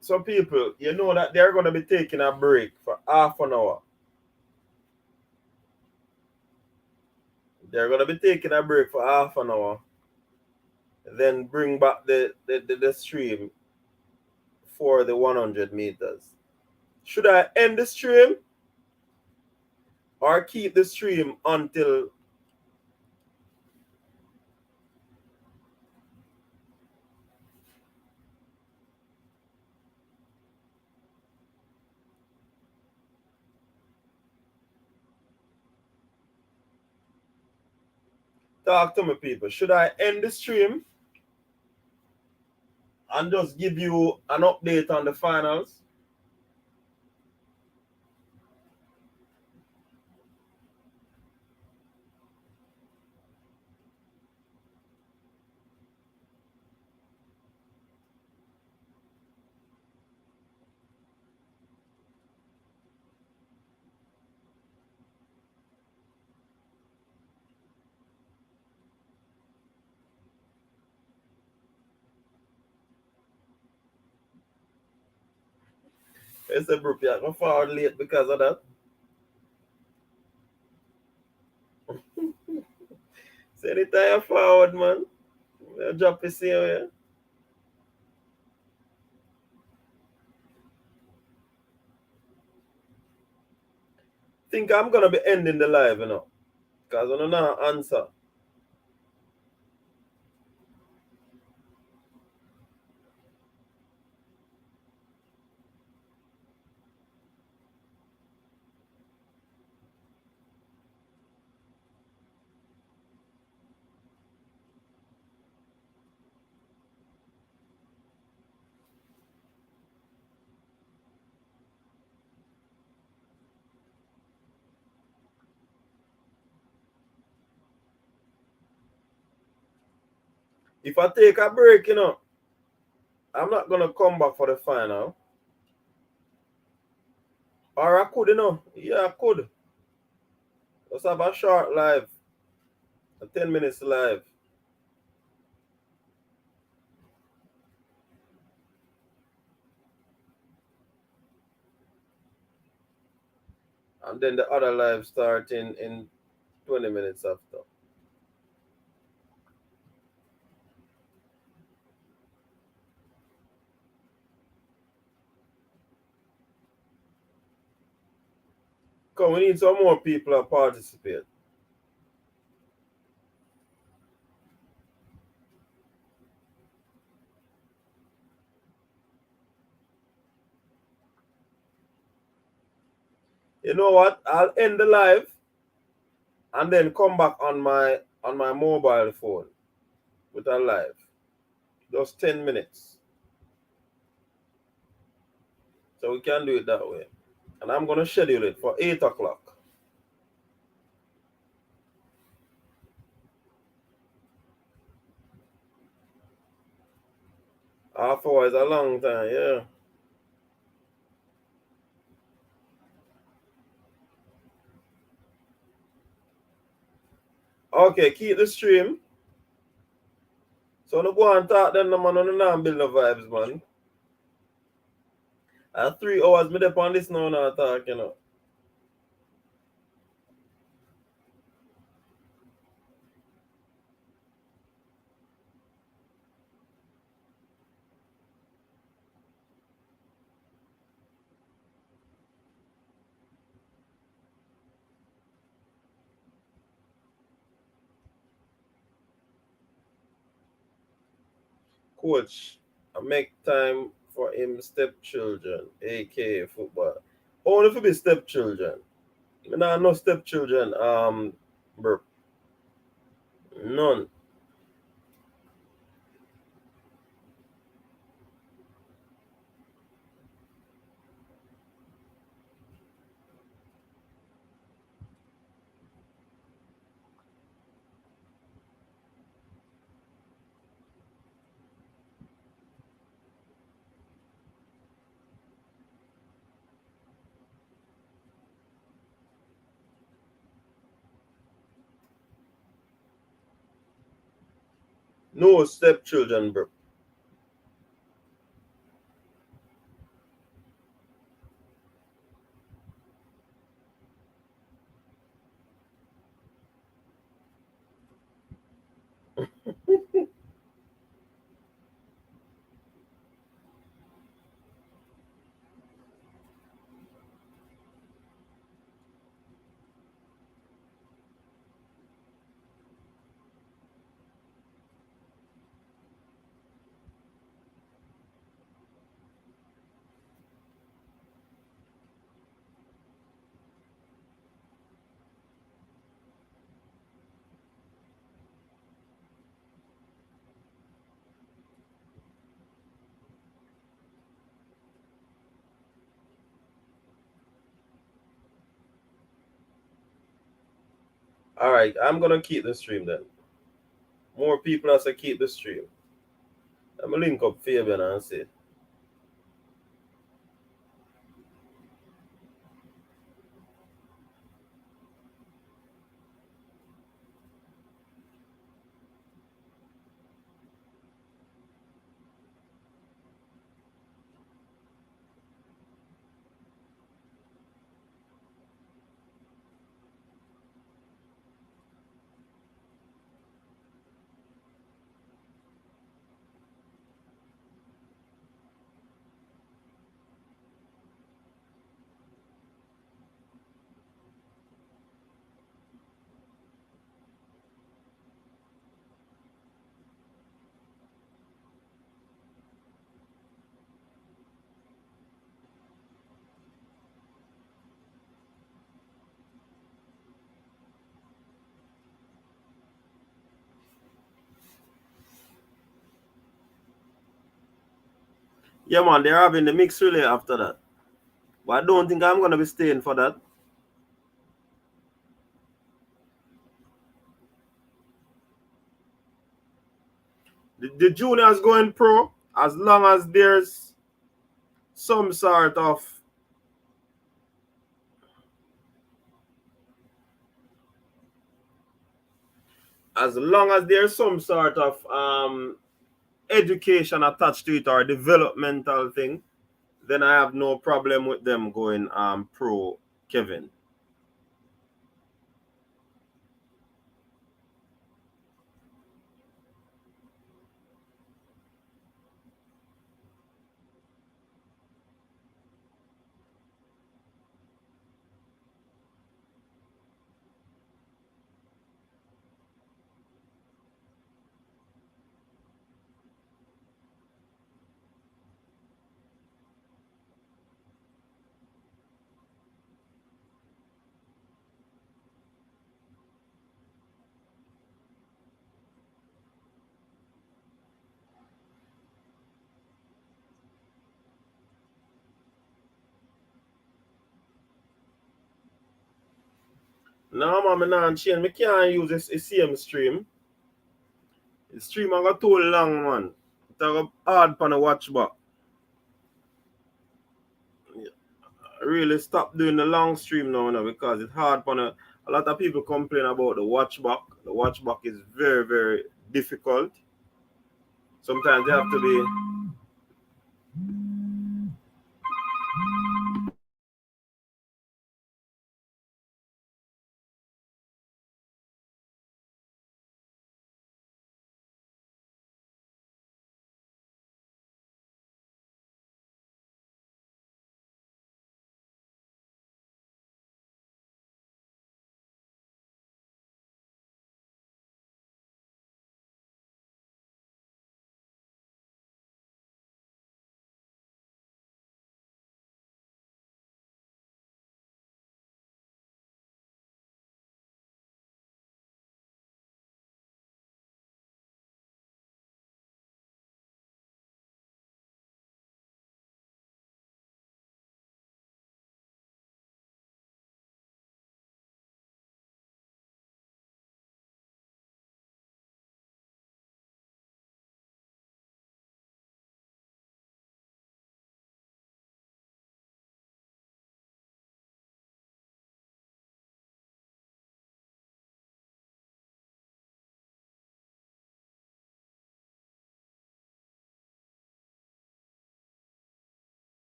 Some people, you know that they're going to be taking a break for half an hour. They're going to be taking a break for half an hour. Then bring back the stream for the 100 meters. Should I end the stream or keep the stream until talk to me, people? Should I end the stream and just give you an update on the finals? It's a group, yeah, I'm forward late because of that. So anytime you forward, man, you drop the same way. Think I'm gonna be ending the live, you know, because I don't know answer. If I take a break, you know, I'm not gonna come back for the final. Or I could, you know. Yeah, I could. Let's have a short live. A 10 minutes live. And then the other live starting in 20 minutes after. Come, we need some more people to participate. You know what? I'll end the live and then come back on my mobile phone with a live. Just 10 minutes. So we can do it that way. And I'm gonna schedule it for 8 o'clock. Half hour is a long time, yeah. Okay, keep the stream. So no go and talk then, no man, no build no vibes, man. 3 hours me dep on this now talk, you know. Coach, I make time for him stepchildren, aka football. Only for be stepchildren. Nah, no stepchildren. Bro, none. No stepchildren, bro. All right, I'm gonna keep the stream then. More people has to keep the stream. I'm gonna link up Fabian and say. Yeah, man, they're having the mixed relay after that. But I don't think I'm gonna be staying for that. The juniors going pro as long as there's some sort of education attached to it or developmental thing, then I have no problem with them going pro Kevin. No, man, I not change. I can't use this same stream. The stream I got too long, man. It's hard for the watch back. I really stop doing the long stream now because it's hard for a lot of people complain about the watch back. The watch back is very, very difficult. Sometimes they have to be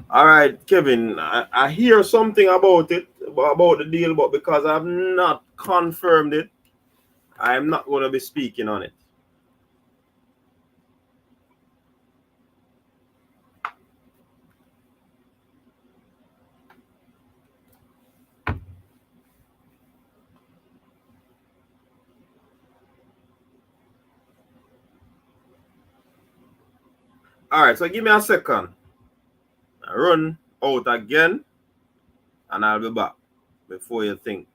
All right, Kevin. I hear something about it, about the deal, but because I've not confirmed it, I'm not going to be speaking on it. All right, so give me a second. I run out again, and I'll be back before you think.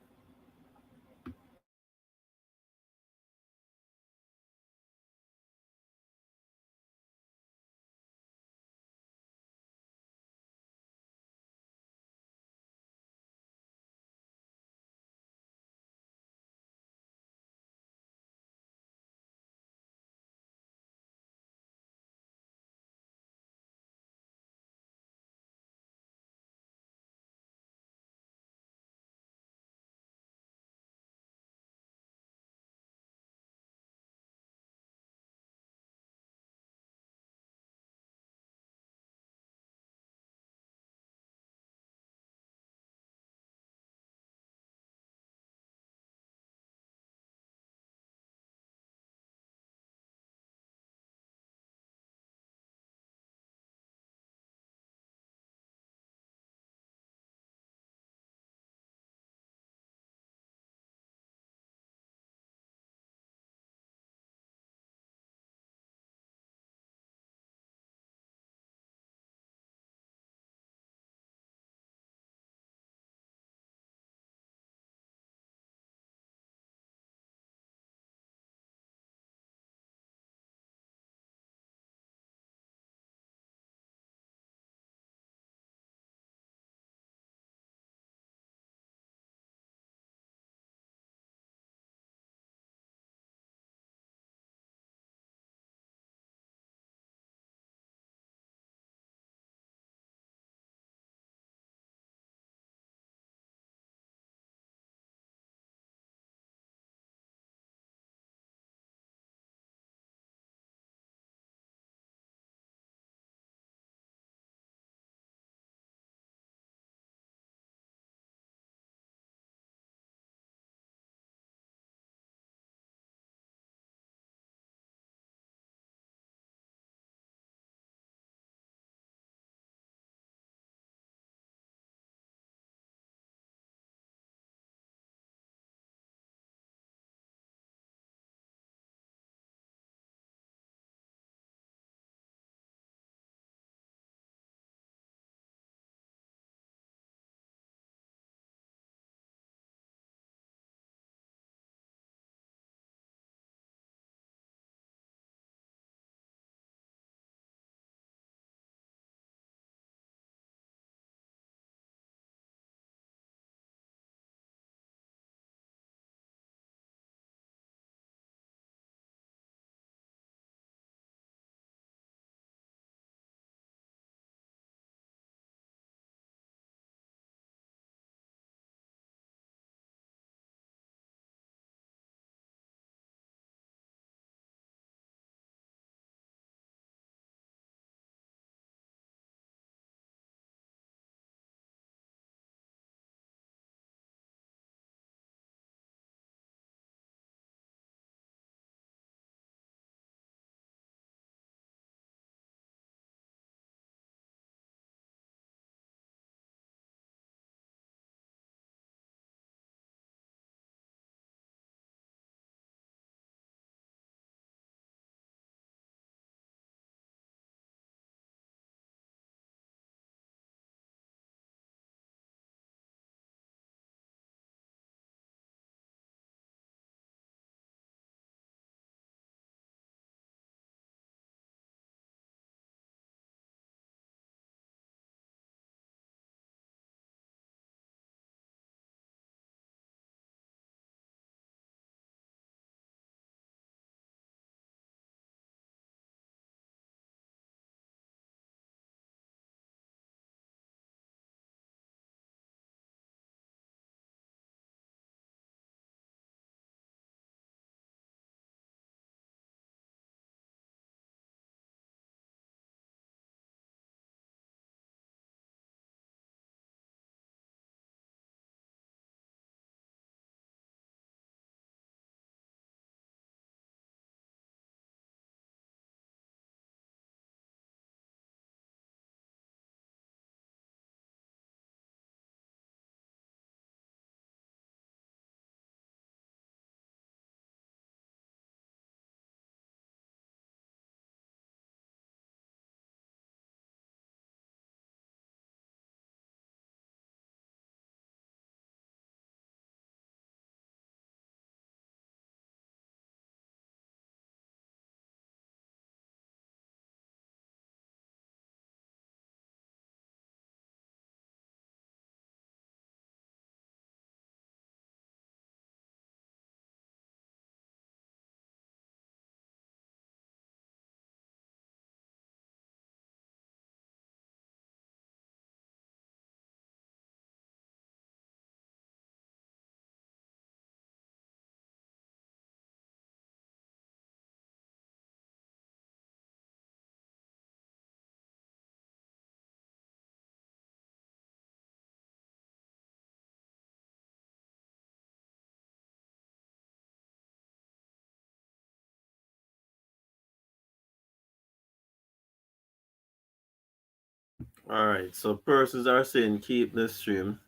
All right, so persons are saying keep the stream.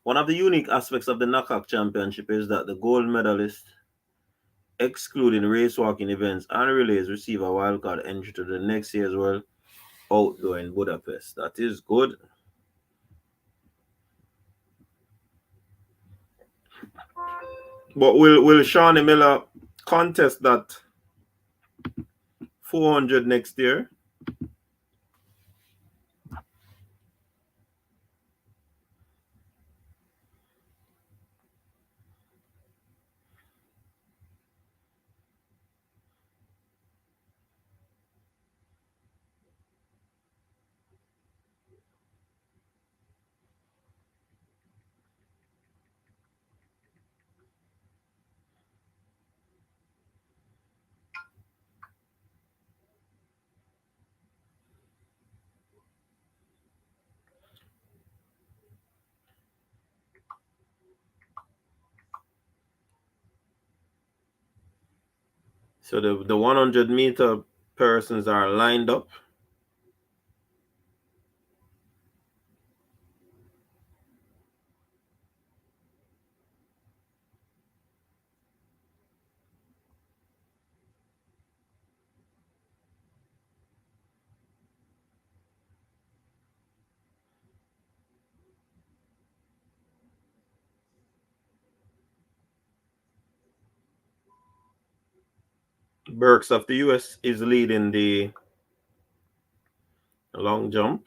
One of the unique aspects of the NACAC championship is that the gold medalist, excluding race walking events and relays, receive a wildcard entry to the next year's World Outdoor in Budapest. That is good. But will Shawnee Miller contest that 400 next year? So the 100-meter persons are lined up. Burks of the US is leading the long jump.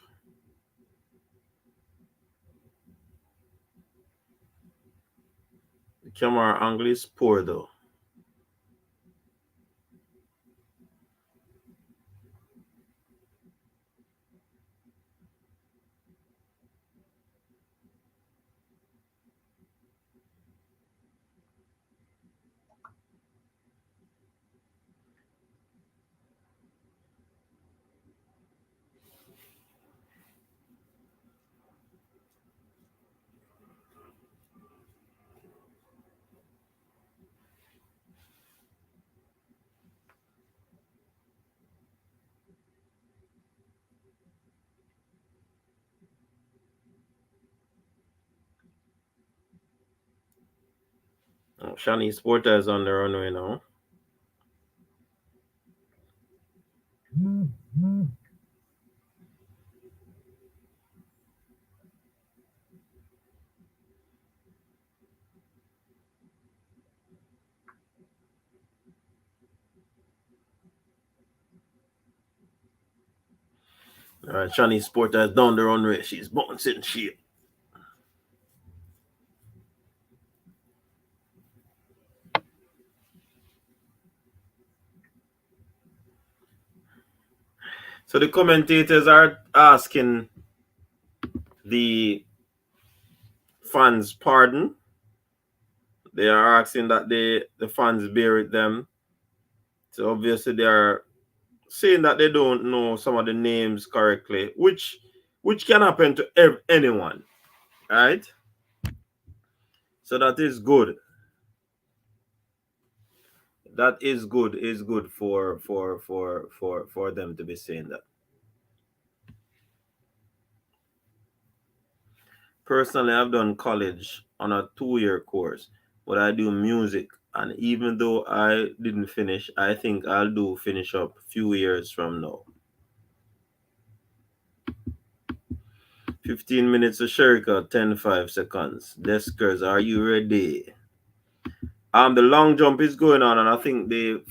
The camera angle is poor though. Shani Sporta is on the runway now. All right, Shani Sporta is down the runway. She's bouncing shit. So the commentators are asking the fans pardon. They are asking that the fans bear with them. So obviously they are saying that they don't know some of the names correctly, which can happen to anyone, right? So that is good. That is good. Is good for them to be saying that. Personally, I've done college on a 2-year course, but I do music, and even though I didn't finish, I think I'll do finish up a few years from now. 15 minutes to Sherika, 10 5 seconds. Deskers, are you ready? The long jump is going on, and I think the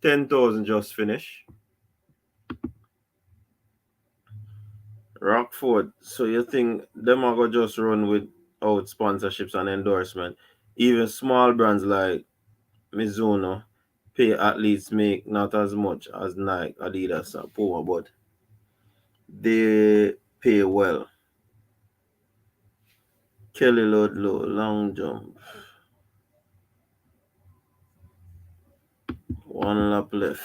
10,000 just finished. Rockford, so you think them are gonna just run without sponsorships and endorsement? Even small brands like Mizuno pay athletes make not as much as Nike, Adidas, and Puma, but they pay well. Kelly Ludlow, long jump. One lap left.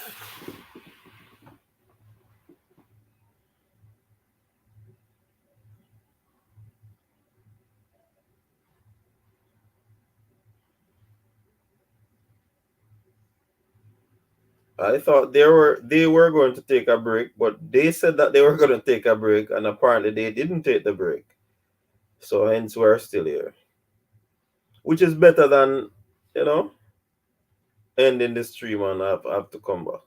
I thought they were going to take a break, but they said that they were going to take a break, and apparently they didn't take the break. So hence we're still here, which is better than you know ending the stream and have to come back.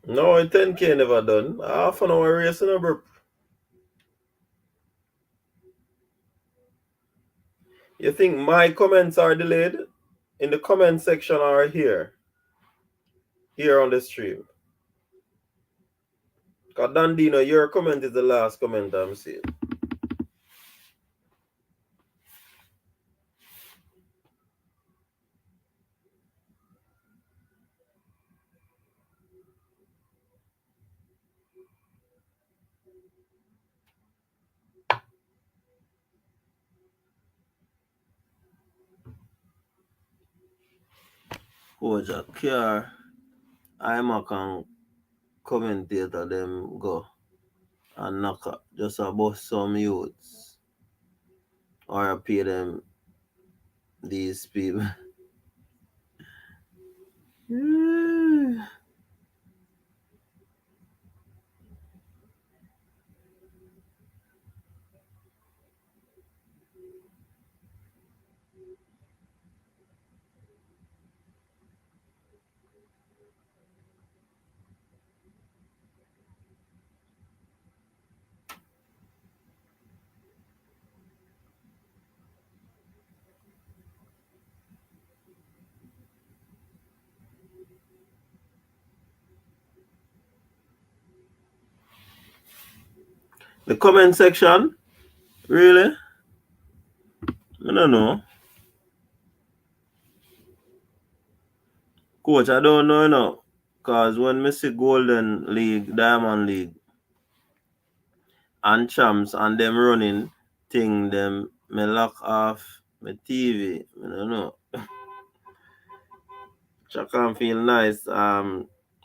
No, 10K never done. Half an hour racing a bro. You think my comments are delayed? In the comment section or here on the stream? Because Dandino, your comment is the last comment I'm seeing. Koja care. I'm a can commentator them go and knock up just about some youths or pay them these people. The comment section? Really? I don't know. Coach, I don't know, Because when I see Golden League, Diamond League, and Champs, and them running thing, them, me lock off my TV. I don't know. I can feel nice. A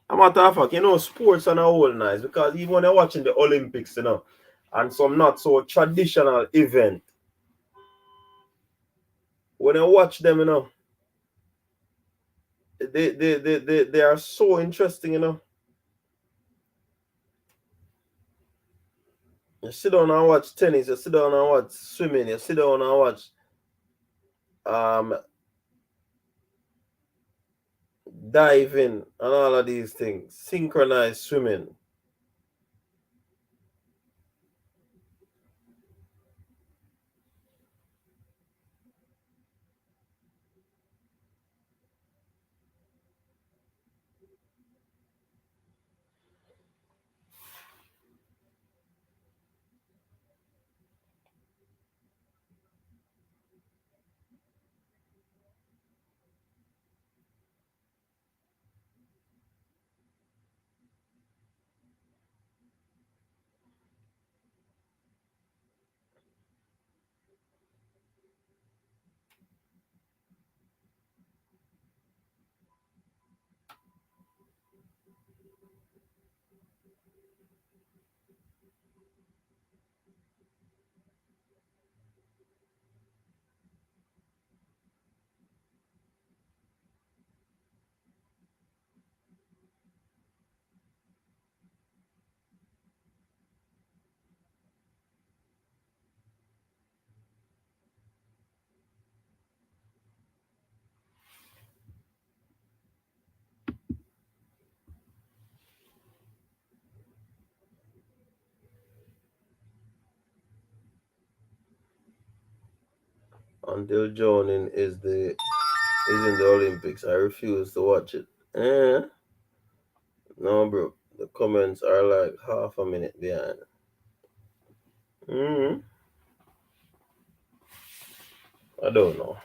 matter of fact, sports are all nice because even when you're watching the Olympics, and some not so traditional event, when you watch them, they are so interesting. You sit down and watch tennis, you sit down and watch swimming, you sit down and watch um diving and all of these things, synchronized swimming. Until joining is in the Olympics. I refuse to watch it. No, bro. The comments are like half a minute behind. Mm, I don't know.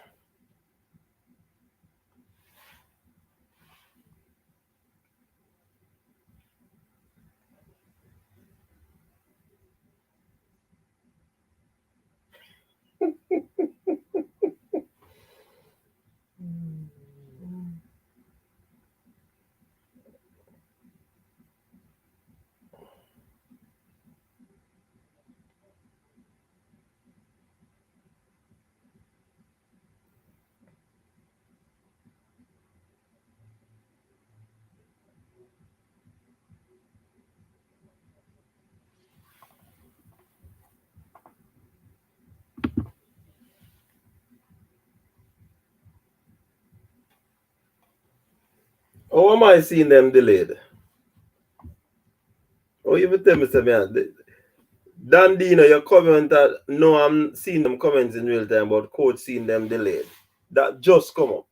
How am I seeing them delayed? Oh, you tell me, man. Dandino, your comment that no, I'm seeing them comments in real time, but coach seeing them delayed. That just come up.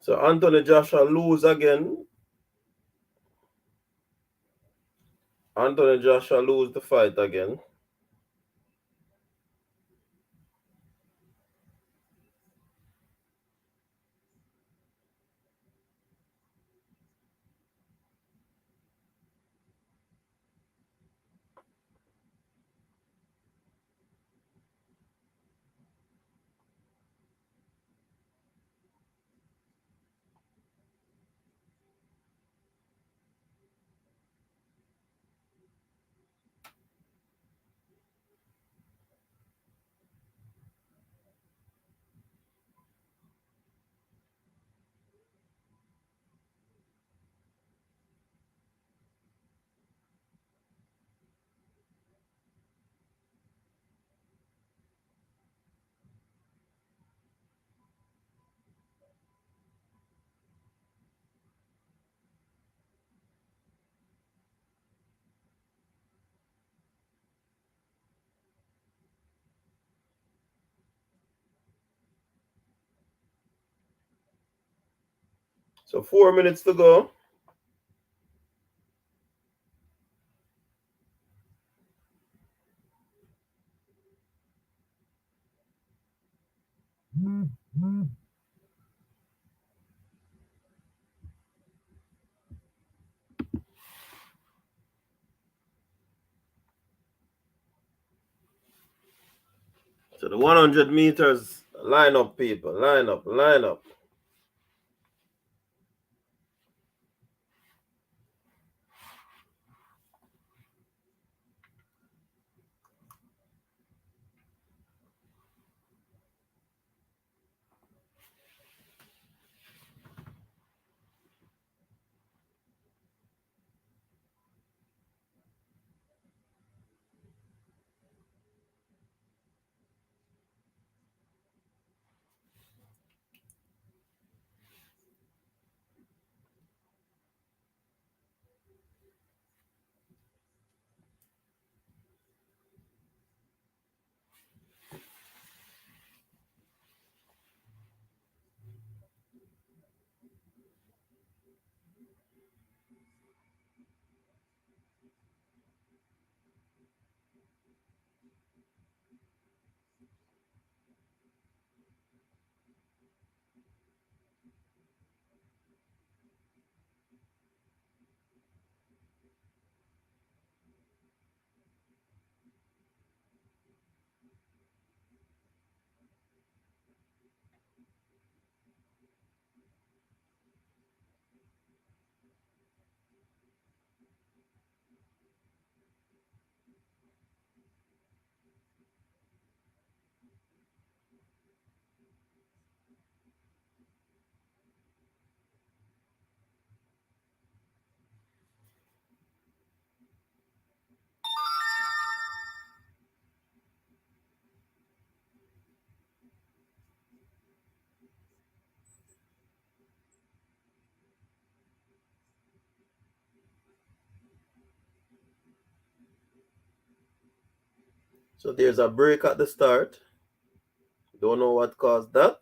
So Anthony Joshua lose again. Anthony Joshua lose the fight again. So 4 minutes to go. So the 100 meters, line up, people, line up, line up. So there's a break at the start. Don't know what caused that.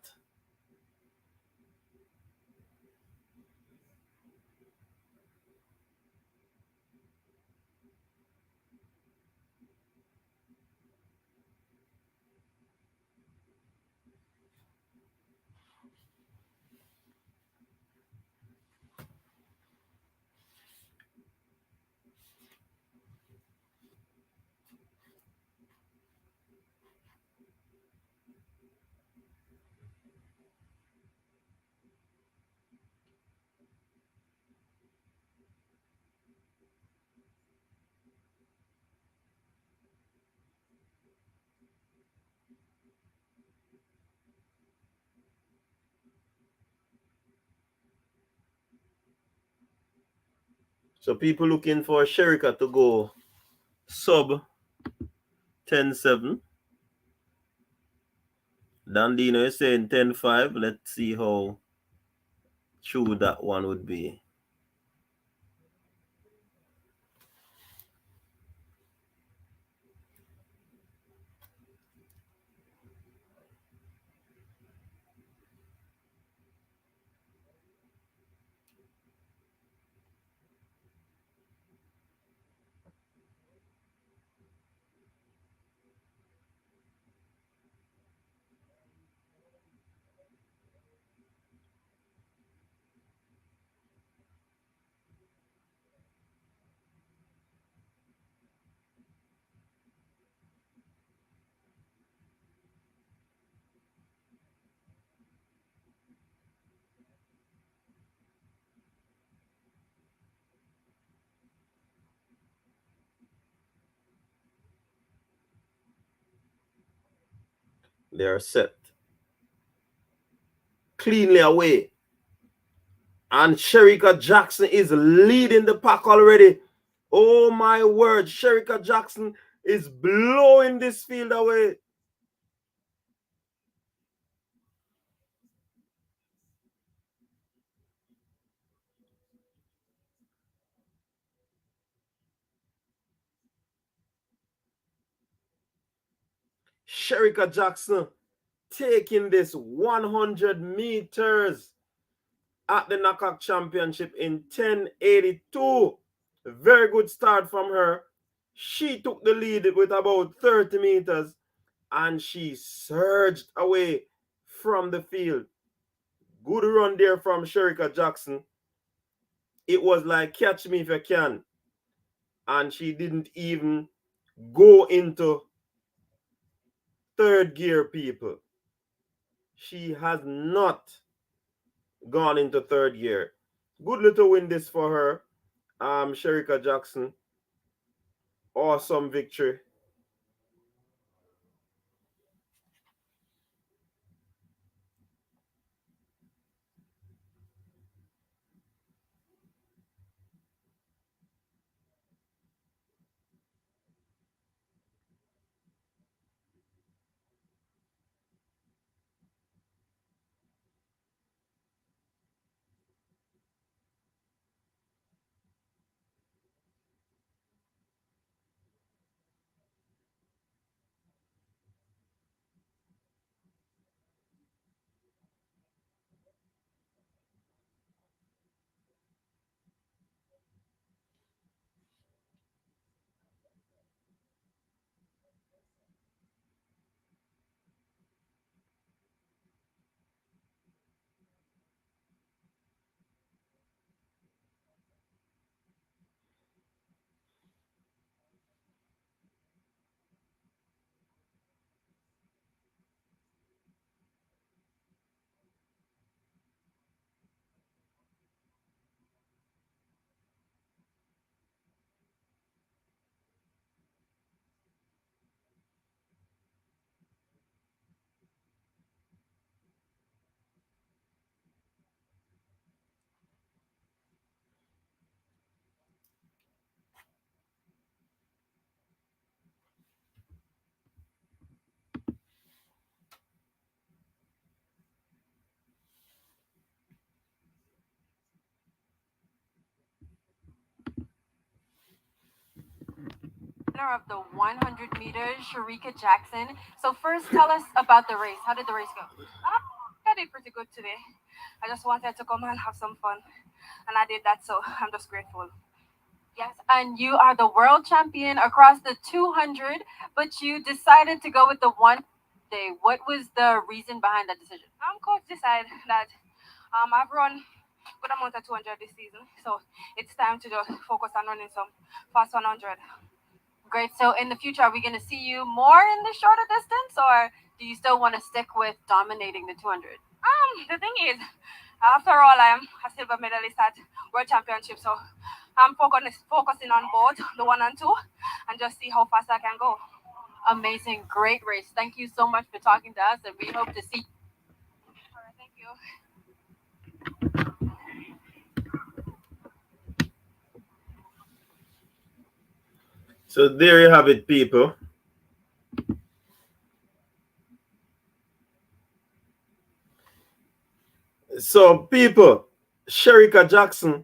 So people looking for Sherika to go sub 10-7. Dandino is saying 10-5. Let's see how true that one would be. They are set cleanly away. And Sherika Jackson is leading the pack already. Oh my word, Sherika Jackson is blowing this field away. Sherika Jackson taking this 100 meters at the NACAC Championship in 10:82. Very good start from her. She took the lead with about 30 meters and she surged away from the field. Good run there from Sherika Jackson. It was like catch me if you can. And she didn't even go into third gear, people. She has not gone into third gear. Good little win this for her. Sherika Jackson. Awesome victory. Winner of the 100 meters, Sherika Jackson. So first, tell us about the race. How did the race go? I did pretty good today. I just wanted to come and have some fun, and I did that, so I'm just grateful. Yes, and you are the world champion across the 200, but you decided to go with the one day. What was the reason behind that decision? Coach decided that I've run good amount of 200 this season, so it's time to just focus on running some fast 100. Great. So in the future, are we going to see you more in the shorter distance, or do you still want to stick with dominating the 200? The thing is, after all, I am a silver medalist at World Championship, so I'm focusing on both the one and two, and just see how fast I can go. Amazing. Great race. Thank you so much for talking to us, and we hope to see. All right, thank you. So there you have it, people. So, people, Sherika Jackson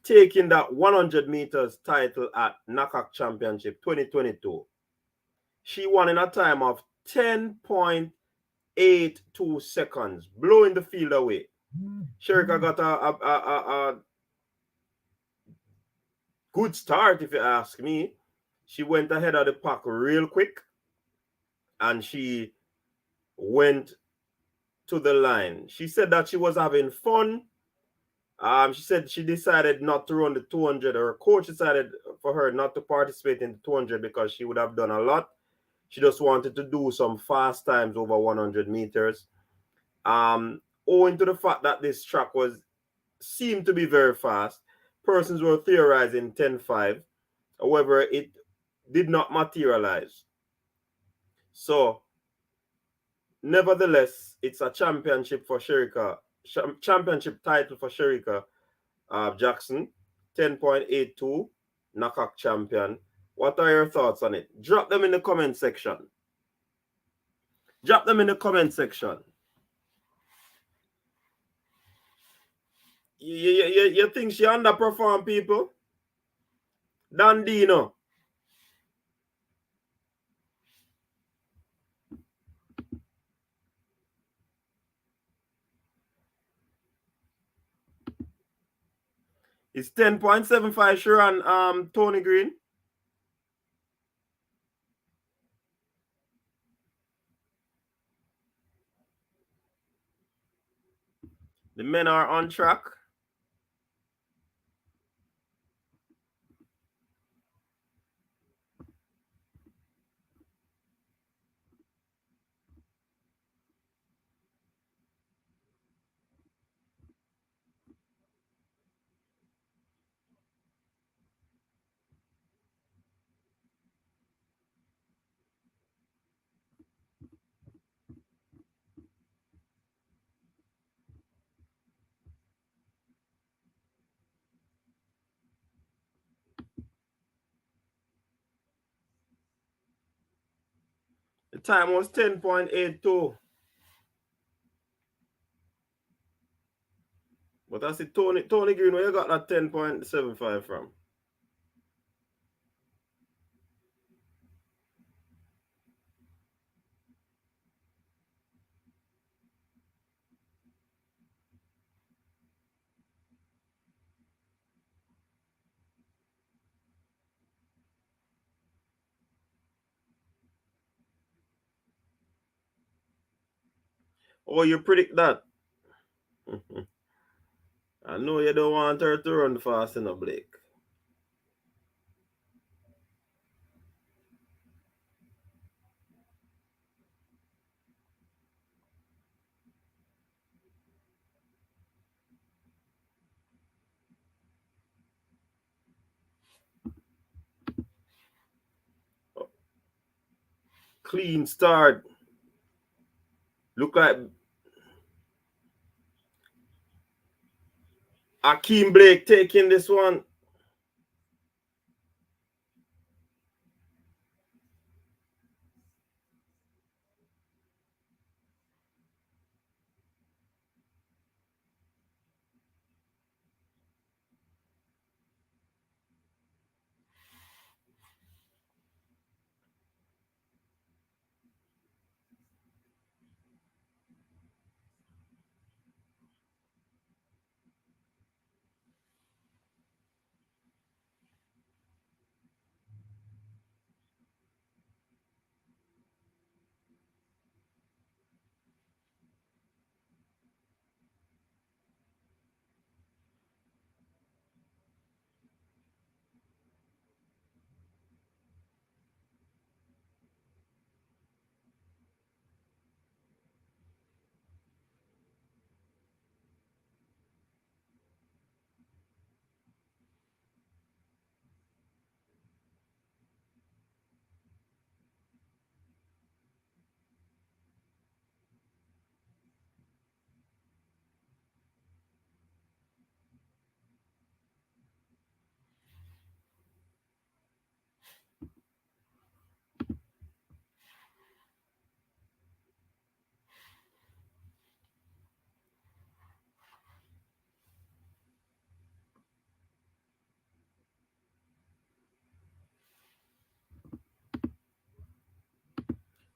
taking that 100 meters title at NACAC Championship 2022. She won in a time of 10.82 seconds, blowing the field away. Sherika got a good start, if you ask me. She went ahead of the pack real quick, and she went to the line. She said that she was having fun. She said she decided not to run the 200. Her coach decided for her not to participate in the 200 because she would have done a lot. She just wanted to do some fast times over 100 meters. Owing to the fact that this track seemed to be very fast, persons were theorizing 10.5. However, it did not materialize. So, nevertheless, it's a championship for Sherika, championship title for Sherika Jackson, 10.82, NACAC champion. What are your thoughts on it? Drop them in the comment section. Drop them in the comment section. You think she underperformed, people? Dandino. It's 10.75 sure on Tony Green. The men are on track. The time was 10.82. But I see Tony Green, where you got that 10.75 from? Oh, you predict that? I know you don't want her to run fast enough, Blake. Clean start. Look like Akeem Blake taking this one.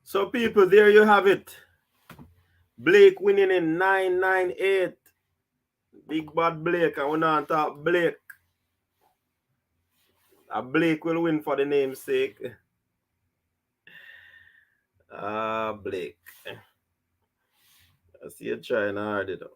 So, people, there you have it. Blake winning in 998. Big bad Blake. I want to talk Blake. Blake will win for the namesake. Blake. I see you trying hard, you know.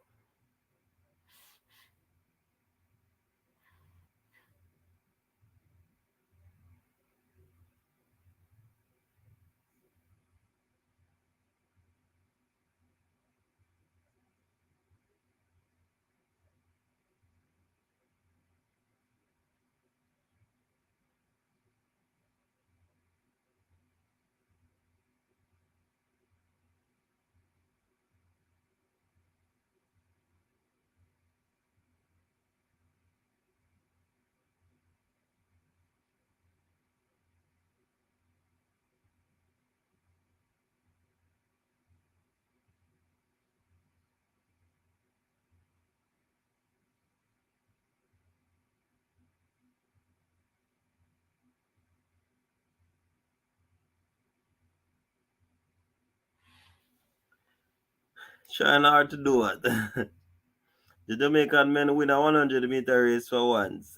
Trying hard to do it. The Jamaican men win a 100-meter race for once.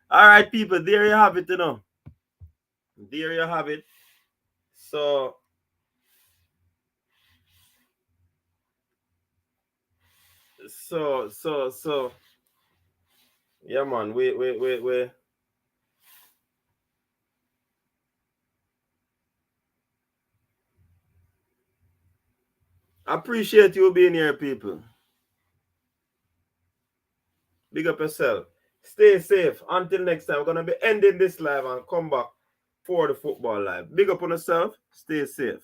All right, people, there you have it, you know. There you have it. So, yeah, man, wait. I appreciate you being here, people. Big up yourself. Stay safe. Until next time, we're going to be ending this live and come back for the football live. Big up on yourself. Stay safe.